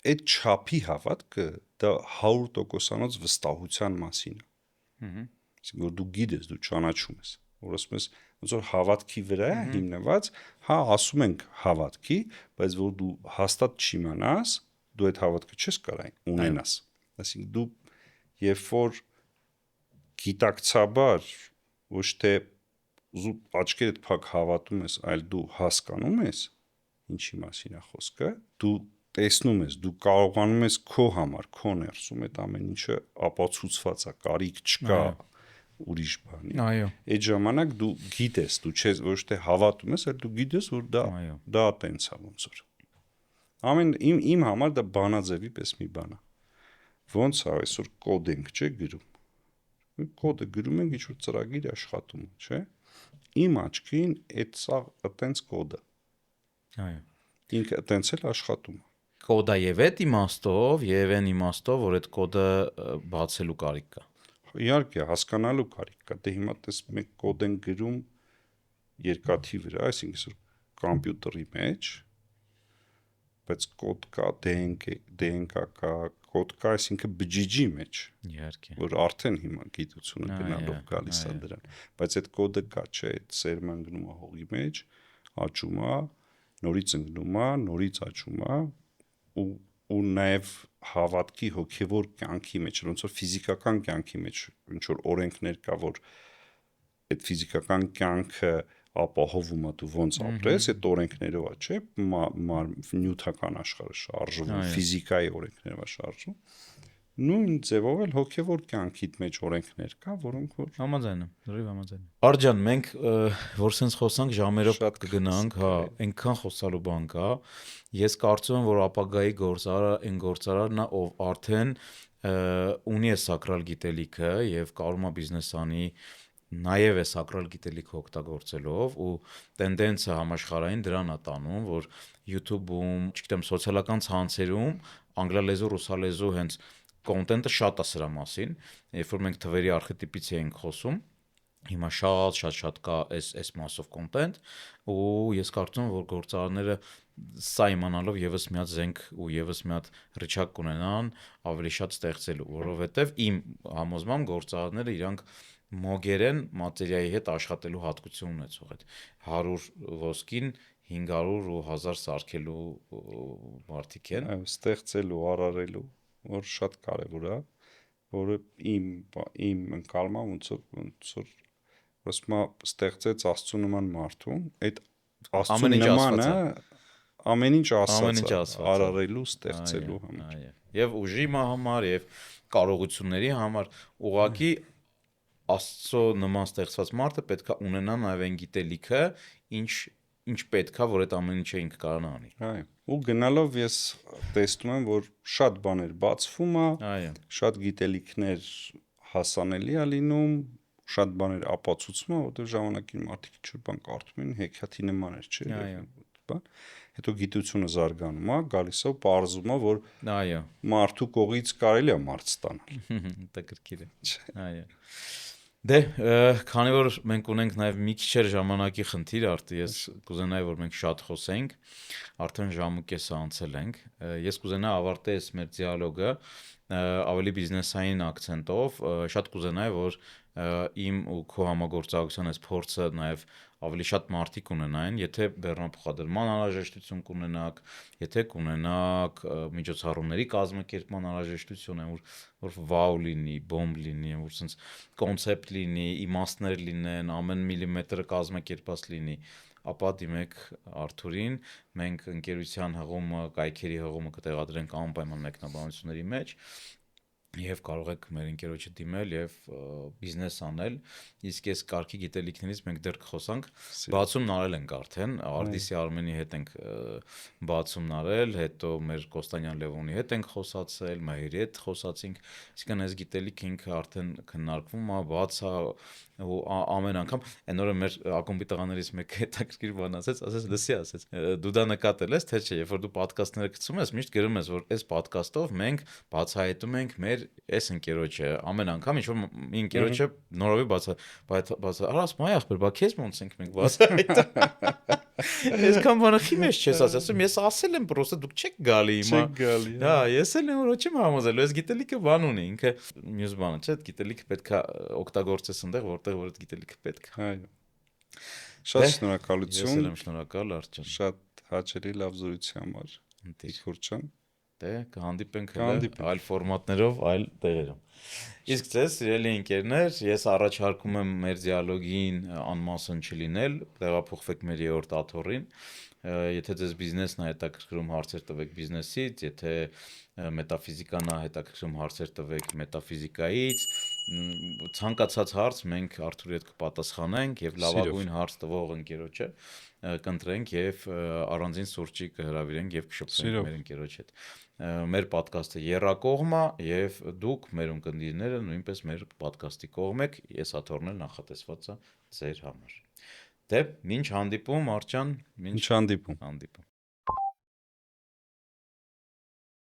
այդ չափի հավատքը դա 100%-անոց վստահության մասին է։ Այսինքն որ դու գիտես, դու ճանաչում ես, որ ասում ես ոնց որ հավատքի վրա է հիմնված, հա, ասում ենք հավատքի, բայց որ դու հաստատ չիմանաս, դու այդ հավատքը չես կարող ունենաս։ Այսինքն դու երբ որ գիտակցաբար ոչ թե զուտ աչքերդ փակ հավատում ես, այլ դու հասկանում ես ինչի մասին է խոսքը, դու տեսնում ես, դու կարողանում ես քո համար, քո ներսում այդ ամեն ինչը ապացուցված է, կարիք չկա ուրիշ բանի։ Այո։ Այդ ժամանակ դու գիտես, դու չես ոչ թե հավատում ես, այլ դու գիտես, որ դա տենց է ոնց որ։ Ամեն իմ համար դա բանաձևի պես մի բան է։ Ոնց է այսօր կոդ ենք, չէ՞ գրում։ Կոդը գրում ենք, ինչ-որ ծրագիր աշխատում, չէ՞։ Իմ աչքին այդ սա տենց կոդ է։ Այո։ ինքը տենց էլ աշխատում է։ Կոդա եւ այդ իմաստով եւ այն իմաստով, որ այդ կոդը բացելու կարիք կա։ Իհարկե, հասկանալու կարիք կա։ Դե հիմա տես մենք կոդ ենք գրում երկաթի վրա, այսինքն որ կոմպյուտերի մեջ, բայց կոդ կա, DNK կա, կոդ կա, այսինքն բջիջի մեջ, Իհարկե։ որ արդեն հիմա գիտությունը գնալով գալիս է դրան, բայց այդ կոդը կա, չէ, այդ սերման գնում է հողի մեջ, աճում է, նորից ընկնում է, նորից աճում է ու նաև հավատքի հոգևոր կյանքի մեջ, ոնց որ ֆիզիկական կյանքի մեջ ինչ որ օրենքներ կա, որ այդ ֆիզիկական կյանքը ապահովում է դու ոնց ապրես, այդ օրենքներով է, չէ, նյութական աշխարհը շարժվում, ֆիզիկայի օրենքներով է շարժվում։ Նույն ձևով էլ հոգևոր կյանքիդ մեջ օրենքներ կա, որոնք որ Համաձայն եմ, լրիվ համաձայն եմ։ Արջան, մենք որ sense խոսանք ժամերով կգնանք, հա, այնքան խոսալու բան կա։ Ես կարծում եմ, որ ապագայի գործարարը այն գործարարն է, ով արդեն ունի է սակրալ գիտելիքը եւ կարում է բիզնես անի նաև է սակրալ գիտելիքը օգտագործելով ու տենդենսը համաշխարհային դրան է տանում, որ YouTube-ում, չգիտեմ, սոցիալական ցանցերում անգլալեզու, ռուսալեզու հենց կոնտենտը շատ է սրա մասին, երբ որ մենք թվերի արխետիպից էինք խոսում, հիմա շատ կա այս massive content ու ես կարծում եմ, որ գործարարները սա իմանալով եւս մի հատ զենք ու եւս մի հատ ռիչակ կունենան ավելի շատ ստեղծելու, որովհետեւ իմ համոզմամբ գործարարները իրանք մոգերեն մատերիայի հետ աշխատելու հատկություն ունեցող այդ 100 ոսկին 500 ու 1000 սարքելու մարդիկ են, ստեղծելու, արարելու, որ շատ կարևոր է, որը իմ ընկալմա ոնց որ ոսմա ստեղծեց Աստծու նման մարդու, այդ Աստծու նմանը ամեն ինչ ասած արարելու, ստեղծելու համար։ Եվ ուժի համար, եւ կարողությունների համար ուղղակի Աստծո նման ստեղծված մարդը պետք է ունենա նաև այն գիտելիքը, ինչ պետք է, որ այդ ամեն ինչը ինքը կարողանա անի։ Այո։ Ու գնալով ես տեսնում եմ, որ շատ բաներ բացվում է, շատ գիտելիքներ հասանելի է լինում, շատ բաներ ապացուցվում է, որտեղ ժամանակին մարդիկ ինչ-որ բան կարդում են, հեքիաթի նման էր, չէ՞։ Այո։ Հետո գիտությունը զարգանում է, գալիս է ու պարզվում է, որ այո, մարդու կողից կարելի է մարդ ստանալ։ Հետաքրքիր է։ Այո։ Դե, քանի որ մենք ունենք նաև մի քիչ ժամանակի խնդիր, ես կուզենայի, որ մենք շատ խոսենք, արդեն ժամ ու կեսը անցել ենք։ Ես կուզենայի ավարտել մեր դիալոգը ավելի բիզնեսային ակցենտով, շատ կուզենայի, որ իմ ու քո համագործակցության այս փորձը նաև ավելի շատ մարդիկ ունենային, եթե բեռնափոխադրման անհրաժեշտություն կունենաք, եթե կունենաք միջոցառումների կազմակերպման անհրաժեշտություն, որ վաու լինի, բոմբ լինի, որ sense կոնցեպտ լինի, իմաստներ լինեն, ամեն միլիմետրը կազմակերպած լինի, ապա դիմեք Արթուրին, մենք ընկերության հղումը, կայքերի հղումը կտեղադրենք անպայման մեկնաբանությունների մեջ եւ կարող եք մեր ընկերոջը դիմել եւ բիզնես անել, իսկ այս կարգի գիտելիքներից մենք դեռ կխոսանք, բացումն արել ենք արդեն, Արդիսի Արմենի հետ ենք բացումն արել, հետո մեր Կոստանյան Լևոնի հետ ենք խոսացել, Մահերի հետ խոսացինք, այսինքն այս գիտելիքը ինքը արդեն քննարկվում է, բաց է ու ամեն անգամ այն օրը մեր ակումբի տղաներից մեկը հետաքրքիր բան ասեց, լսի, դու դա նկատել ես, թե չէ, երբ որ դու պատկաստները գցում ես, միշտ գրում ես, որ այս պատկաստով մենք բացահայտում ենք մեր այս ընկերոջը, ամեն անգամ ինչ որ մի ընկերոջը նորովի արաս մայ ախպեր, բա քեզ ոնց ենք մենք բացահայտում։ Այսքան բանը խիմես չես ասում, ես ասել եմ, պրոստը դուք չեք գալի հիմա։ Չեք գալի։ Հա, ես էլ եմ որ չեմ համոզելու, այս գիտելիքը բան ունի, ինքը մյուս բանը չէ, գիտելիքը պետքա օգտագործես այնտեղ, որտեղ որ այդ գիտելիքը պետք է։ Այո։ Շատ շնորհակալություն։ Ես եմ շնորհակալ, Արջան։ Շատ հաճելի լավ զրույցի համար։ Իգոր ջան։ Դե կհանդիպենք այլ ֆորմատներով, այլ տեղերում։ Իսկ ձեզ սիրելի ընկերներ, ես առաջարկում եմ մեր դիալոգին անմասն չլինել, տեղափոխվեք մեր 3-րդ աթոռին, եթե ձեզ բիզնեսն է հետաքրքրում, հարցեր տվեք բիզնեսից, եթե մետաֆիզիկան է հետաքրքրում, հարցեր տվեք մետաֆիզիկայից, ցանկացած հարց մենք Արթուրի հետ կպատասխանենք եւ լավագույն հարց տվող ընկերոջը կընտրենք եւ առանձին սուրճի կհրավիրենք եւ կշփվենք մեր ընկերոջ հետ։ Մեր ոդկասթը եռակողմ է եւ դուք մեր ունկնդիրները նույնպես մեր ոդկասթի կողմ եք, ես աթոռնել նախատեսված է ձեր համար։ Դե, մինչ հանդիպում, Արջան, մինչ հանդիպում։